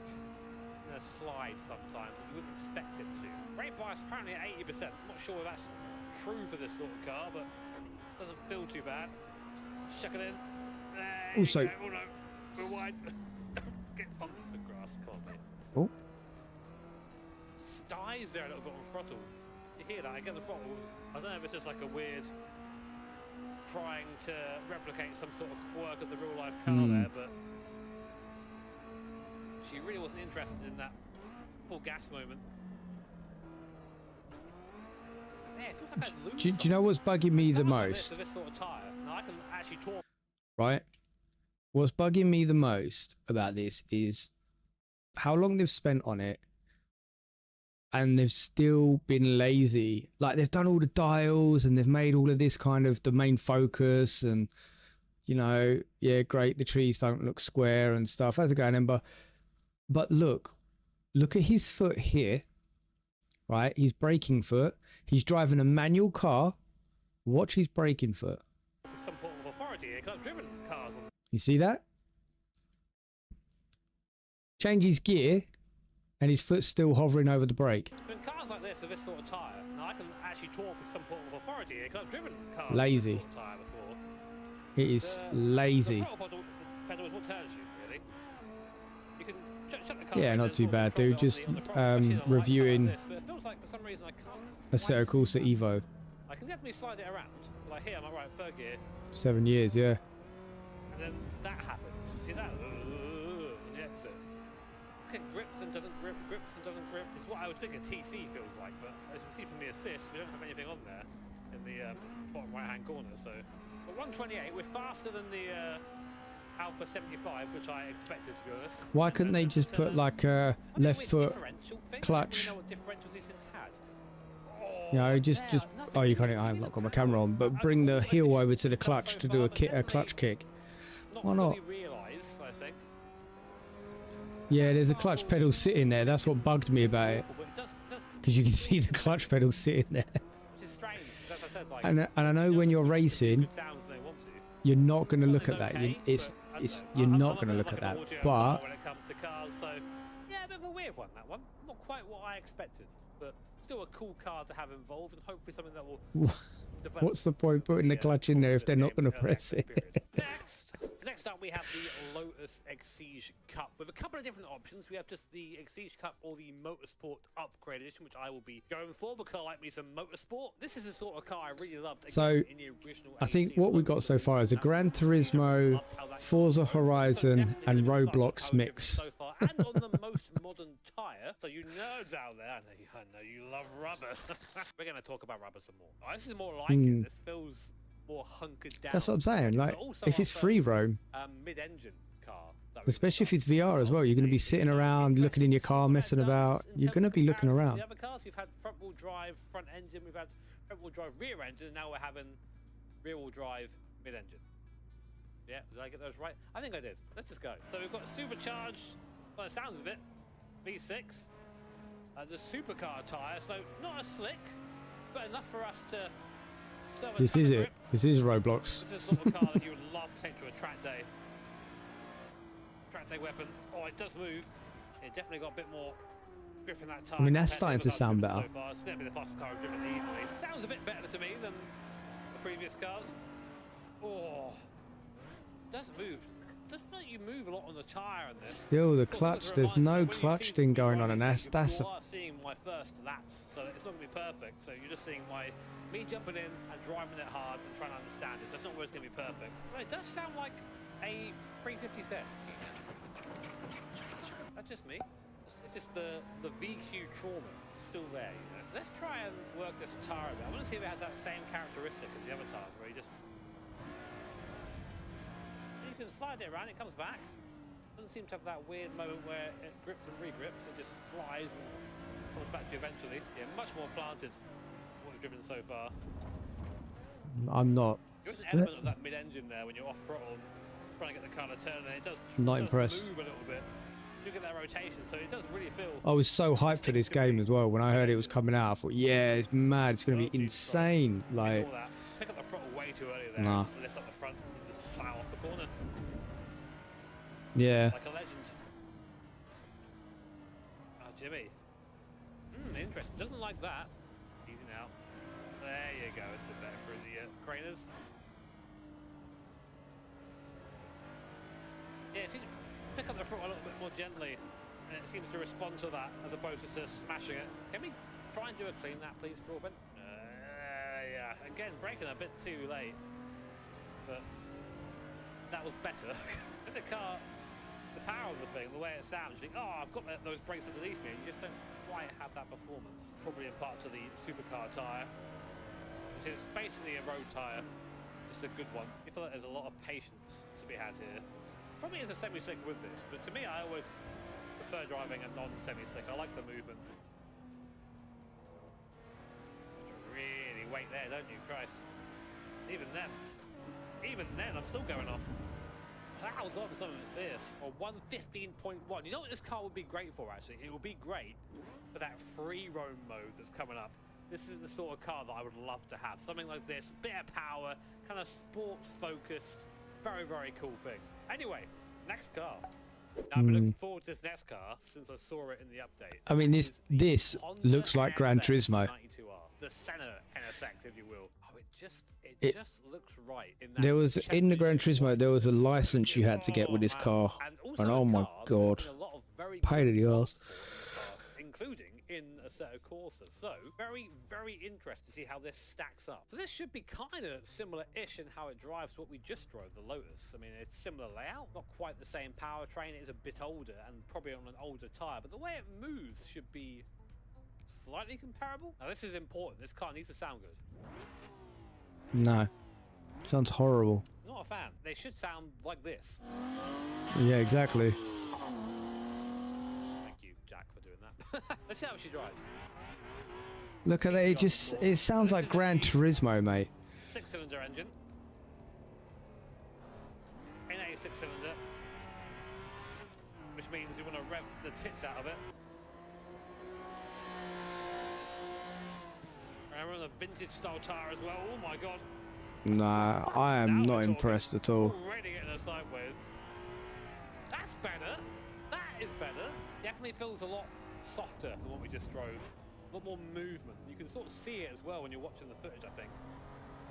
in a slide sometimes that you wouldn't expect it to. Rate bias apparently at 80%. I'm not sure if that's true for this sort of car, but doesn't feel too bad. Chuck it in. There also, you go. Oh no, we're wide. Don't get on the grass, come on, mate. Oh. Styes there a little bit on throttle. You hear that? I get the throttle. I don't know if it's just like a weird trying to replicate some sort of quirk of the real life car there, but she really wasn't interested in that full gas moment. Yeah, it feels like I lose Do you know what's bugging me the something. most? This sort of tire. Now I can actually talk. Right? What's bugging me the most about this is how long they've spent on it, and they've still been lazy. Like, they've done all the dials and they've made all of this kind of the main focus, and you know, yeah, great, the trees don't look square and stuff. How's it going, Ember? But look at his foot here, right? His braking foot. He's driving a manual car. Watch his braking foot. Some form of authority here, 'cause I've driven cars on. You see that? Change his gear, and his foot's still hovering over the brake. In cars like this with this sort of tire, now I can actually talk with some form of authority here, 'cause I've driven cars Lazy. with this sort of tire before. It is lazy. The throttle pedal is what turns you, really. You can shut the car Yeah, in not and too sort of bad, control dude. it Just on the front, especially in a light car like reviewing this, but it feels like for some reason I can't Assetto quite Corsa do that. Evo. I can definitely slide it around. Like here, I'm at right third gear, 7 years, yeah. and then that happens. See that? On the exit. Okay, grips and doesn't grip, grips and doesn't grip. It's what I would think a TC feels like, but as you can see from the assist, we don't have anything on there in the bottom right-hand corner. So, but 128, we're faster than the Alpha 75, which I expected, to be honest. Why couldn't they just put like a left foot clutch? I don't really know what differentials these things had. You know, just oh, you can't. I've not got my camera on, but bring the heel over to the clutch to do a clutch kick. Why not? Realise, I think. Yeah, there's a clutch pedal sitting there. That's what bugged me about it, because you can see the clutch pedal sitting there. Which is strange, because as I said, like, And I know when you're racing, good sounds they want to. you're not going to look at It's that. okay, You're I'm not a going to bit look like at an that. audio But when it comes to cars, so yeah, a bit of a weird one, that one. Not quite what I expected, but still a cool car to have involved, and hopefully something that will develop. what's the point putting the clutch in there if they're not going to press it? Next up, we have the Lotus Exige Cup with a couple of different options. We have just the Exige Cup or the Motorsport Upgrade Edition, which I will be going for because I like me some Motorsport. This is the sort of car I really loved. So, in the original I think AC what we got so far is a Gran Turismo, Forza Horizon, and Roblox mix. So far, and on the most modern tyre. So you nerds out there, I know you love rubber. We're going to talk about rubber some more. Oh, this is more like it. This feels more hunkered down. That's what I'm saying. Like, if it's free roam, mid-engine car, especially if it's VR as well, you're going to be sitting around looking in your car, messing about. You're going to be looking around. The other cars, we've had front-wheel drive, front engine, we've had front-wheel drive, rear engine, and now we're having rear-wheel drive, mid-engine. Yeah, did I get those right? I think I did. Let's just go. So we've got supercharged, by the sounds of it, V6, the supercar tyre, so not as slick, but enough for us to. This is it. This is Roblox. This is the sort of car that you would love to take to a track day. Track day weapon. Oh, it does move. It definitely got a bit more grip in that tyre. I mean, that's starting to sound better. So far. It's going to be the fastest car I've driven easily. Sounds a bit better to me than the previous cars. Oh, it does move. It does feel like you move a lot on the tyre in this. Still, the clutch. There's no clutch thing going on, and that's you are seeing my first laps, so it's not going to be perfect. So you're just seeing me jumping in and driving it hard and trying to understand it. So it's not always going to be perfect. But it does sound like a 350 set. That's just me. It's just the VQ trauma is still there. You know? Let's try and work this tyre a bit. I want to see if it has that same characteristic as the other tyres, where you just. You can slide it around, it comes back. Doesn't seem to have that weird moment where it grips and regrips. It just slides and comes back to you eventually. Yeah, much more planted. Driven so far. I'm not. There's an element of that mid-engine there when you're off throttle, trying to get the car to turn, and it does. Not impressed. Move a little bit. You get that rotation, so it does really feel. I was so hyped for this game as well. When I heard it was coming out, I thought, yeah, it's mad. It's going to be insane. Like, pick up the throttle way too early there. Nah. Just lift up the front and just plow off the corner. Yeah. Like a legend. Ah, Jimmy. Interesting. Doesn't like that. Easy now. There you go, it's a bit better for the craners. Yeah, it seems to pick up the throttle a little bit more gently, and it seems to respond to that as opposed to just smashing it. Can we try and do a clean that, please, Corbin? Yeah, again, braking a bit too late, but that was better. In the car, the power of the thing, the way it sounds, you think, oh, I've got those brakes underneath me, and you just don't quite have that performance. Probably in part to the supercar tyre. which is basically a road tyre, just a good one. I feel like there's a lot of patience to be had here. Probably is a semi-slick with this, but to me, I always prefer driving a non-semi-slick. I like the movement. Really wait there, don't you, Christ? Even then, I'm still going off. Plows on something fierce. Or 115.1. You know what this car would be great for, actually? It would be great for that free roam mode that's coming up. This is the sort of car that I would love to have. Something like this, bit of power, kind of sports focused. Very, very cool thing. Anyway, next car. Now, I've been looking forward to this next car since I saw it in the update. I mean, this looks like Gran Turismo. 92R. The Senna NSX, if you will. Oh, it just looks right. There was, in the Gran Turismo, there was a license you had to get with this car. And oh my god. Pain in the arse. Including in Assetto Corsa. So, very, very interested to see how this stacks up. So this should be kind of similar-ish in how it drives to what we just drove, the Lotus. I mean, it's similar layout, not quite the same powertrain. It is a bit older and probably on an older tyre, but the way it moves should be slightly comparable. Now, this is important. This car needs to sound good. No. Sounds horrible. Not a fan. They should sound like this. Yeah, exactly. Thank you, Jack, for doing that. Let's see how she drives. Look at it. It sounds like Gran Turismo, mate. 6-cylinder engine. NA 6-cylinder. Which means you want to rev the tits out of it. And we're on a vintage style tyre as well. Oh my god. Nah, I am not impressed at all. Already getting us sideways. That's better. That is better. Definitely feels a lot softer than what we just drove. A lot more movement. You can sort of see it as well when you're watching the footage, I think.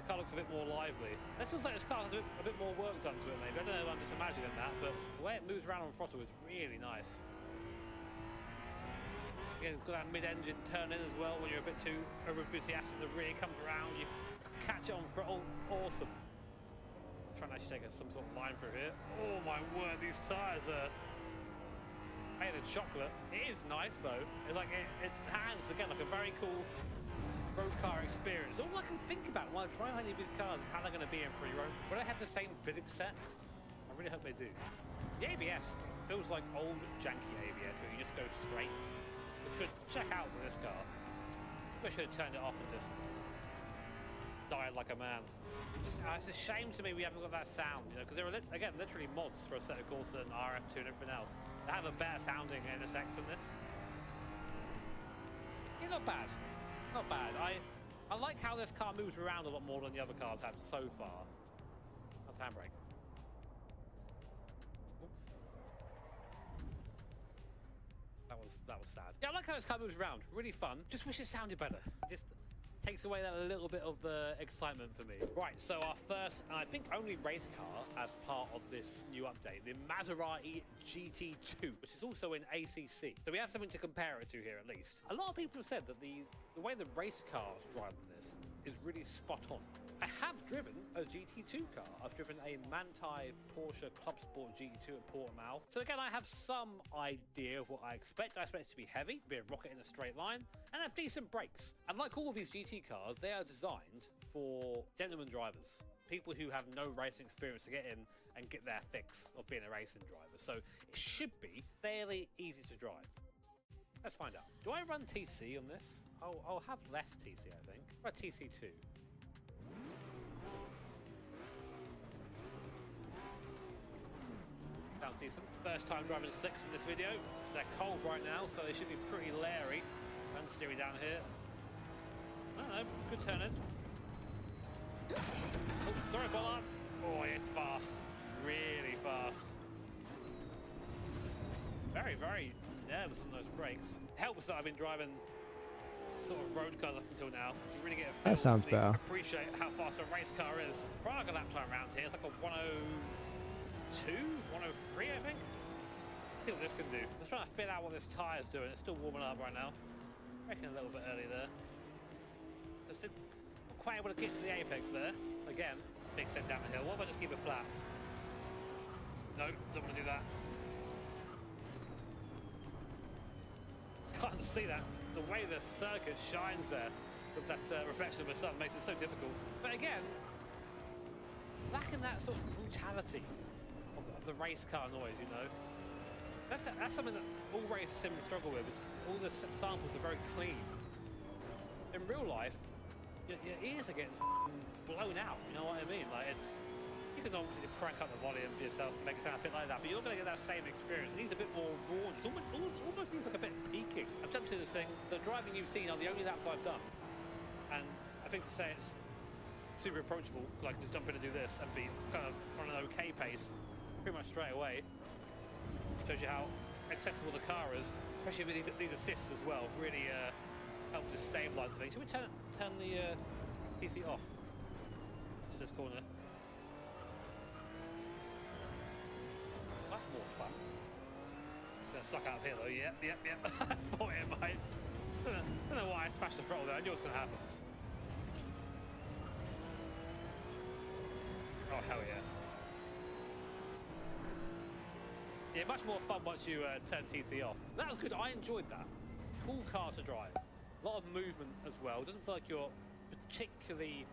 The car looks a bit more lively. This feels like this car has a bit more work done to it, maybe. I don't know, I'm just imagining that, but the way it moves around on throttle is really nice. Again, it's got that mid-engine turn in as well when you're a bit too over-enthusiastic. The rear comes around, you catch it on throttle. Awesome. I'm trying to actually take some sort of line through here. Oh my word, these tyres are made of chocolate. It is nice though. It's like it hands again like a very cool road car experience. All I can think about when I drive any of these cars is how they're going to be in free roam. Will they have the same physics set? I really hope they do. The ABS feels like old janky ABS where you just go straight. Which would check out for this car. I should have turned it off and just died like a man. It's a shame to me we haven't got that sound, you know, because there are again literally mods for Assetto Corsa and RF2 and everything else. They have a better sounding NSX than this. Yeah, not bad. Not bad. I like how this car moves around a lot more than the other cars have so far. That's handbrake. That was sad. Yeah, I like how this car moves around. Really fun. Just wish it sounded better. Just takes away that little bit of the excitement for me. Right, so our first, and I think only race car as part of this new update, the Maserati GT2, which is also in ACC. So we have something to compare it to here at least. A lot of people have said that the way the race cars drive on this is really spot on. I have driven a GT2 car. I've driven a Manthey Porsche Club Sport GT2 at Portimao. So again, I have some idea of what I expect. I expect it to be heavy, be a rocket in a straight line, and have decent brakes. And like all of these GT cars, they are designed for gentleman drivers. People who have no racing experience to get in and get their fix of being a racing driver. So it should be fairly easy to drive. Let's find out. Do I run TC on this? I'll have less TC, I think. What about TC2? Sounds decent. First time driving 6 in this video. They're cold right now, so they should be pretty leery. And steering down here. I don't know, good turn in. Oh, sorry, Bollard. Oh, it's fast. It's really fast. Very, very nervous on those brakes. It helps that I've been driving sort of road cars up until now. You really get a feel. That sounds better. Appreciate how fast a race car is. Probably like a lap time around here. It's like a 102, 103, I think. Let's see what this can do. I'm just trying to feel out what this tyre's doing. It's still warming up right now. I reckon a little bit early there. Just didn't quite able to get to the apex there. Again, big set down the hill. What if I just keep it flat? No, don't want to do that. Can't see that. The way the circuit shines there. with that reflection of the sun makes it so difficult. But again, lacking that sort of brutality of the race car noise, you know. That's something that all race sims struggle with. Is all the samples are very clean. In real life, your ears are getting blown out. You know what I mean? Like you can obviously crank up the volume for yourself and make it sound a bit like that, but you're not going to get that same experience. It needs a bit more rawness. Almost needs like a bit of peaking. I've jumped into this thing. The driving you've seen are the only laps I've done, and I think to say it's super approachable, because I can just jump in and do this and be kind of on an okay pace pretty much straight away. Shows you how accessible the car is, especially with these assists as well. Really help to stabilise the thing. Should we turn the PC off? Just this corner. That's more fun. It's gonna suck out of here though. Yep. I thought it might. Don't know why I smashed the throttle there. I knew it was gonna happen. Oh hell yeah. Yeah, much more fun once you turn TC off. That was good. I enjoyed that. Cool car to drive. A lot of movement as well. Doesn't feel like you're particularly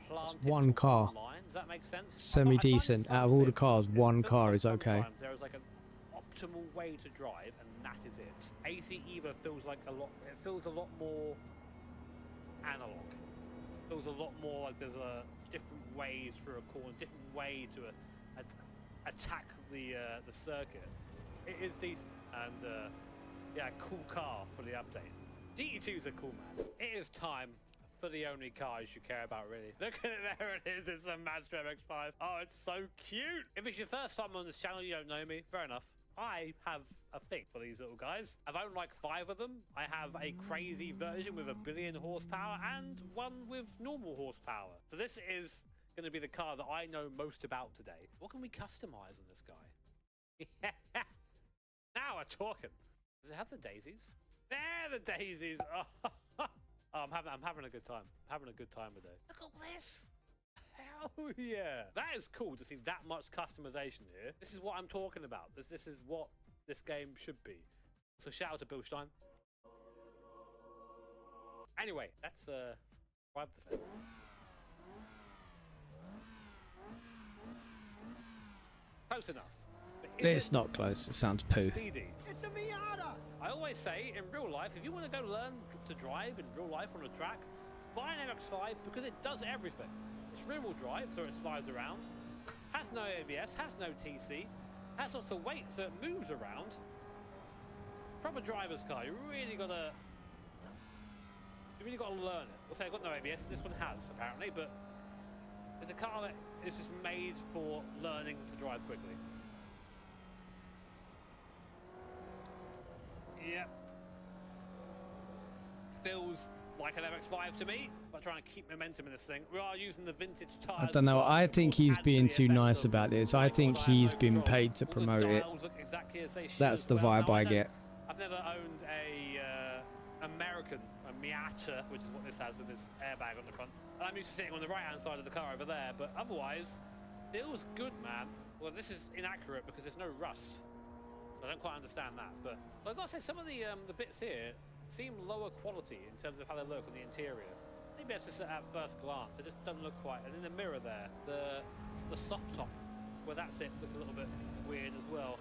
planted. One car. Line. Does that make sense? Semi-decent. Out of all the cars, one car is okay. Sometimes there is like an optimal way to drive, and that is it. AC Evo feels like a lot. It feels a lot more analog. It feels a lot more like there's a different ways through a corner, different way to attack the circuit. It is decent, and yeah, cool car for the update. GT2s are cool, man. It is time for the only car you should care about, really. Look at it, there it is. It's the Mazda MX-5. Oh, it's so cute. If it's your first time on this channel, you don't know me, fair enough. I have a thing for these little guys. I've owned like 5 of them. I have a crazy version with 1 billion horsepower and one with normal horsepower. So this is going to be the car that I know most about today. What can we customize on this guy? Now we're talking. Does it have the daisies? There, the daisies. Oh, I'm having a good time. I'm having a good time today. Look at this. Hell yeah. That is cool to see that much customization here. This is what I'm talking about. This is what this game should be. So shout out to Bill Stein. Anyway, let's drive the thing. Close enough. It's not close. It sounds poo. Speedy. It's a Miata. I always say, in real life, if you want to go learn to drive in real life on a track, buy an MX-5 because it does everything. It's rear-wheel drive, so it slides around. Has no ABS, has no TC, has lots of weight, so it moves around. Proper driver's car. You really gotta learn it. Well, say I've got no ABS. This one has apparently, but it's a car that is just made for learning to drive quickly. Yep. Feels like an MX-5 to me, but trying to keep momentum in this thing. We are using the vintage tires. I don't know. I think he's being too nice about this. I think he's been paid to promote it. That's the vibe I get. I've never owned a American, a Miata, which is what this has with this airbag on the front. And I'm used to sitting on the right-hand side of the car over there, but otherwise, feels good, man. Well, this is inaccurate because there's no rust. I don't quite understand that, but I've got to say some of the bits here seem lower quality in terms of how they look on the interior. Maybe that's just at first glance. It just doesn't look quite. And in the mirror there, the soft top where that sits looks a little bit weird as well.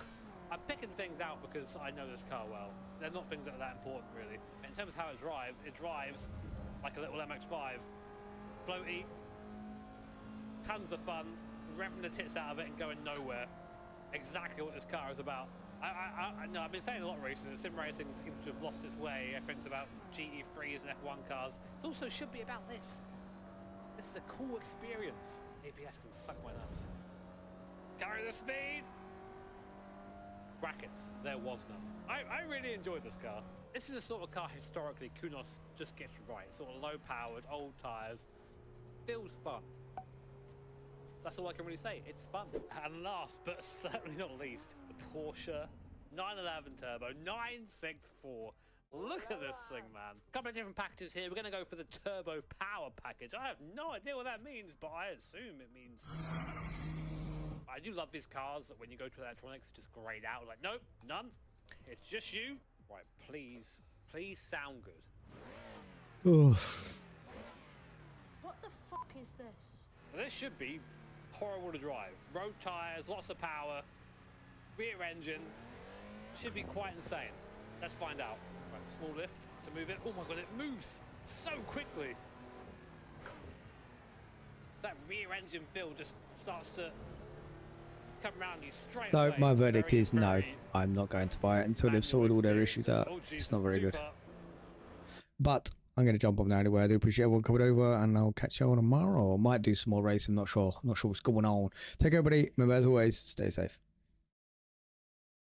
I'm picking things out because I know this car well. They're not things that are that important really. In terms of how it drives like a little MX-5. Floaty, tons of fun, revving the tits out of it and going nowhere. Exactly what this car is about. No, I've been saying a lot recently that sim racing seems to have lost its way. Everything's about GT3s and F1 cars. It also should be about this. This is a cool experience. ABS can suck my nuts. Carry the speed! Brackets, there was none. I really enjoyed this car. This is the sort of car historically Kunos just gets right. Sort of low powered, old tyres. Feels fun. That's all I can really say. It's fun. And last, but certainly not least, the Porsche 911 Turbo 964. Look at this thing, man. A couple of different packages here. We're going to go for the Turbo Power package. I have no idea what that means, but I assume it means... I do love these cars that when you go to electronics, it's just grayed out. Like, nope, none. It's just you. Right, please sound good. Oof. the fuck is this? This should be horrible to drive. Road tires, lots of power, rear engine. Should be quite insane. Let's find out. Right, small lift to move it. Oh my god, it moves so quickly. That rear engine feel just starts to come around you straight So away. my verdict is no. very I'm not going to buy it until they've manual sorted all their experience. issues out. Oh, It's Jesus, not very too good. far. But I'm going to jump off now anyway. I do appreciate everyone coming over, and I'll catch you all tomorrow. I might do some more racing. I'm not sure. Not sure what's going on. Take care, everybody. Remember, as always, stay safe.